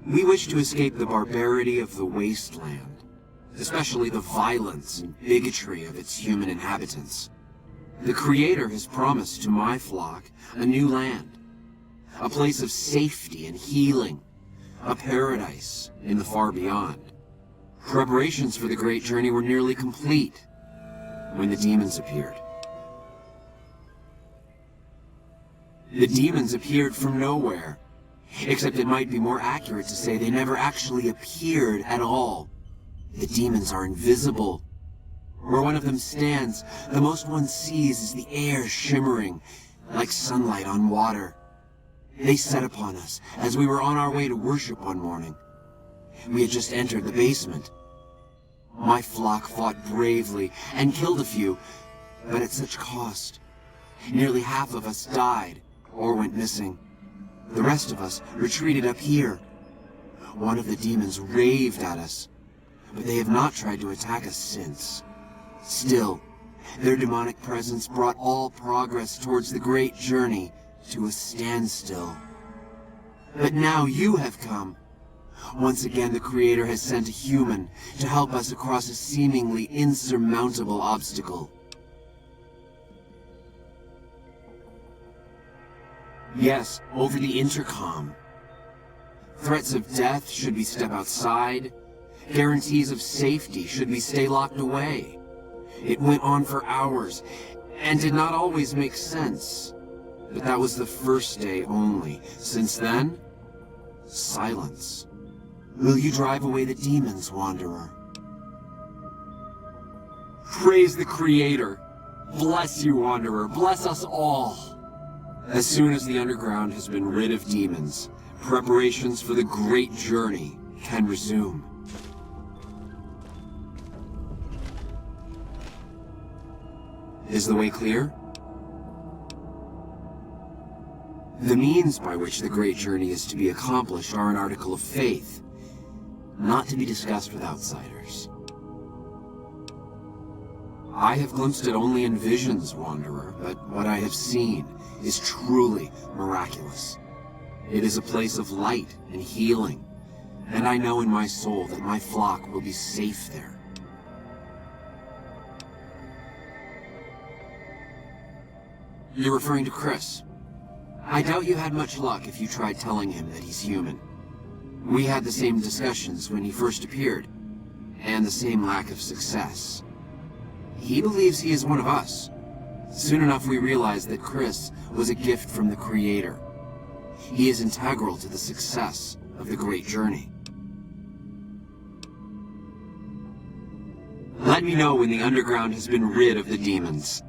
We wish to escape the barbarity of the wasteland, especially the violence and bigotry of its human inhabitants. The Creator has promised to my flock a new land, a place of safety and healing, a paradise in the far beyond. Preparations for the great journey were nearly complete when the demons appeared. The demons appeared from nowhere, except it might be more accurate to say they never actually appeared at all. The demons are invisible. Where one of them stands, the most one sees is the air shimmering like sunlight on water. They set upon us as we were on our way to worship one morning. We had just entered the basement. My flock fought bravely and killed a few, but at such cost. Nearly half of us died or went missing. The rest of us retreated up here. One of the demons raved at us, but they have not tried to attack us since. Still, their demonic presence brought all progress towards the great journey to a standstill. But now you have come. Once again, the Creator has sent a human to help us across a seemingly insurmountable obstacle. Yes, over the intercom. Threats of death should we step outside. Guarantees of safety should we stay locked away. It went on for hours, and did not always make sense. But that was the first day only. Since then, silence. Will you drive away the demons, Wanderer? Praise the Creator. Bless you, Wanderer. Bless us all. As soon as the underground has been rid of demons, preparations for the great journey can resume. Is the way clear? The means by which the great journey is to be accomplished are an article of faith, not to be discussed with outsiders. I have glimpsed it only in visions, Wanderer, but what I have seen is truly miraculous. It is a place of light and healing, and I know in my soul that my flock will be safe there. You're referring to Chris. I doubt you had much luck if you tried telling him that he's human. We had the same discussions when he first appeared, and the same lack of success. He believes he is one of us. Soon enough we realized that Chris was a gift from the Creator. He is integral to the success of the great journey. Let me know when the underground has been rid of the demons.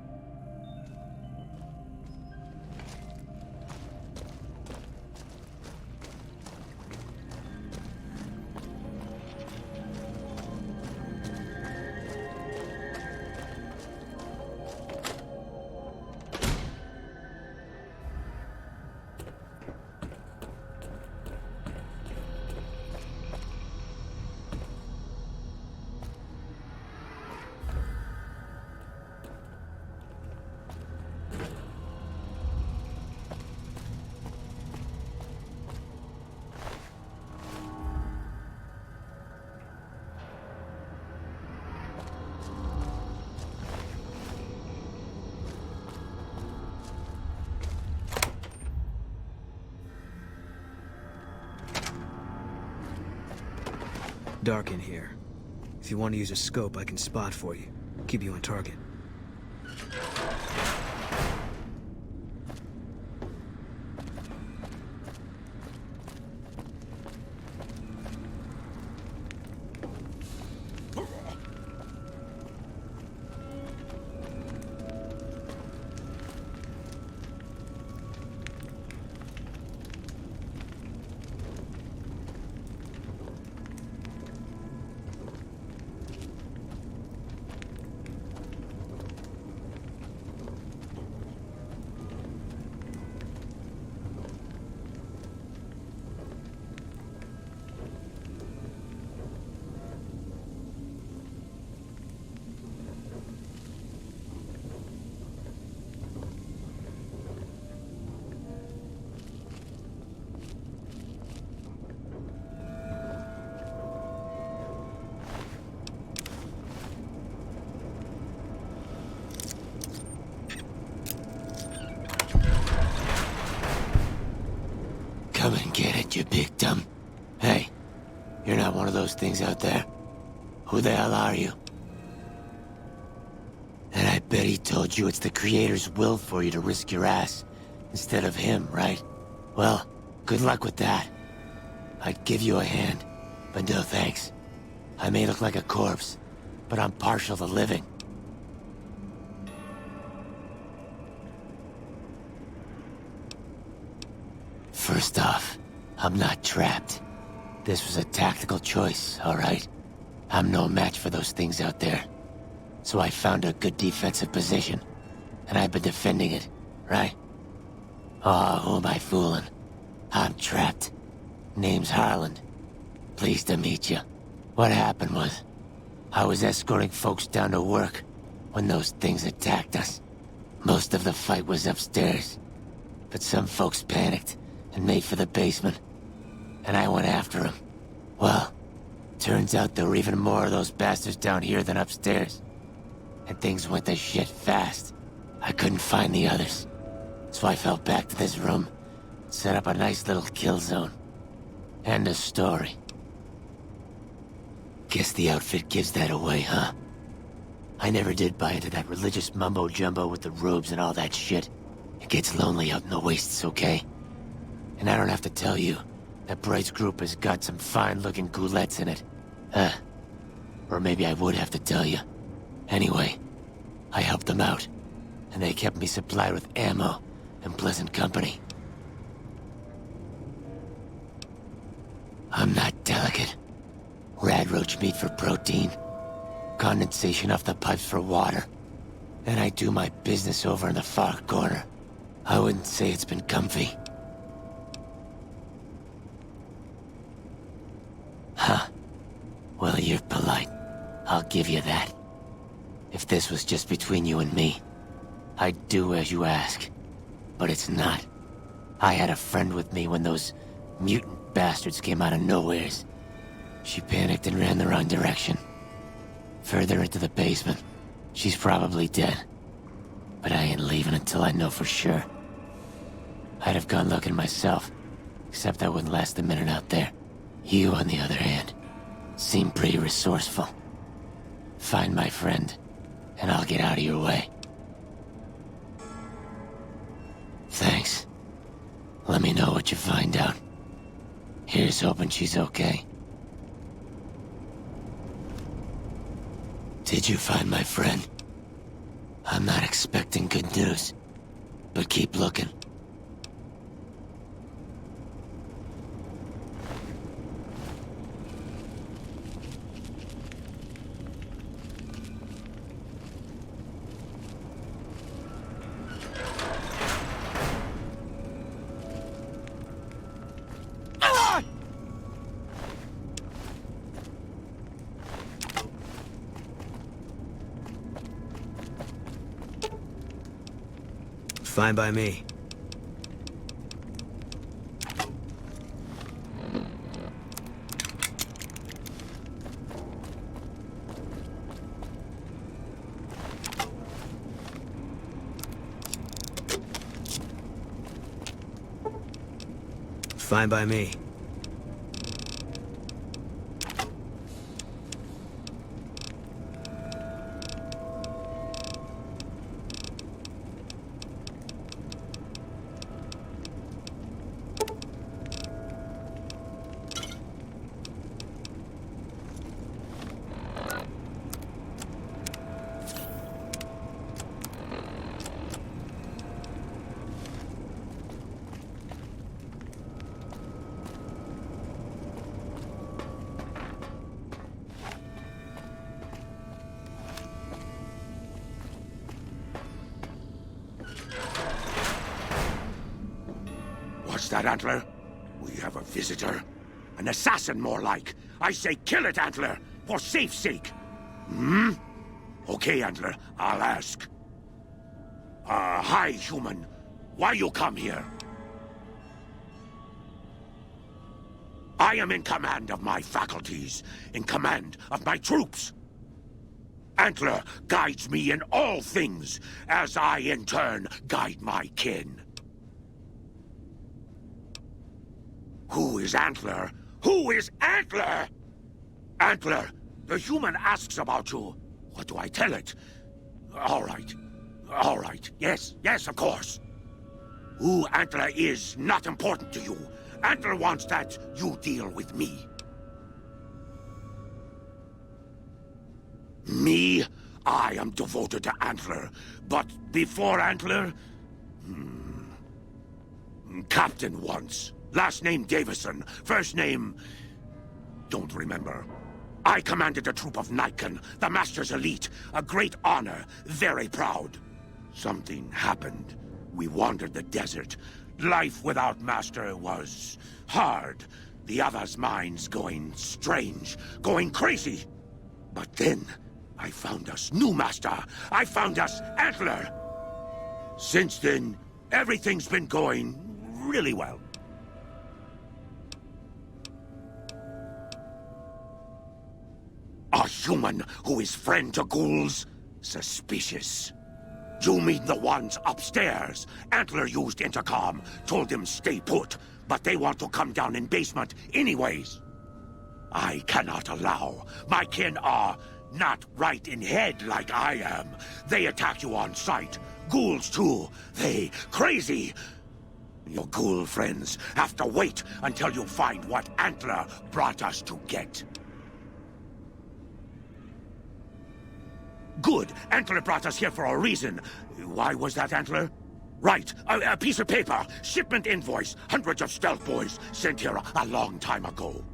Dark in here. If you want to use a scope, I can spot for you. Keep you on target. Come and get it, you big dumb. Hey, you're not one of those things out there. Who the hell are you? And I bet he told you it's the Creator's will for you to risk your ass instead of him, right? Well, good luck with that. I'd give you a hand, but no thanks. I may look like a corpse, but I'm partial to living. First off, I'm not trapped. This was a tactical choice, all right? I'm no match for those things out there. So I found a good defensive position, and I've been defending it, right? Oh, who am I fooling? I'm trapped. Name's Harland. Pleased to meet you. What happened was, I was escorting folks down to work when those things attacked us. Most of the fight was upstairs, but some folks panicked and made for the basement, and I went after them. Well, turns out there were even more of those bastards down here than upstairs, and things went to shit fast. I couldn't find the others, so I fell back to this room, set up a nice little kill zone. End of story. Guess the outfit gives that away, huh? I never did buy into that religious mumbo-jumbo with the robes and all that shit. It gets lonely out in the wastes, okay? And I don't have to tell you, that Bright's group has got some fine-looking ghoulettes in it. Or maybe I would have to tell you. Anyway, I helped them out, and they kept me supplied with ammo and pleasant company. I'm not delicate. Rad roach meat for protein, condensation off the pipes for water, and I do my business over in the far corner. I wouldn't say it's been comfy. Huh. Well, you're polite. I'll give you that. If this was just between you and me, I'd do as you ask. But it's not. I had a friend with me when those mutant bastards came out of nowheres. She panicked and ran the wrong direction. Further into the basement. She's probably dead. But I ain't leaving until I know for sure. I'd have gone looking myself, except I wouldn't last a minute out there. You, on the other hand, seem pretty resourceful. Find my friend, and I'll get out of your way. Thanks. Let me know what you find out. Here's hoping she's okay. Did you find my friend? I'm not expecting good news, but keep looking. Fine by me. Fine by me. What's that, Antler? We have a visitor. An assassin, more like. I say kill it, Antler, for safe's sake. Hmm? Okay, Antler, I'll ask. Hi, human. Why you come here? I am in command of my faculties, in command of my troops. Antler guides me in all things, as I in turn guide my kin. Who is Antler? Who is Antler? Antler, the human asks about you. What do I tell it? All right. All right. Yes, of course. Who Antler is not important to you. Antler wants that you deal with me. Me? I am devoted to Antler. But before Antler? Captain once. Last name Davison. First name... don't remember. I commanded a troop of Nipton, the Master's elite. A great honor. Very proud. Something happened. We wandered the desert. Life without Master was hard. The others' minds going strange, going crazy. But then, I found us new Master. I found us Antler. Since then, everything's been going really well. A human who is friend to ghouls? Suspicious. You mean the ones upstairs? Antler used intercom, told them stay put, but they want to come down in basement anyways. I cannot allow. My kin are not right in head like I am. They attack you on sight. Ghouls too. They crazy. Your ghoul friends have to wait until you find what Antler brought us to get. Good. Antler brought us here for a reason. Why was that, Antler? Right. A piece of paper. Shipment invoice. Hundreds of stealth boys sent here a long time ago.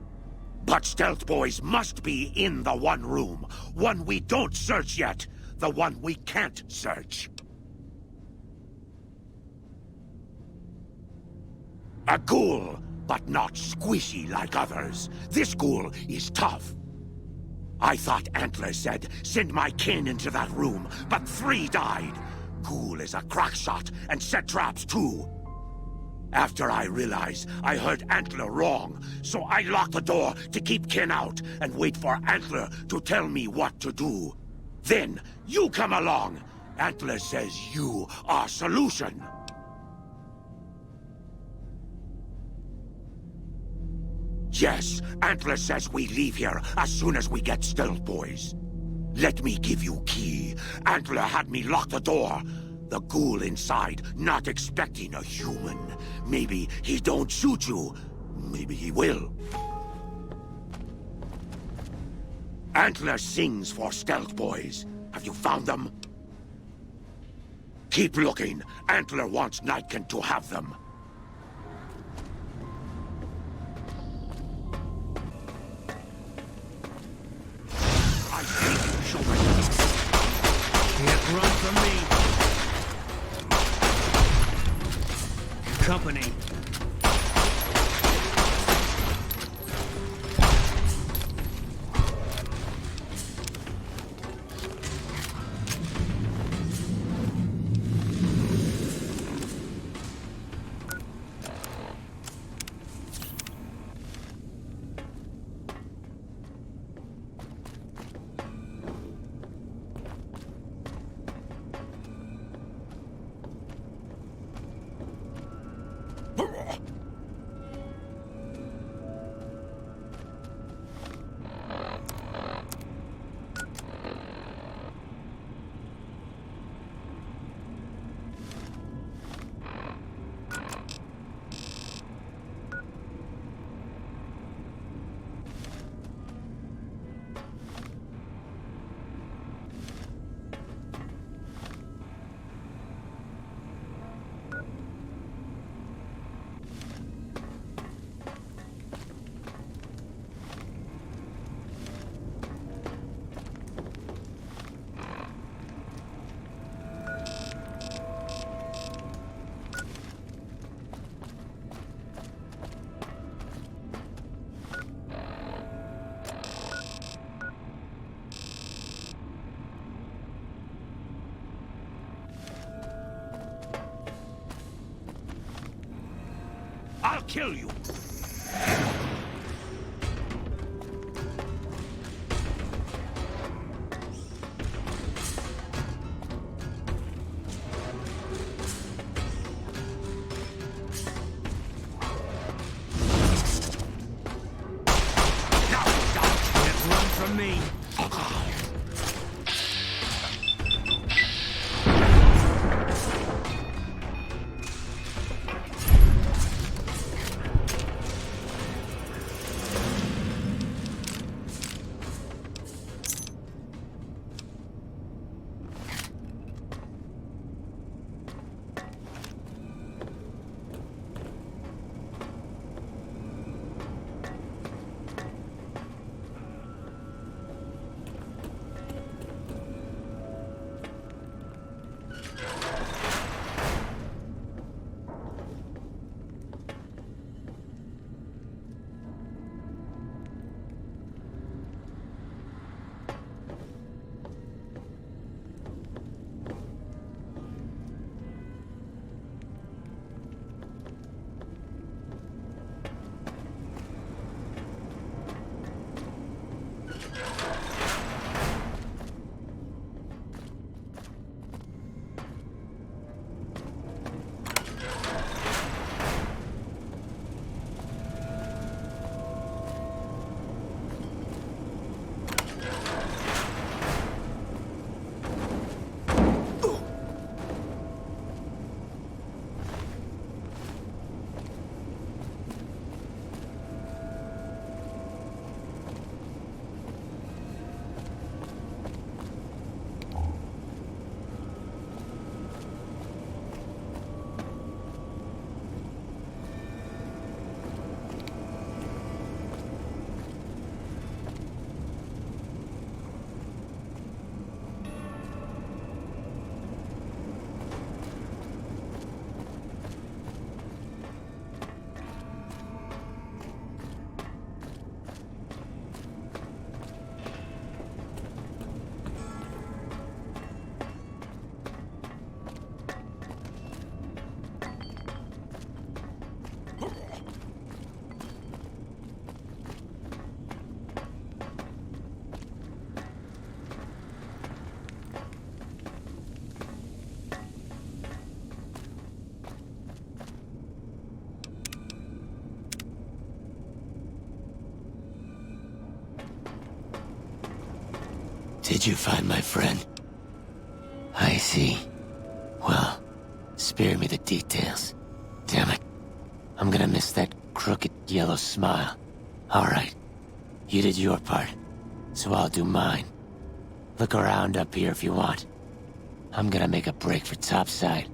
But stealth boys must be in the one room. One we don't search yet. The one we can't search. A ghoul, but not squishy like others. This ghoul is tough. I thought Antler said, send my kin into that room, but 3 died. Ghoul is a crack shot and set traps too. After I realized I heard Antler wrong, so I locked the door to keep kin out and wait for Antler to tell me what to do. Then, you come along. Antler says you are solution. Yes, Antler says we leave here as soon as we get Stealth Boys. Let me give you key. Antler had me lock the door. The ghoul inside, not expecting a human. Maybe he don't shoot you. Maybe he will. Antler sings for Stealth Boys. Have you found them? Keep looking. Antler wants Nightkin to have them. I hate you, children. Can't run from me. Company. I'll kill you. Can't run from me. Did you find my friend? I see. Well, spare me the details. Damn it. I'm gonna miss that crooked yellow smile. Alright. You did your part, so I'll do mine. Look around up here if you want. I'm gonna make a break for topside.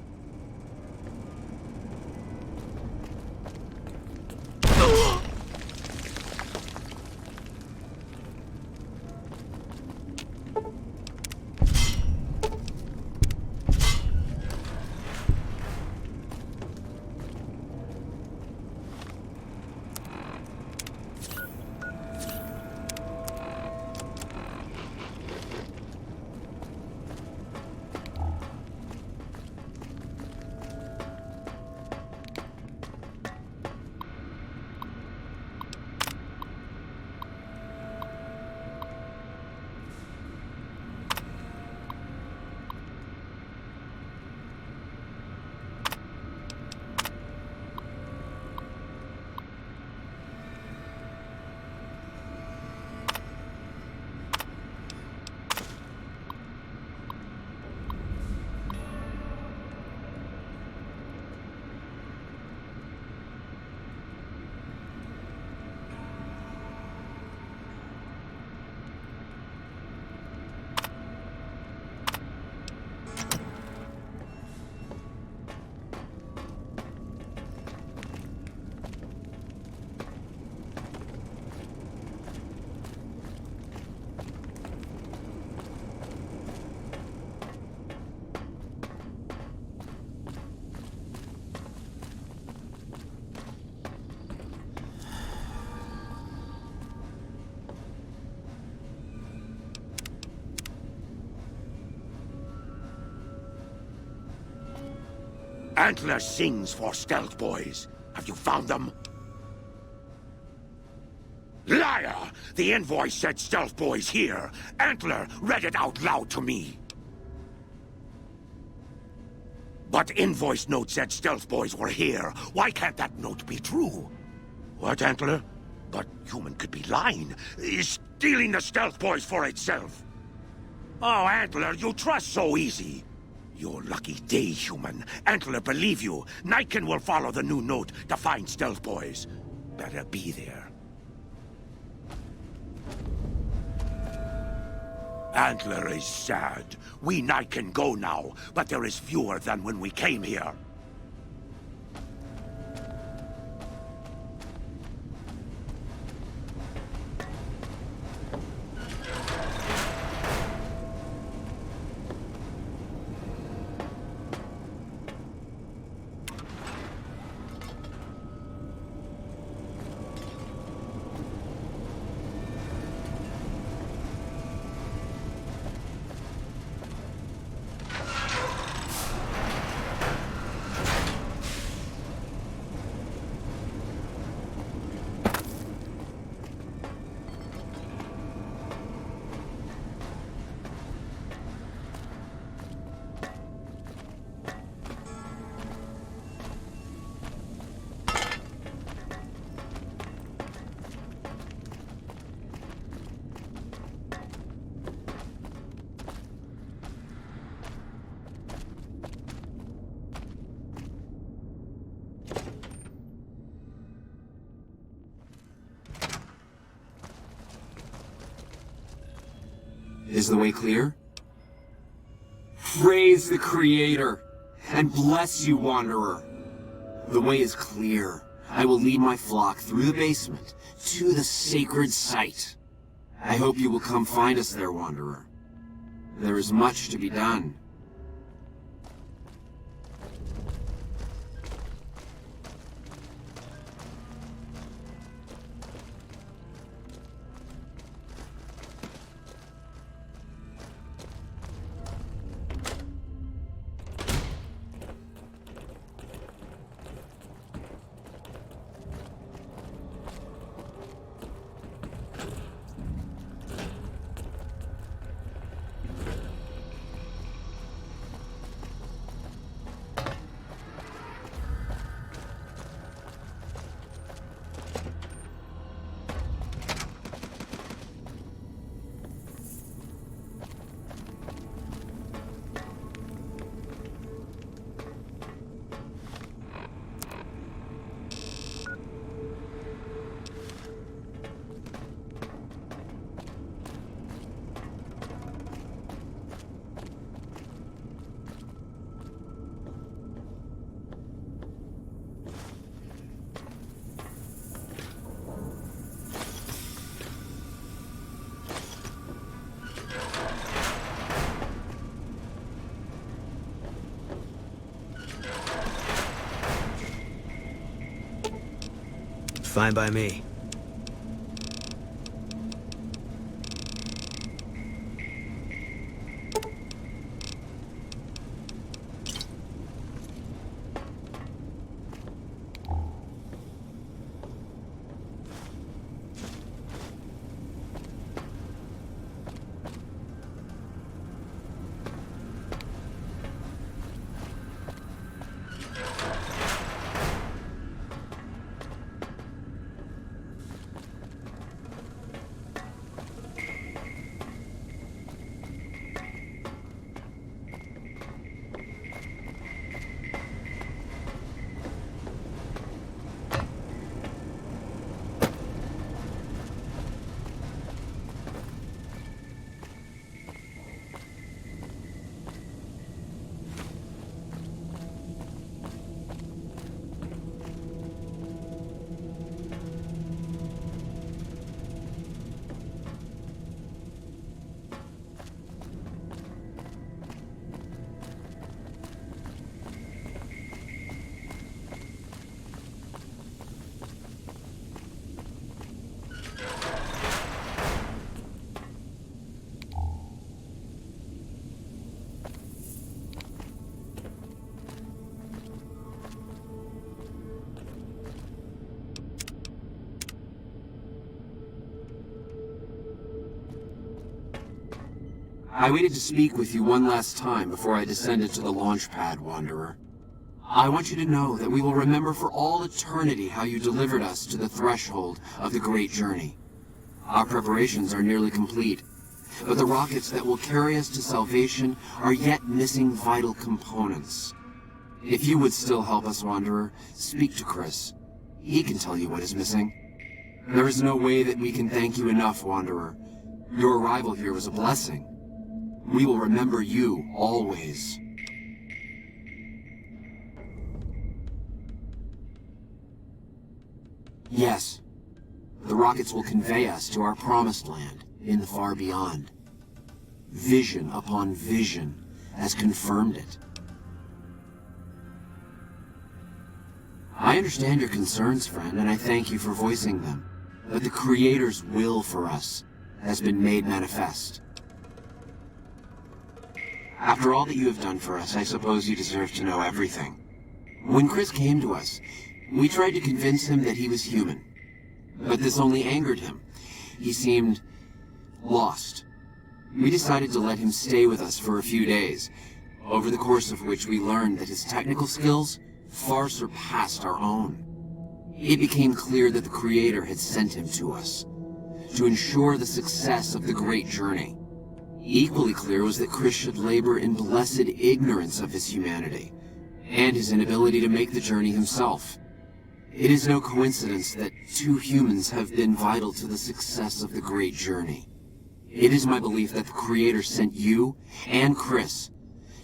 Antler sings for stealth boys. Have you found them? Liar! The invoice said stealth boys here. Antler read it out loud to me. But invoice note said stealth boys were here. Why can't that note be true? What, Antler? But human could be lying. Is stealing the stealth boys for itself. Oh, Antler, you trust so easy. Your lucky day, human. Antler, believe you. Nipton will follow the new note to find stealth boys. Better be there. Antler is sad. We Nipton go now, but there is fewer than when we came here. Is the way clear? Praise the Creator, and bless you, Wanderer. The way is clear. I will lead my flock through the basement to the sacred site. I hope you will come find us there, Wanderer. There is much to be done. Fine by me. I waited to speak with you one last time before I descended to the launch pad, Wanderer. I want you to know that we will remember for all eternity how you delivered us to the threshold of the Great Journey. Our preparations are nearly complete, but the rockets that will carry us to salvation are yet missing vital components. If you would still help us, Wanderer, speak to Chris. He can tell you what is missing. There is no way that we can thank you enough, Wanderer. Your arrival here was a blessing. We will remember you always. Yes, the rockets will convey us to our promised land in the far beyond. Vision upon vision has confirmed it. I understand your concerns, friend, and I thank you for voicing them. But the Creator's will for us has been made manifest. After all that you have done for us, I suppose you deserve to know everything. When Chris came to us, we tried to convince him that he was human. But this only angered him. He seemed lost. We decided to let him stay with us for a few days, over the course of which we learned that his technical skills far surpassed our own. It became clear that the Creator had sent him to us, to ensure the success of the Great Journey. Equally clear was that Chris should labor in blessed ignorance of his humanity, and his inability to make the journey himself. It is no coincidence that two humans have been vital to the success of the Great Journey. It is my belief that the Creator sent you and Chris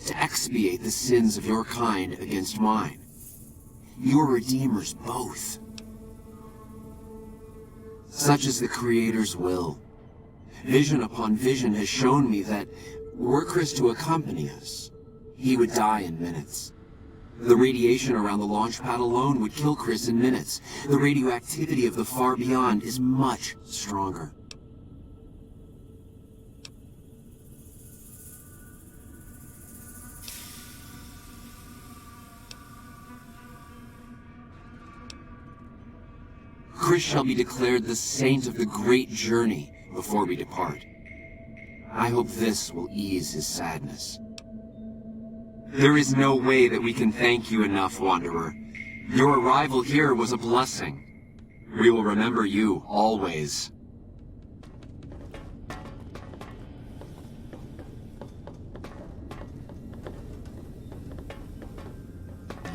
to expiate the sins of your kind against mine. Your redeemers both. Such is the Creator's will. Vision upon vision has shown me that, were Chris to accompany us, he would die in minutes. The radiation around the launch pad alone would kill Chris in minutes. The radioactivity of the far beyond is much stronger. Chris shall be declared the saint of the Great Journey before we depart. I hope this will ease his sadness. There is no way that we can thank you enough, Wanderer. Your arrival here was a blessing. We will remember you always.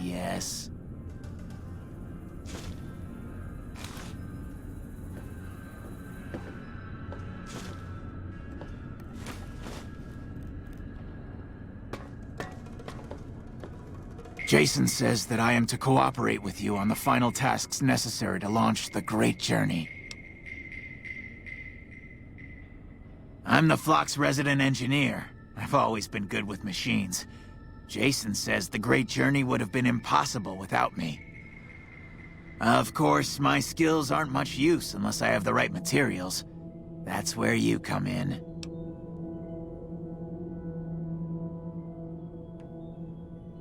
Yes. Jason says that I am to cooperate with you on the final tasks necessary to launch the Great Journey. I'm the flock's resident engineer. I've always been good with machines. Jason says the Great Journey would have been impossible without me. Of course, my skills aren't much use unless I have the right materials. That's where you come in.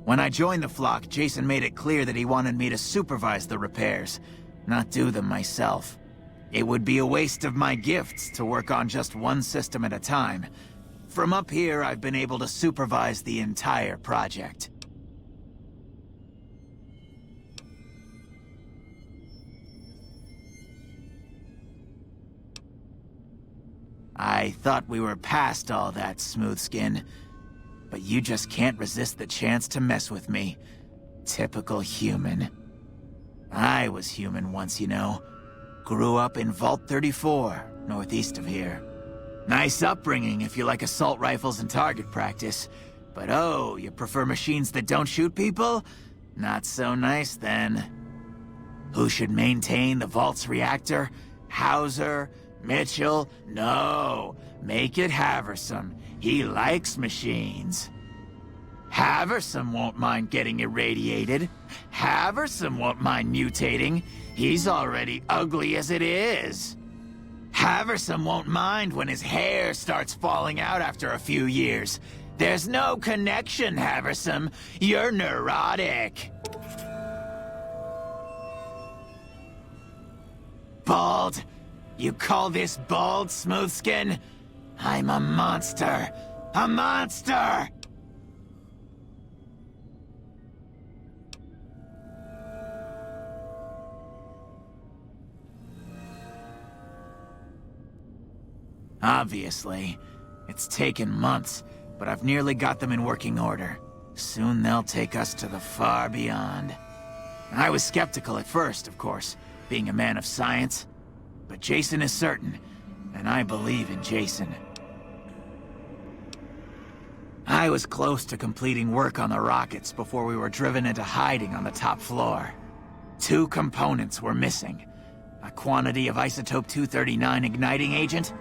When I joined the flock, Jason made it clear that he wanted me to supervise the repairs, not do them myself. It would be a waste of my gifts to work on just one system at a time. From up here, I've been able to supervise the entire project. I thought we were past all that, Smoothskin. But you just can't resist the chance to mess with me. Typical human. I was human once, you know. Grew up in Vault 34, northeast of here. Nice upbringing if you like assault rifles and target practice. But oh, you prefer machines that don't shoot people? Not so nice then. Who should maintain the Vault's reactor? Hauser? Mitchell? No. Make it Haversam. He likes machines. Haversam won't mind getting irradiated. Haversam won't mind mutating. He's already ugly as it is. Haversam won't mind when his hair starts falling out after a few years. There's no connection, Haversam. You're neurotic. Bald? You call this bald, Smoothskin? I'm a monster. A monster! Obviously. It's taken months, but I've nearly got them in working order. Soon they'll take us to the far beyond. I was skeptical at first, of course, being a man of science. But Jason is certain, and I believe in Jason. I was close to completing work on the rockets before we were driven into hiding on the top floor. 2 components were missing. A quantity of isotope 239 igniting agent,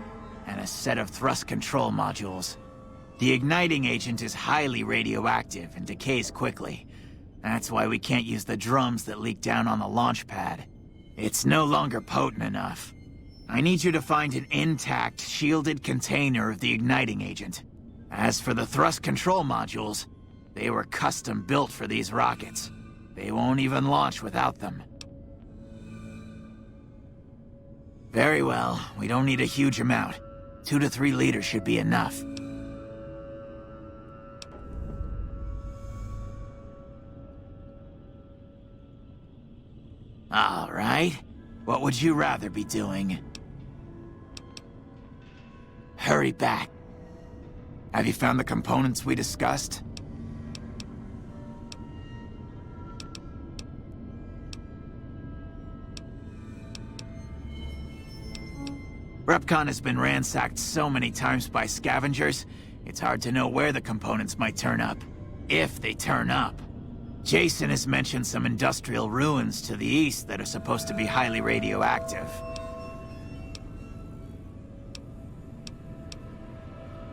and a set of thrust control modules. The igniting agent is highly radioactive and decays quickly. That's why we can't use the drums that leak down on the launch pad. It's no longer potent enough. I need you to find an intact, shielded container of the igniting agent. As for the thrust control modules, they were custom built for these rockets. They won't even launch without them. Very well, we don't need a huge amount. 2 to 3 liters should be enough. All right. What would you rather be doing? Hurry back. Have you found the components we discussed? Repcon has been ransacked so many times by scavengers, it's hard to know where the components might turn up. If they turn up. Jason has mentioned some industrial ruins to the east that are supposed to be highly radioactive.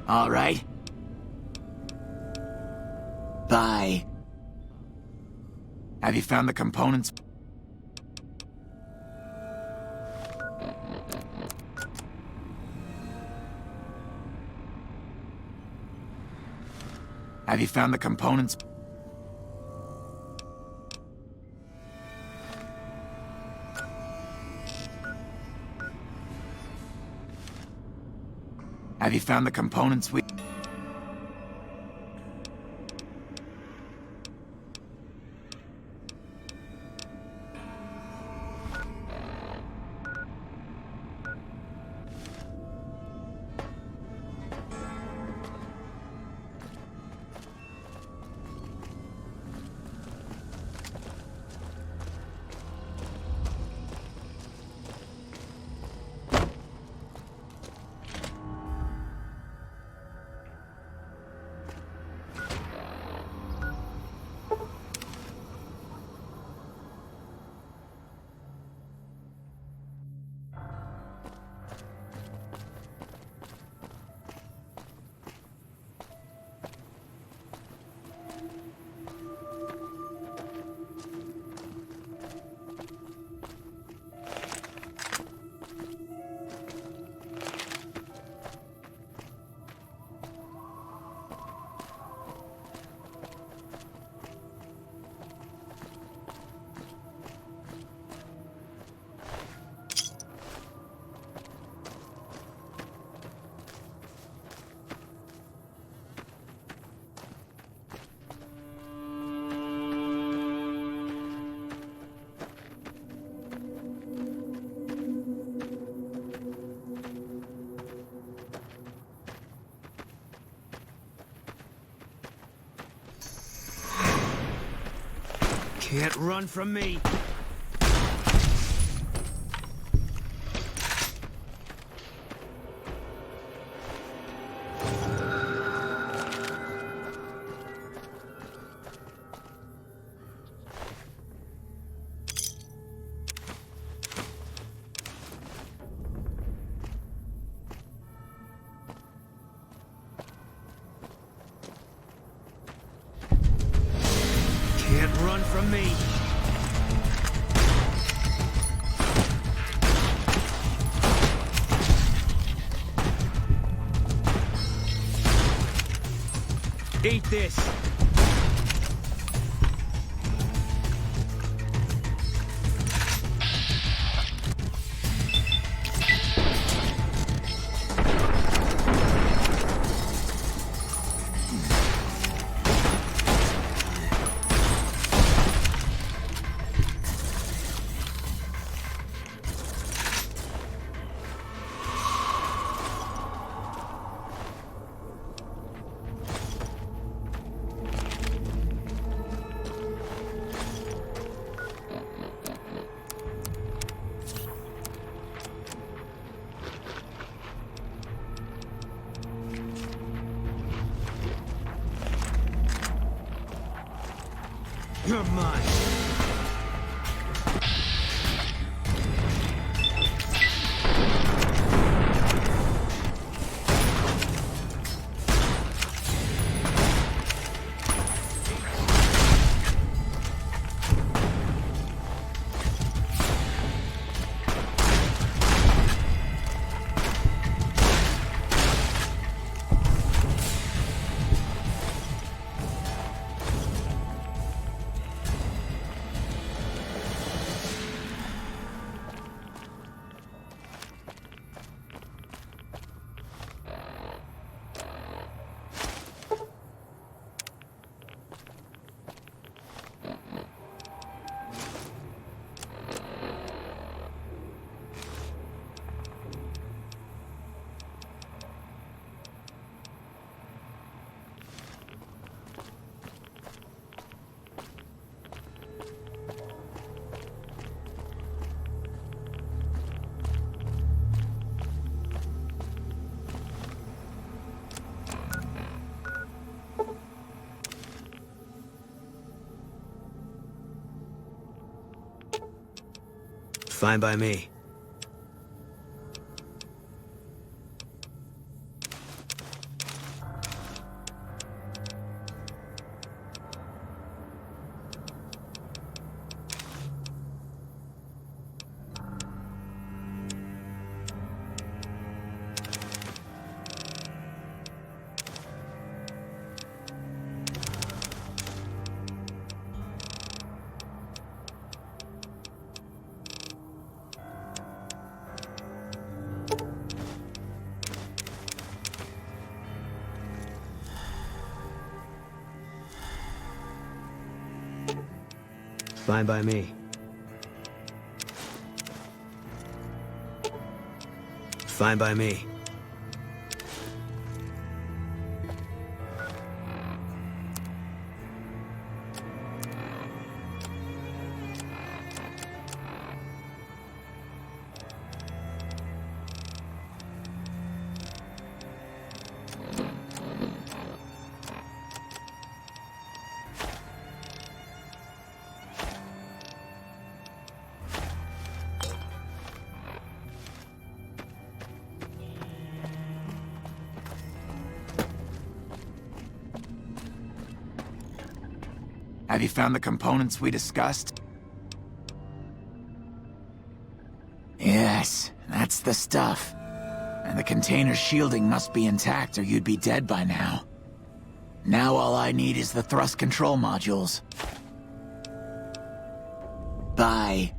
All right. Bye. Have you found the components? Have you found the components? Have you found the components we... Can't run from me. Can't run from me. Eat this. You're mine. Fine by me. Fine by me. Fine by me. Have you found the components we discussed? Yes, that's the stuff. And the container's shielding must be intact or you'd be dead by now. Now all I need is the thrust control modules. Bye.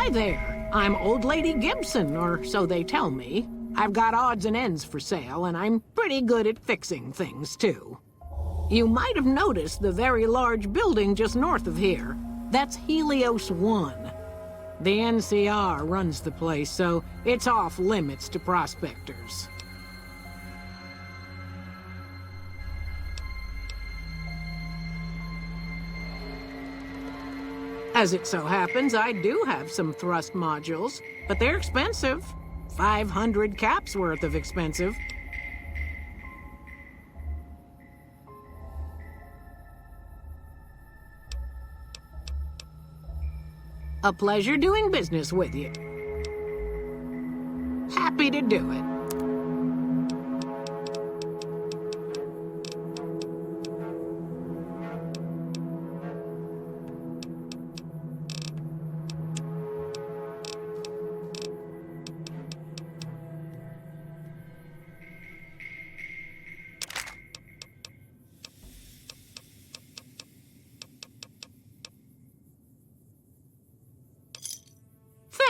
Hi there. I'm Old Lady Gibson, or so they tell me. I've got odds and ends for sale, and I'm pretty good at fixing things, too. You might have noticed the very large building just north of here. That's Helios 1. The NCR runs the place, so it's off limits to prospectors. As it so happens, I do have some thrust modules, but they're expensive. 500 caps worth of expensive. A pleasure doing business with you. Happy to do it.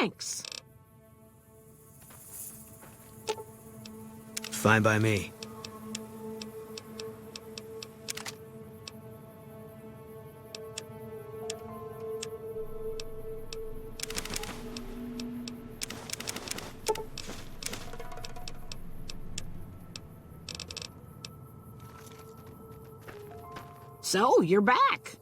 Thanks. Fine by me. So, you're back.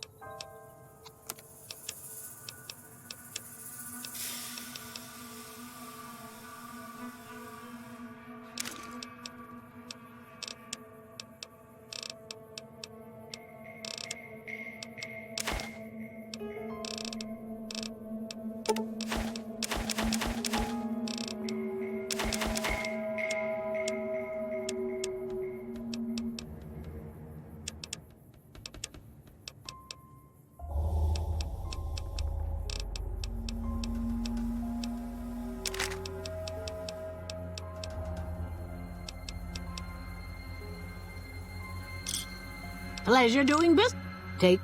Pleasure doing business. Take.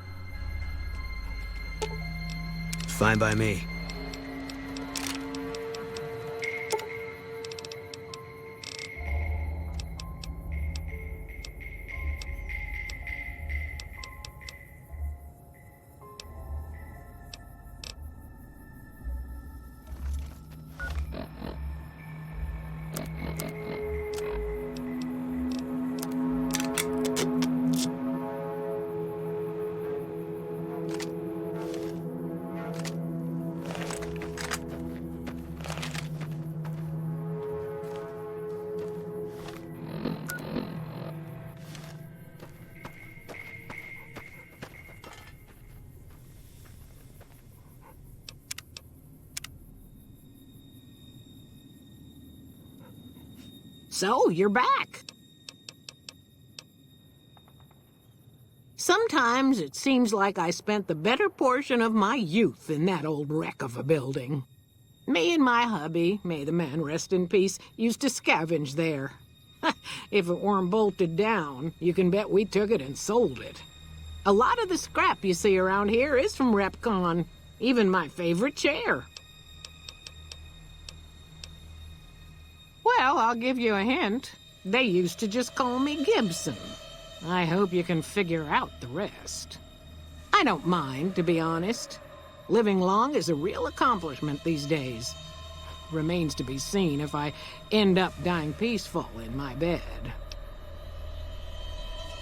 Fine by me. So, you're back. Sometimes it seems like I spent the better portion of my youth in that old wreck of a building. Me and my hubby, may the man rest in peace, used to scavenge there. If it weren't bolted down, you can bet we took it and sold it. A lot of the scrap you see around here is from Repcon, even my favorite chair. Well, I'll give you a hint. They used to just call me Gibson. I hope you can figure out the rest. I don't mind, to be honest. Living long is a real accomplishment these days. Remains to be seen if I end up dying peaceful in my bed.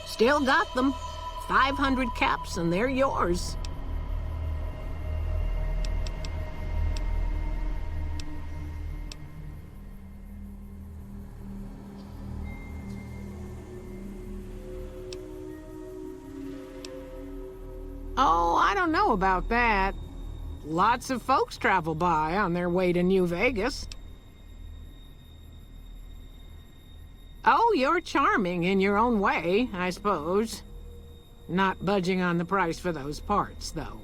Still got them. 500 caps and they're yours. Oh, I don't know about that. Lots of folks travel by on their way to New Vegas. Oh, you're charming in your own way, I suppose. Not budging on the price for those parts, though.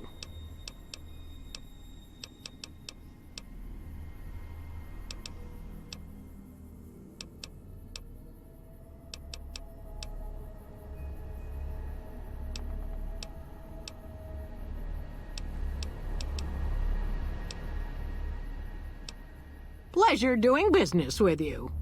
Pleasure doing business with you.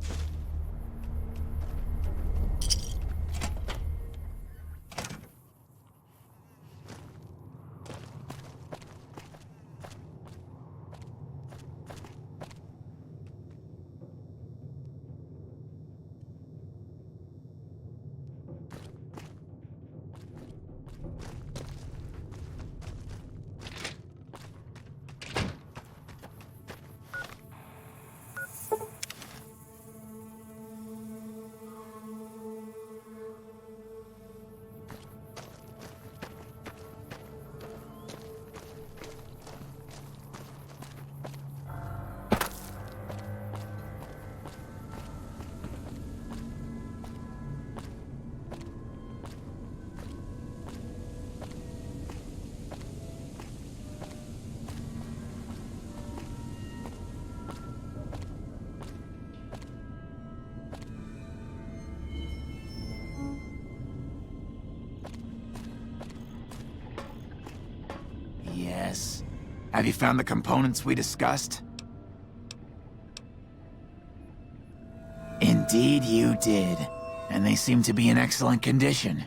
Yes. Have you found the components we discussed? Indeed you did. And they seem to be in excellent condition.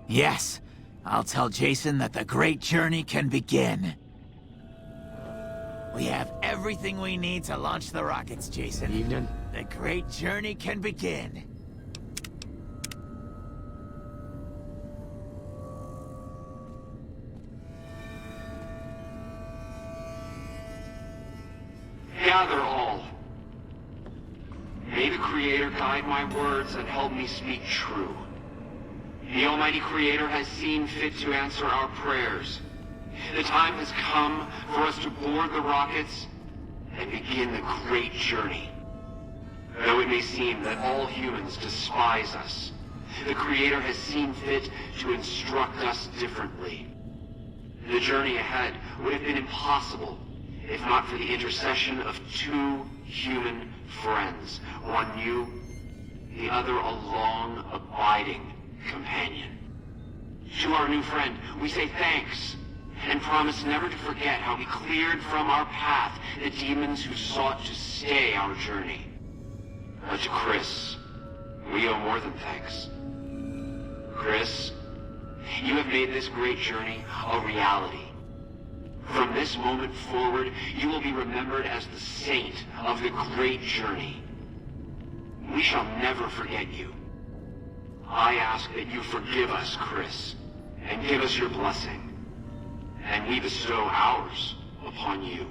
Yes. I'll tell Jason that the great journey can begin. We have everything we need to launch the rockets, Jason. Evening. The great journey can begin. Gather all. May the Creator guide my words and help me speak true. The Almighty Creator has seen fit to answer our prayers. The time has come for us to board the rockets and begin the great journey. Though it may seem that all humans despise us, the Creator has seen fit to instruct us differently. The journey ahead would have been impossible if not for the intercession of two human friends, one new, the other a long, abiding companion. To our new friend, we say thanks, and promise never to forget how he cleared from our path the demons who sought to stay our journey. But to Chris, we owe more than thanks. Chris, you have made this great journey a reality. From this moment forward, you will be remembered as the saint of the great journey. We shall never forget you. I ask that you forgive us, Chris, and give us your blessing. And we bestow ours upon you.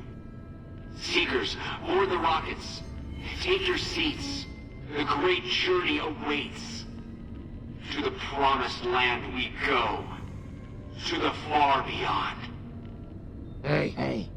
Seekers, board the rockets. Take your seats. The great journey awaits. To the promised land we go. To the far beyond. Hey. Hey.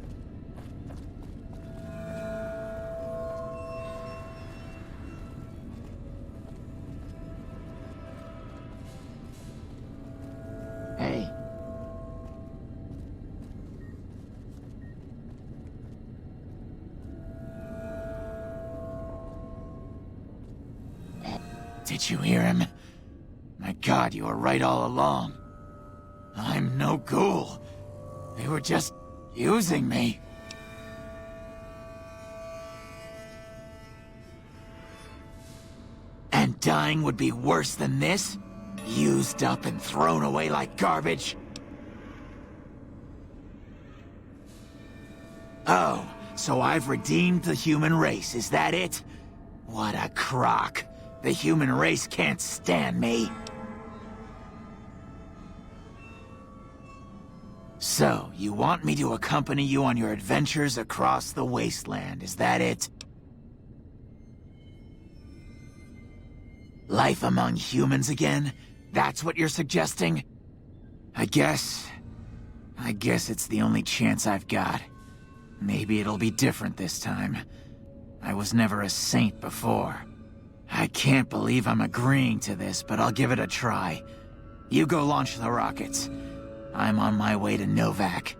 Did you hear him? My God, you were right all along. I'm no ghoul. They were just using me. And dying would be worse than this? Used up and thrown away like garbage? Oh, so I've redeemed the human race, is that it? What a crock. The human race can't stand me. So, you want me to accompany you on your adventures across the wasteland, is that it? Life among humans again? That's what you're suggesting? I guess it's the only chance I've got. Maybe it'll be different this time. I was never a saint before. I can't believe I'm agreeing to this, but I'll give it a try. You go launch the rockets. I'm on my way to Novac.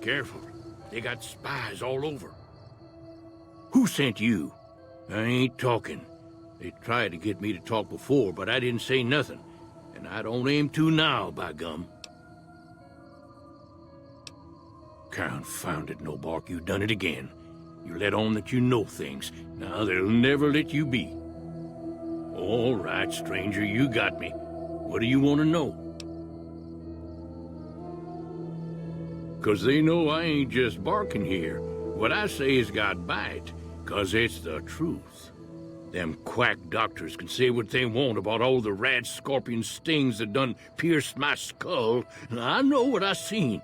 Careful. They got spies all over. Who sent you? I ain't talking. They tried to get me to talk before, but I didn't say nothing. And I don't aim to now, by gum. Confound it, Novac, you done it again. You let on that you know things. Now they'll never let you be. All right, stranger, you got me. What do you want to know? 'Cause they know I ain't just barking here. What I say has got bite, 'cause it's the truth. Them quack doctors can say what they want about all the rat scorpion stings that done pierced my skull. I know what I seen.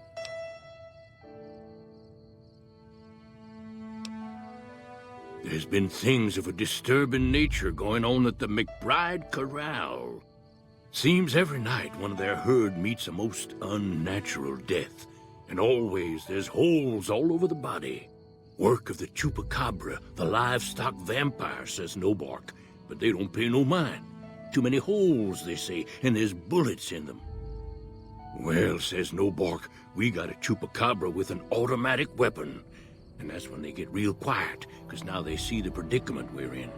There's been things of a disturbing nature going on at the McBride Corral. Seems every night one of their herd meets a most unnatural death, and always there's holes all over the body. Work of the chupacabra, the livestock vampire, says Novac, but they don't pay no mind. Too many holes, they say, and there's bullets in them. Well, says Novac, we got a chupacabra with an automatic weapon. And that's when they get real quiet, because now they see the predicament we're in.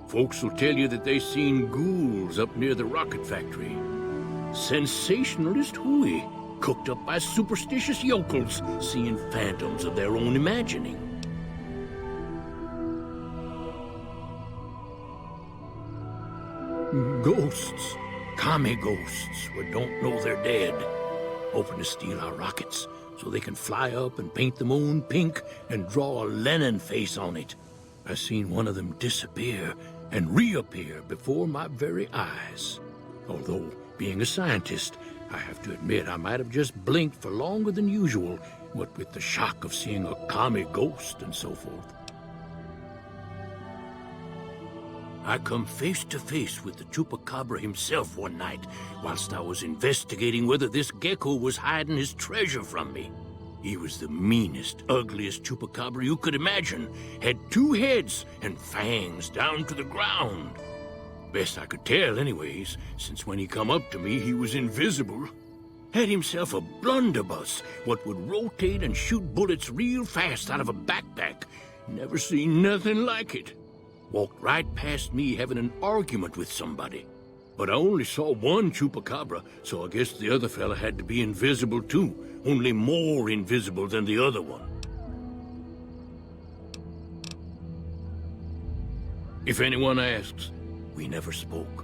Folks will tell you that they seen ghouls up near the rocket factory. Sensationalist hooey, cooked up by superstitious yokels, seeing phantoms of their own imagining. Ghosts. Commie ghosts who don't know they're dead, hoping to steal our rockets so they can fly up and paint the moon pink and draw a Lenin face on it. I seen one of them disappear and reappear before my very eyes. Although, being a scientist, I have to admit I might have just blinked for longer than usual, what with the shock of seeing a commie ghost and so forth. I come face to face with the chupacabra himself one night, whilst I was investigating whether this gecko was hiding his treasure from me. He was the meanest, ugliest chupacabra you could imagine. Had 2 heads and fangs down to the ground. Best I could tell anyways, since when he come up to me he was invisible. Had himself a blunderbuss, what would rotate and shoot bullets real fast out of a backpack. Never seen nothing like it. Walked right past me having an argument with somebody. But I only saw one chupacabra, so I guess the other fella had to be invisible too, only more invisible than the other one. If anyone asks, we never spoke.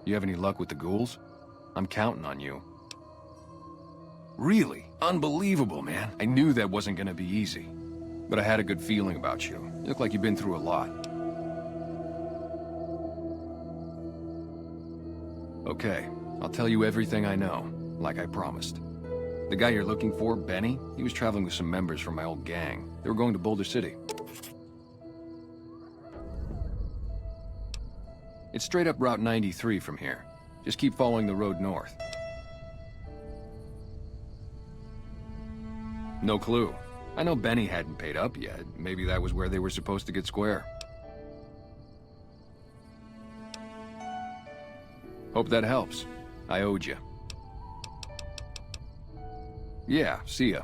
You have any luck with the ghouls? I'm counting on you. Really? Unbelievable, man. I knew that wasn't gonna be easy. But I had a good feeling about you. You look like you've been through a lot. Okay, I'll tell you everything I know, like I promised. The guy you're looking for, Benny, he was traveling with some members from my old gang. They were going to Boulder City. It's straight up Route 93 from here. Just keep following the road north. No clue. I know Benny hadn't paid up yet. Maybe that was where they were supposed to get square. Hope that helps. I owed you. Yeah, see ya.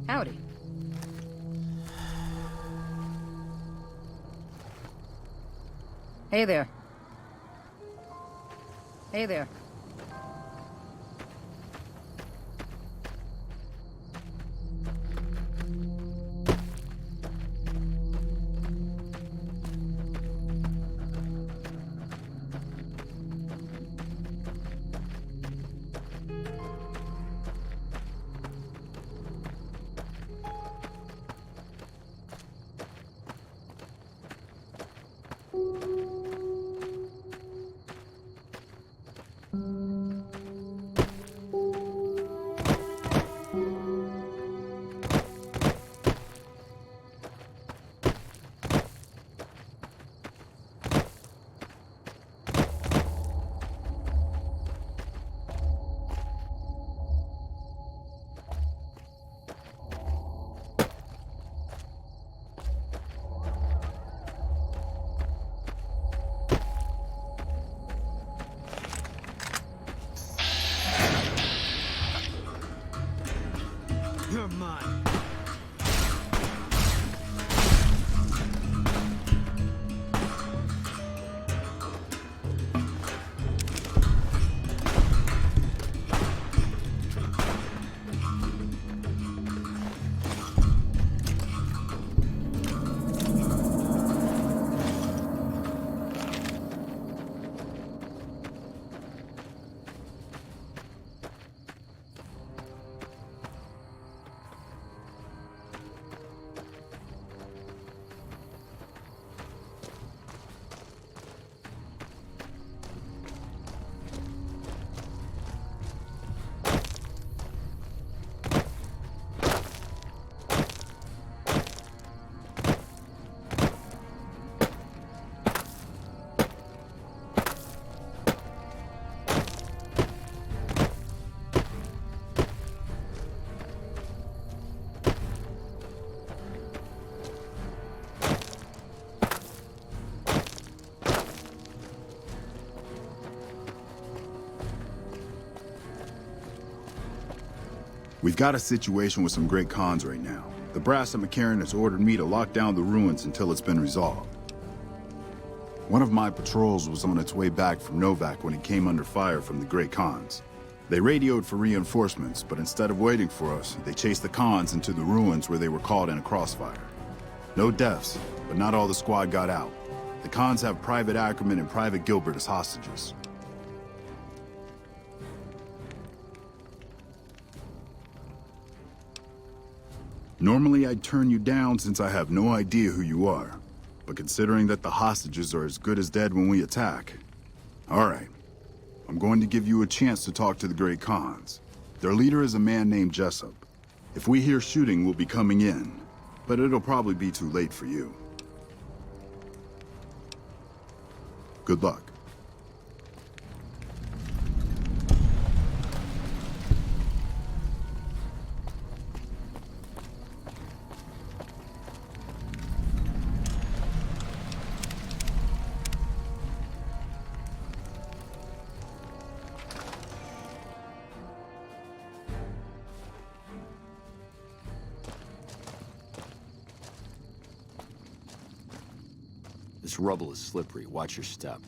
Howdy. Hey there. Hey there. You're mine. We've got a situation with some great cons right now. The brass at McCarran has ordered me to lock down the ruins until it's been resolved. One of my patrols was on its way back from Novac when it came under fire from the great cons. They radioed for reinforcements, but instead of waiting for us, they chased the cons into the ruins where they were caught in a crossfire. No deaths, but not all the squad got out. The cons have Private Ackerman and Private Gilbert as hostages. Normally I'd turn you down since I have no idea who you are. But considering that the hostages are as good as dead when we attack... Alright. I'm going to give you a chance to talk to the Great Khans. Their leader is a man named Jessup. If we hear shooting, we'll be coming in. But it'll probably be too late for you. Good luck. This rubble is slippery. Watch your step.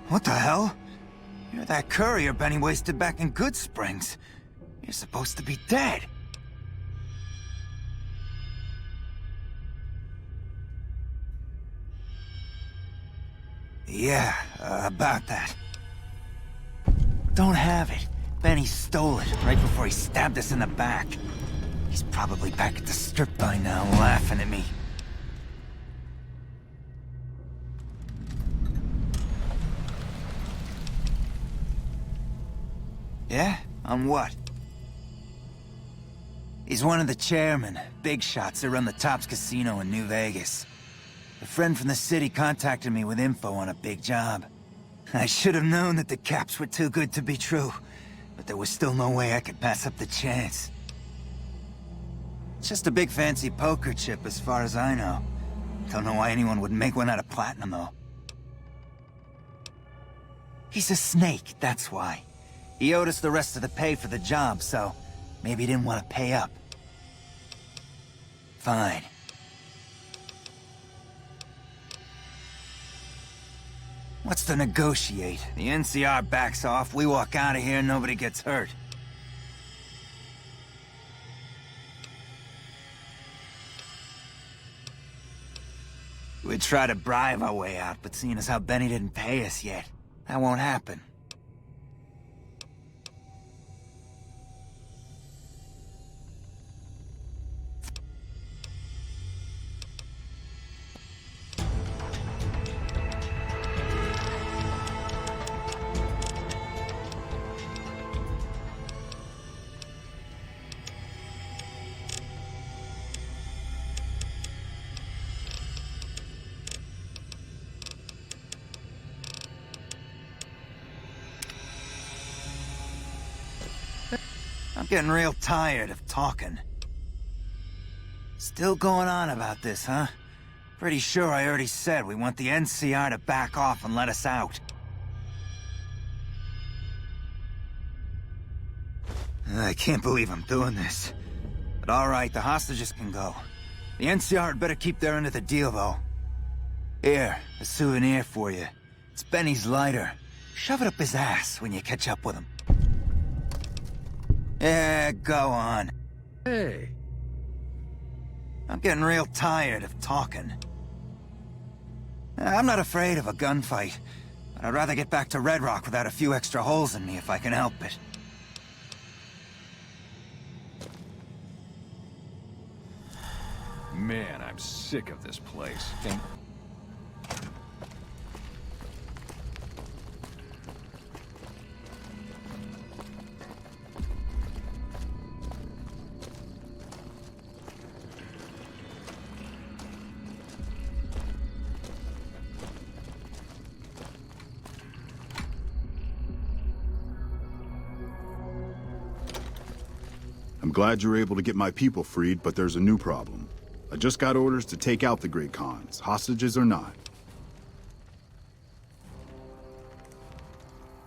What the hell? You're that courier Benny wasted back in Goodsprings. You're supposed to be dead. Yeah, about that. Don't have it. Benny stole it right before he stabbed us in the back. He's probably back at the strip by now, laughing at me. Yeah? On what? He's one of the chairmen, big shots that run the Tops Casino in New Vegas. A friend from the city contacted me with info on a big job. I should have known that the caps were too good to be true, but there was still no way I could pass up the chance. It's just a big fancy poker chip as far as I know. Don't know why anyone would make one out of platinum, though. He's a snake, that's why. He owed us the rest of the pay for the job, so maybe he didn't want to pay up. Fine. What's to negotiate? The NCR backs off, we walk out of here, nobody gets hurt. We'd try to bribe our way out, but seeing as how Benny didn't pay us yet, that won't happen. I'm getting real tired of talking. Still going on about this, huh? Pretty sure I already said we want the NCR to back off and let us out. I can't believe I'm doing this. But alright, the hostages can go. The NCR had better keep their end of the deal, though. Here, a souvenir for you. It's Benny's lighter. Shove it up his ass when you catch up with him. Yeah, go on. Hey. I'm getting real tired of talking. I'm not afraid of a gunfight, but I'd rather get back to Red Rock without a few extra holes in me if I can help it. Man, I'm sick of this place. I'm glad you were able to get my people freed, but there's a new problem. I just got orders to take out the Great Khans, hostages or not.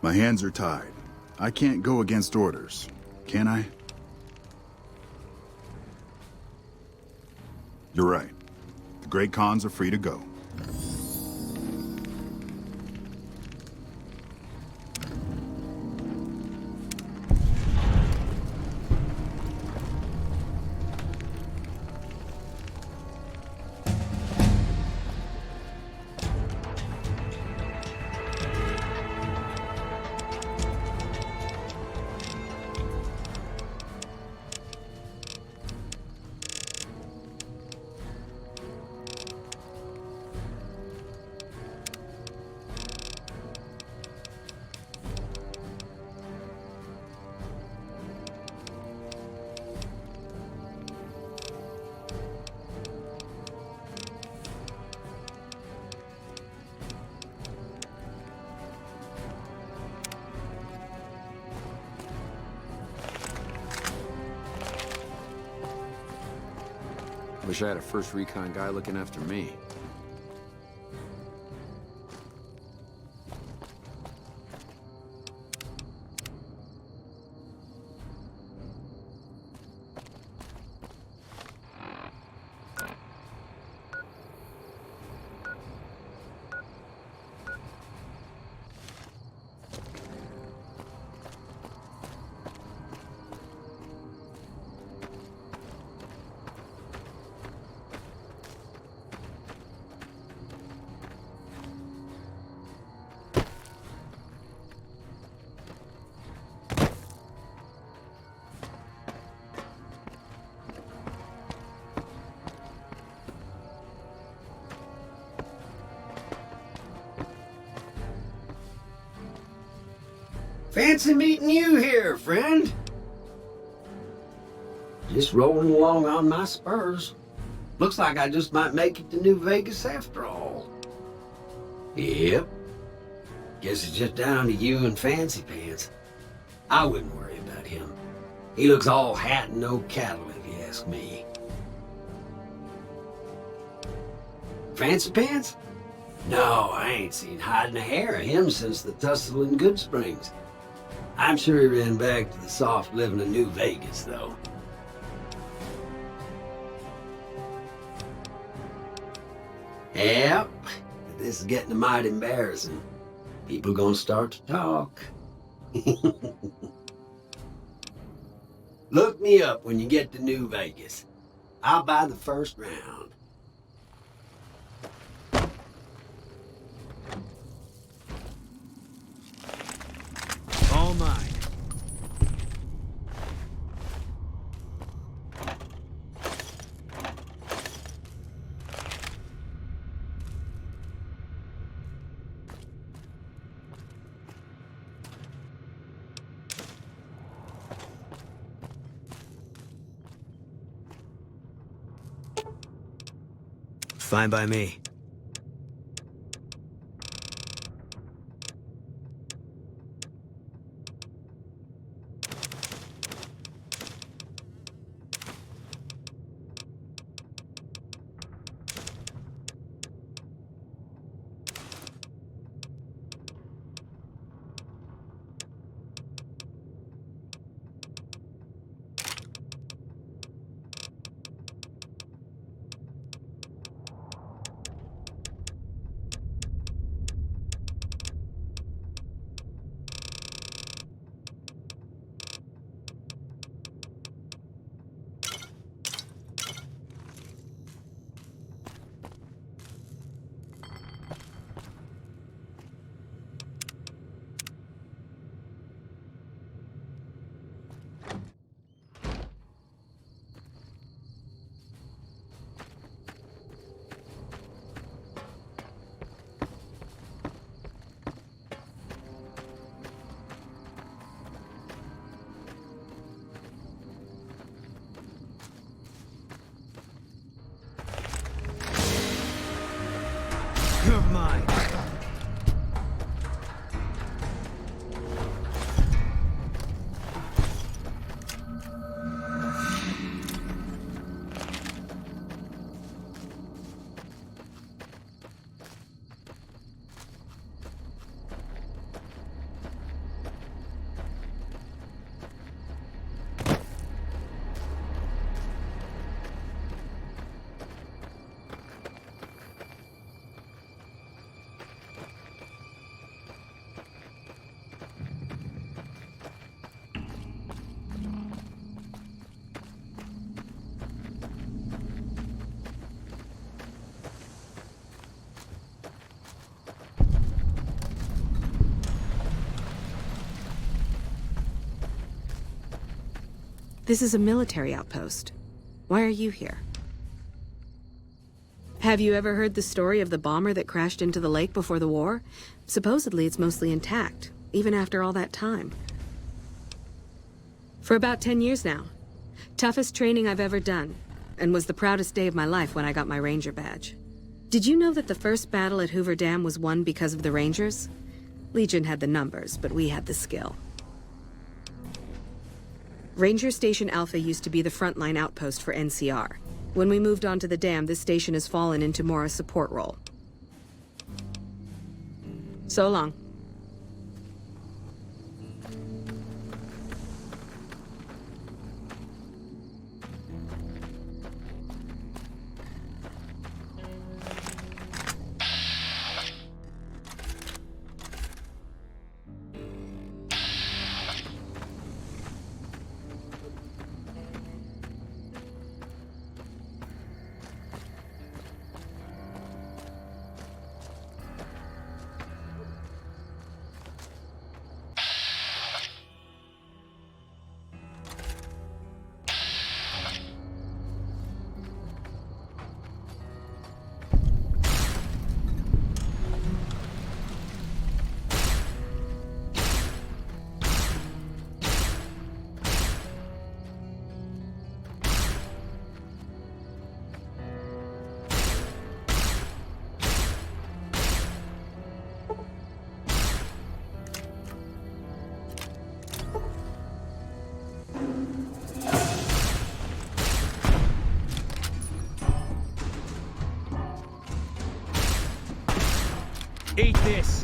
My hands are tied. I can't go against orders, can I? You're right. The Great Khans are free to go. Wish I had a first recon guy looking after me. Fancy meeting you here, friend. Just rolling along on my spurs. Looks like I just might make it to New Vegas after all. Yep. Guess it's just down to you and Fancy Pants. I wouldn't worry about him. He looks all hat and no cattle, if you ask me. Fancy Pants? No, I ain't seen hide and hair of him since the tussle in Goodsprings. I'm sure he ran back to the soft living of New Vegas, though. Yep, but this is getting mighty embarrassing. People gonna start to talk. Look me up when you get to New Vegas. I'll buy the first round. All mine. Fine by me. You're mine. This is a military outpost. Why are you here? Have you ever heard the story of the bomber that crashed into the lake before the war? Supposedly it's mostly intact, even after all that time. For about 10 years now. Toughest training I've ever done, and was the proudest day of my life when I got my Ranger badge. Did you know that the first battle at Hoover Dam was won because of the Rangers? Legion had the numbers, but we had the skill. Ranger Station Alpha used to be the frontline outpost for NCR. When we moved onto the dam, this station has fallen into more a support role. So long. Eat this!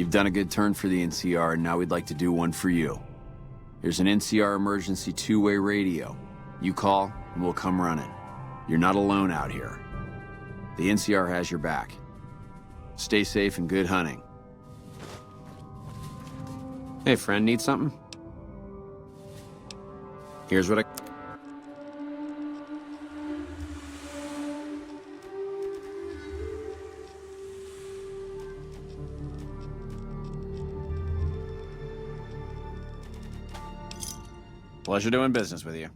You've done a good turn for the NCR, and now we'd like to do one for you. Here's an NCR emergency two-way radio. You call, and we'll come running. You're not alone out here. The NCR has your back. Stay safe and good hunting. Hey, friend, need something? Here's what I... Pleasure doing business with you.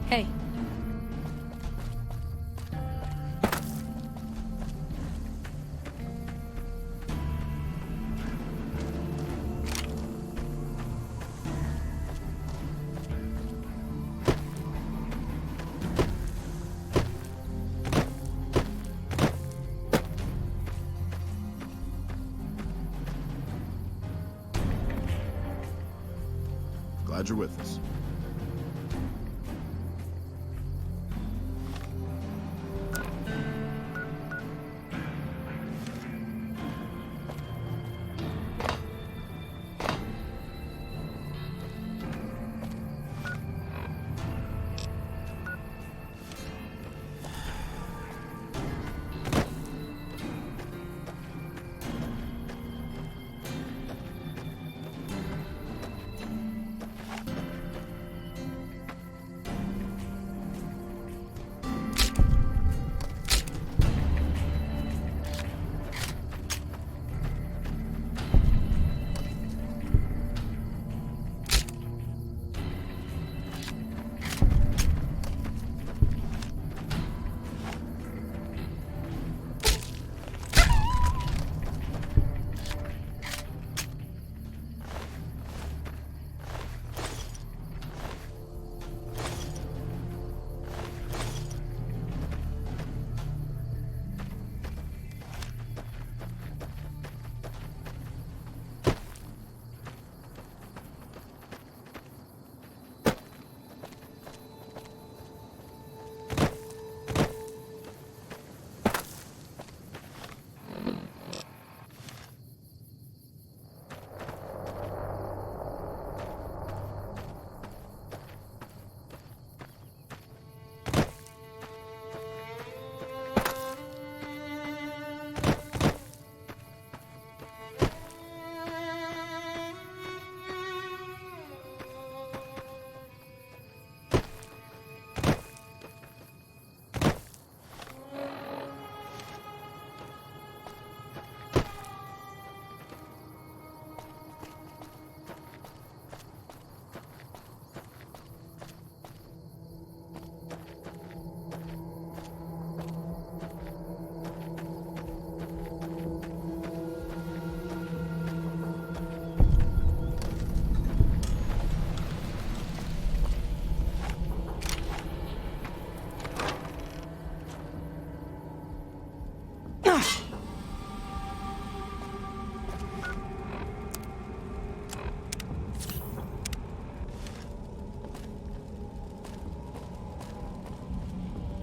Hey. Glad you're with us.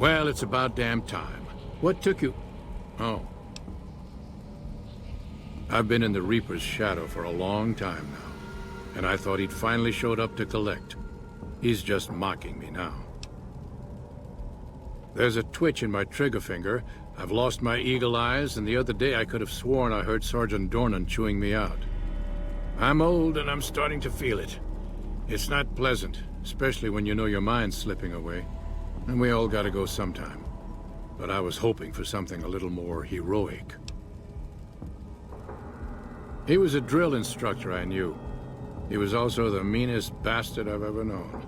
Well, it's about damn time. What took you... Oh. I've been in the Reaper's shadow for a long time now, and I thought he'd finally showed up to collect. He's just mocking me now. There's a twitch in my trigger finger, I've lost my eagle eyes, and the other day I could have sworn I heard Sergeant Dornan chewing me out. I'm old and I'm starting to feel it. It's not pleasant, especially when you know your mind's slipping away. And we all gotta go sometime. But I was hoping for something a little more heroic. He was a drill instructor I knew. He was also the meanest bastard I've ever known.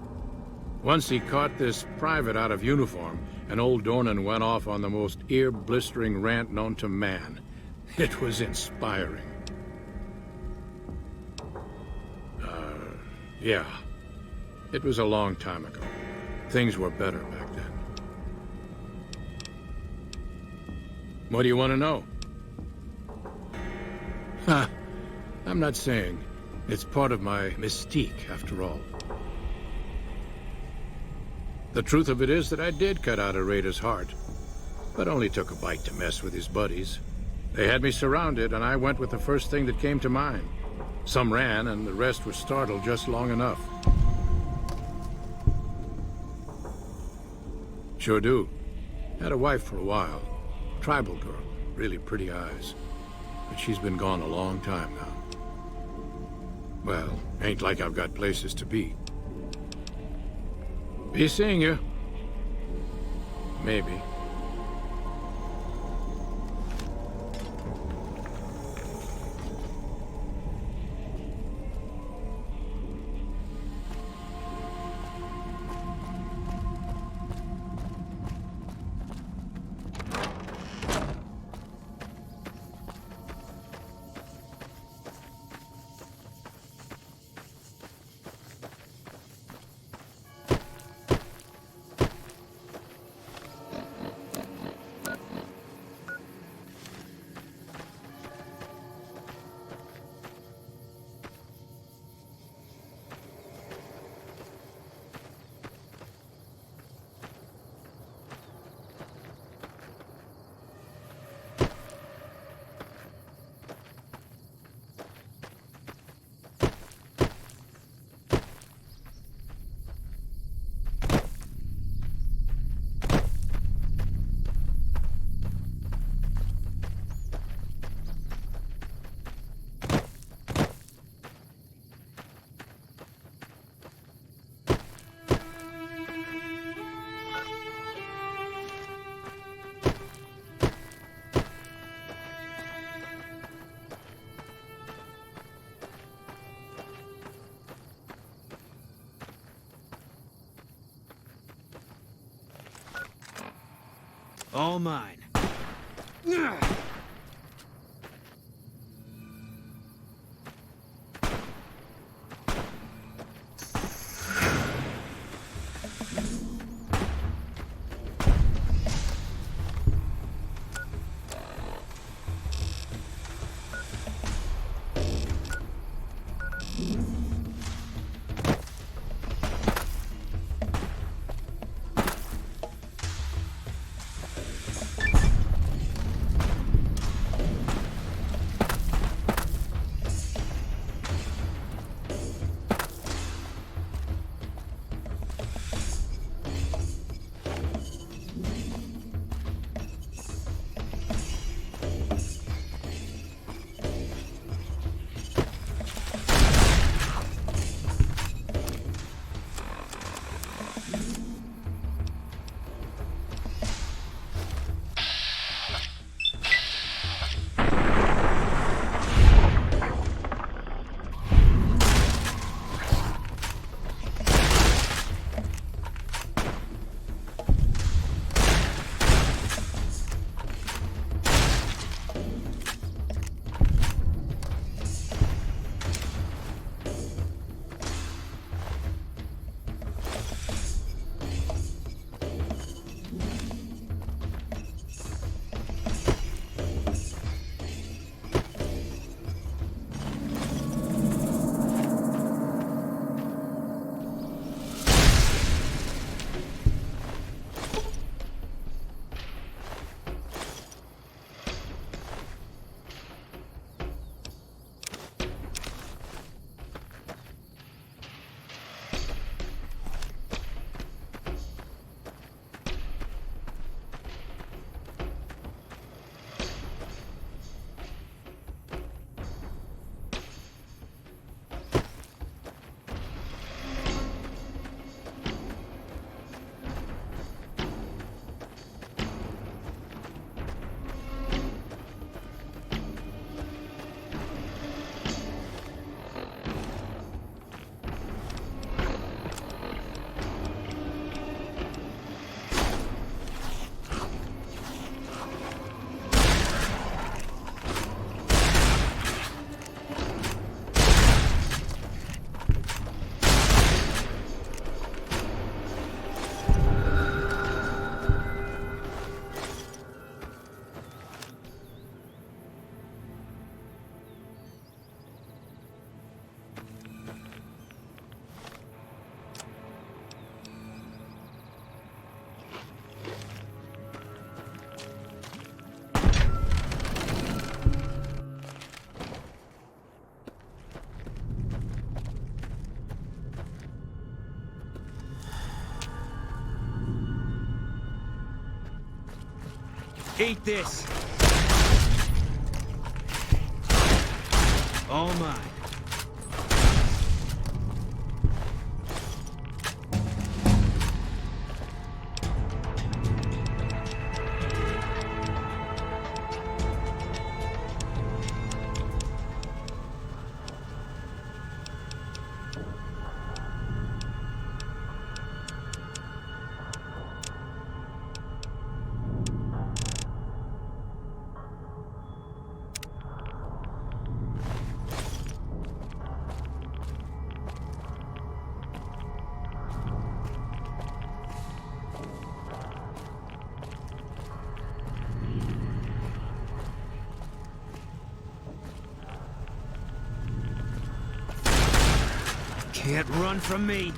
Once he caught this private out of uniform, and old Dornan went off on the most ear-blistering rant known to man. It was inspiring. Yeah. It was a long time ago. Things were better back then. What do you want to know? Ha! I'm not saying. It's part of my mystique, after all. The truth of it is that I did cut out a raider's heart, but only took a bite to mess with his buddies. They had me surrounded, and I went with the first thing that came to mind. Some ran, and the rest were startled just long enough. Sure do. Had a wife for a while. Tribal girl. Really pretty eyes. But she's been gone a long time now. Well, ain't like I've got places to be. Be seeing you. Maybe. All mine. Eat this. All mine. Can't run from me.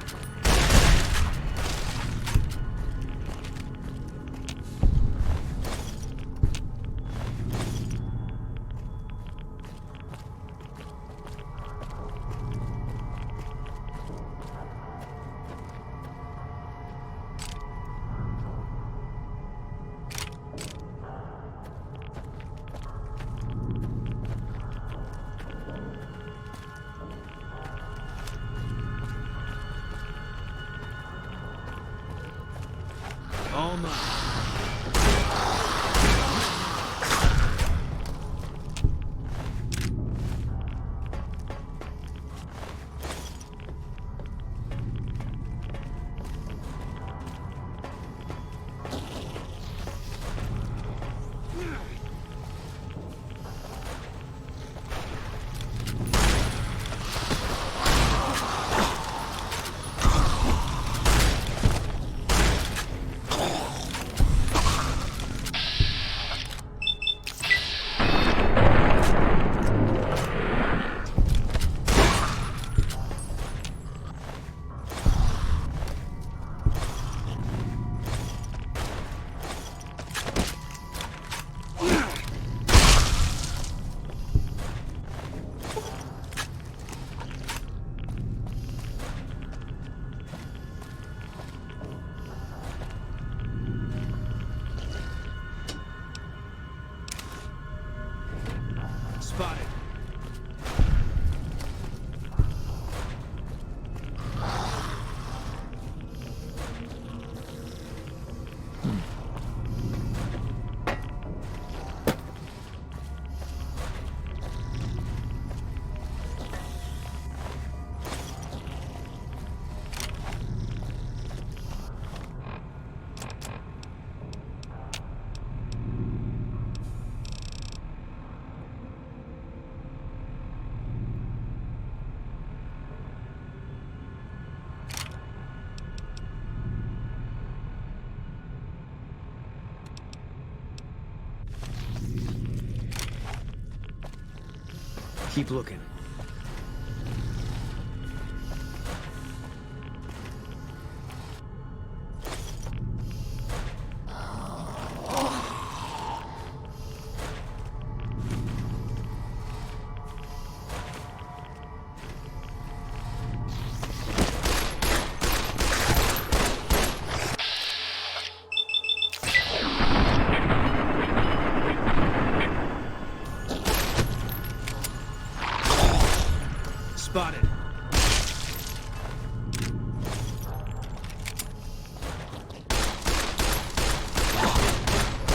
All mine. Spotted. Keep looking. Spotted.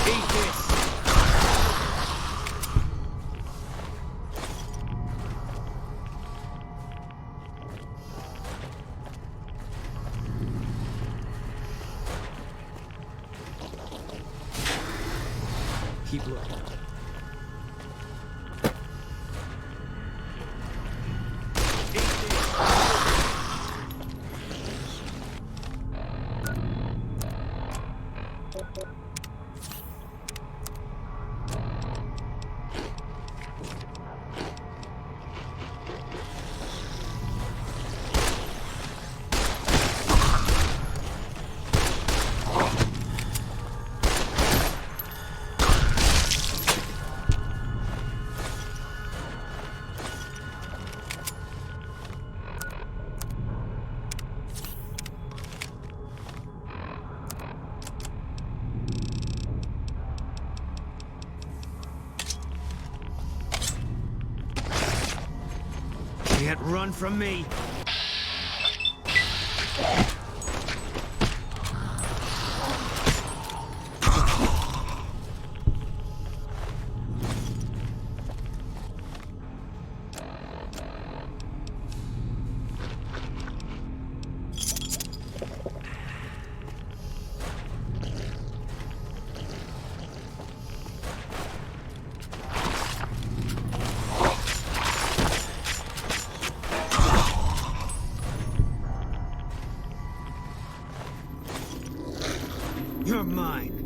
Eat this. Keep looking. Can't run from me. You're mine.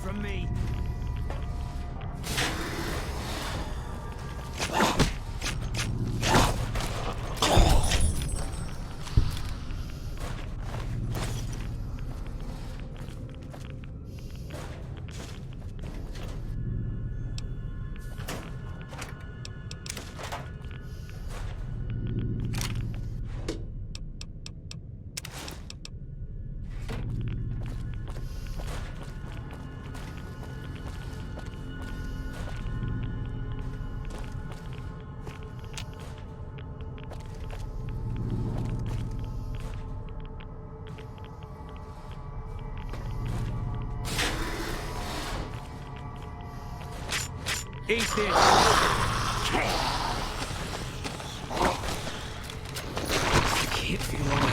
From me. Eat this! Can't feel all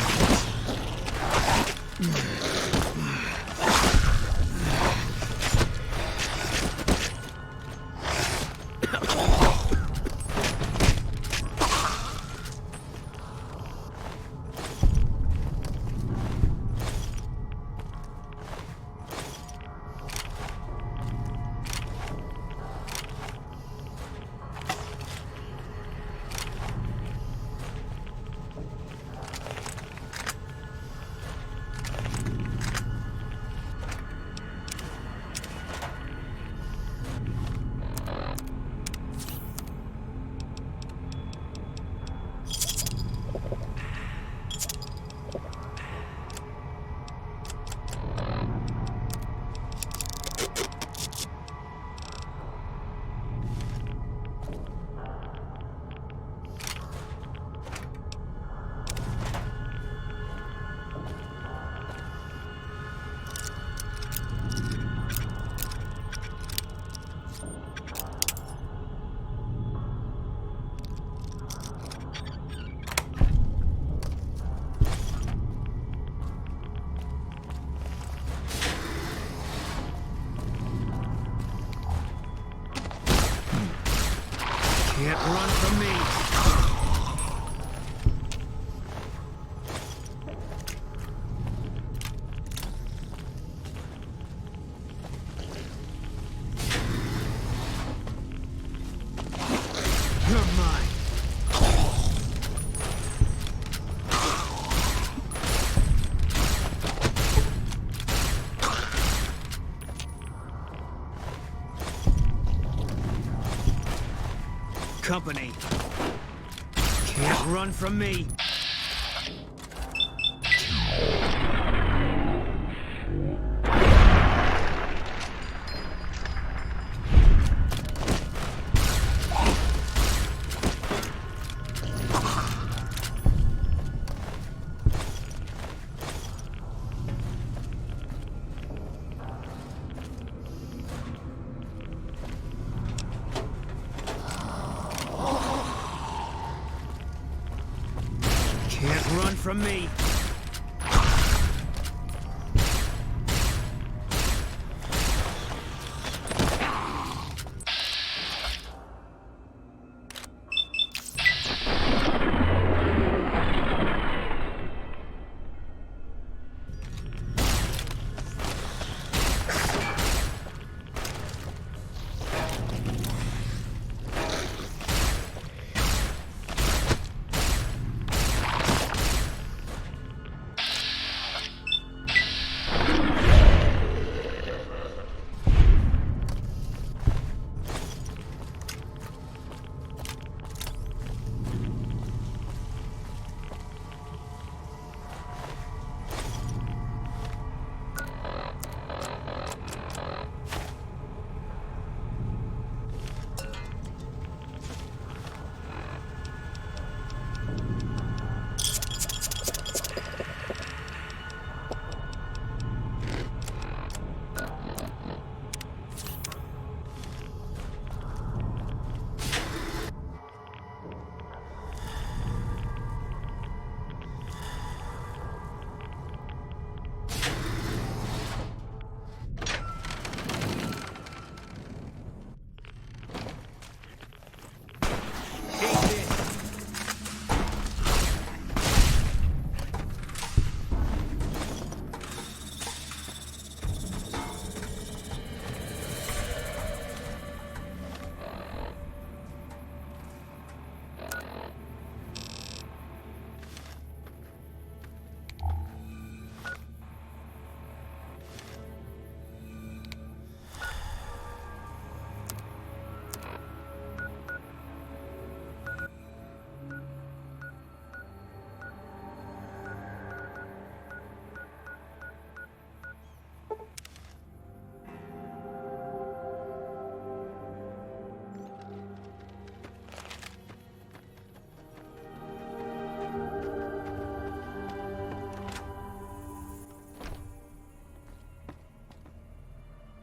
Can't run from me. You're mine. Company. Can't run from me. Can't run from me.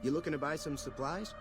You looking to buy some supplies?